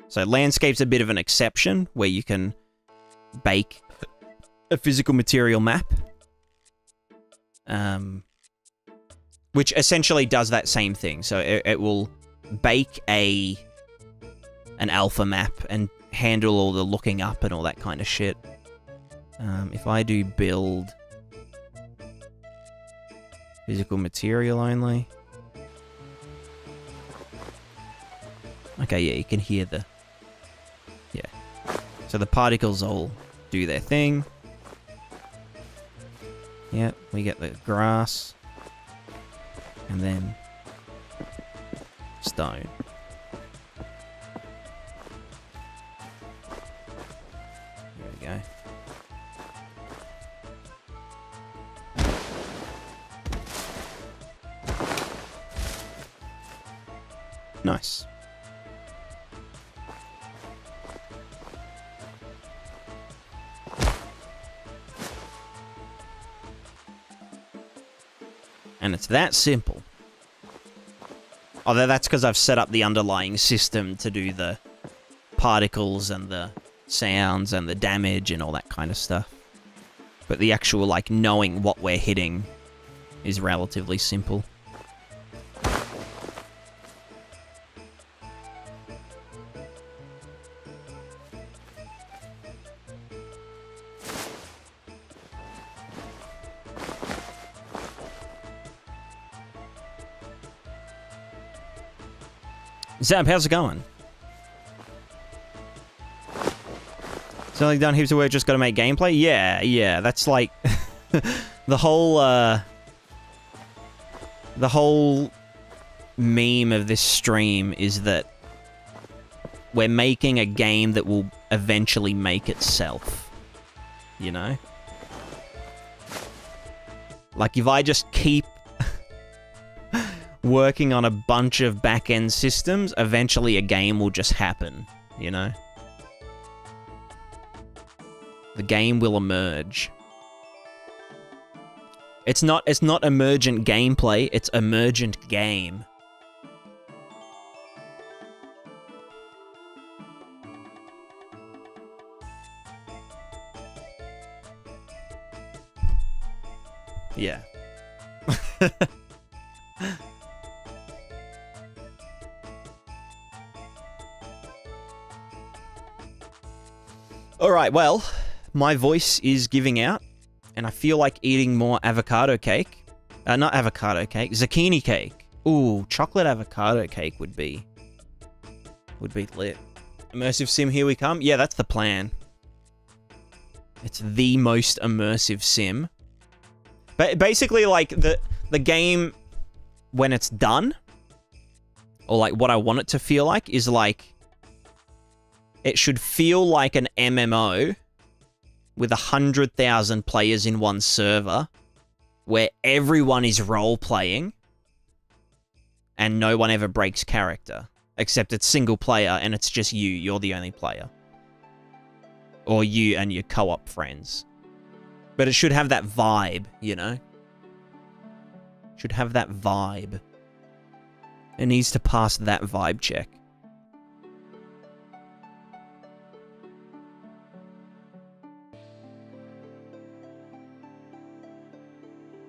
So landscape's a bit of an exception, where you can bake a physical material map. Which essentially does that same thing. So it will bake an alpha map and handle all the looking up and all that kind of shit. If I do build physical material only. Okay, yeah, you can hear the... Yeah. So the particles all do their thing. Yep, we get the grass. And then stone. go. Nice. And it's that simple. Although that's because I've set up the underlying system to do the particles and the sounds and the damage and all that kind of stuff. But the actual, like, knowing what we're hitting is relatively simple. Zap, how's it going? So only done heaps of work, just got to make gameplay? Yeah, that's like the whole meme of this stream is that we're making a game that will eventually make itself, you know? Like, if I just keep working on a bunch of back-end systems, eventually a game will just happen, you know? The game will emerge. It's not emergent gameplay, it's emergent game. Yeah. Alright, well, my voice is giving out, and I feel like eating more avocado cake. Not avocado cake, zucchini cake. Ooh, chocolate avocado cake would be lit. Immersive sim, here we come. Yeah, that's the plan. It's the most immersive sim. But basically, like, the game, when it's done, or like what I want it to feel like, is like, it should feel like an MMO with 100,000 players in one server, where everyone is role-playing, and no one ever breaks character. Except it's single player, and it's just you. You're the only player. Or you and your co-op friends. But it should have that vibe, you know? Should have that vibe. It needs to pass that vibe check.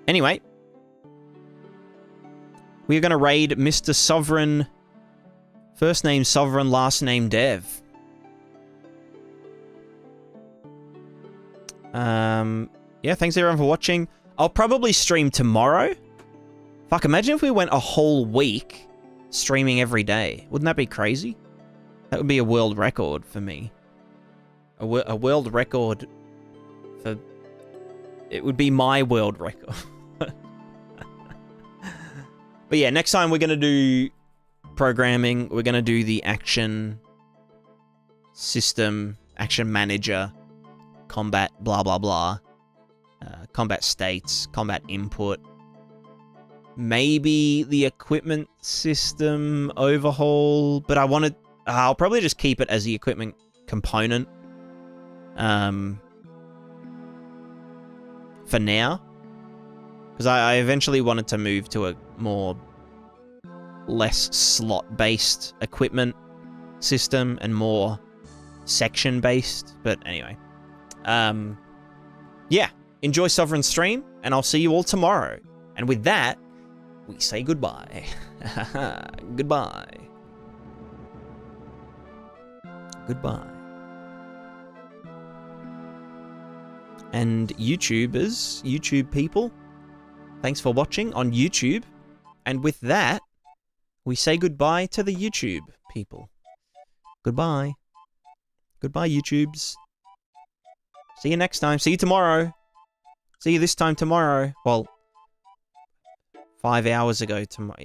Anyway, we're going to raid Mr. Sovereign, first name Sovereign, last name Dev. Yeah, thanks everyone for watching. I'll probably stream tomorrow. Fuck, imagine if we went a whole week streaming every day. Wouldn't that be crazy? That would be a world record for me. A world record for... It would be my world record. But yeah, next time we're going to do programming. We're going to do the action system, action manager, combat, blah, blah, blah. Combat states, combat input. Maybe the equipment system overhaul, but I'll probably just keep it as the equipment component. For now. Because I eventually wanted to move to a more less slot-based equipment system and more section-based. But anyway. Yeah. Enjoy Sovereign's stream, and I'll see you all tomorrow. And with that, we say goodbye. Goodbye. Goodbye. And YouTubers, YouTube people, thanks for watching on YouTube. And with that, we say goodbye to the YouTube people. Goodbye. Goodbye, YouTubes. See you next time. See you tomorrow. See you this time tomorrow. Well, 5 hours ago tomorrow.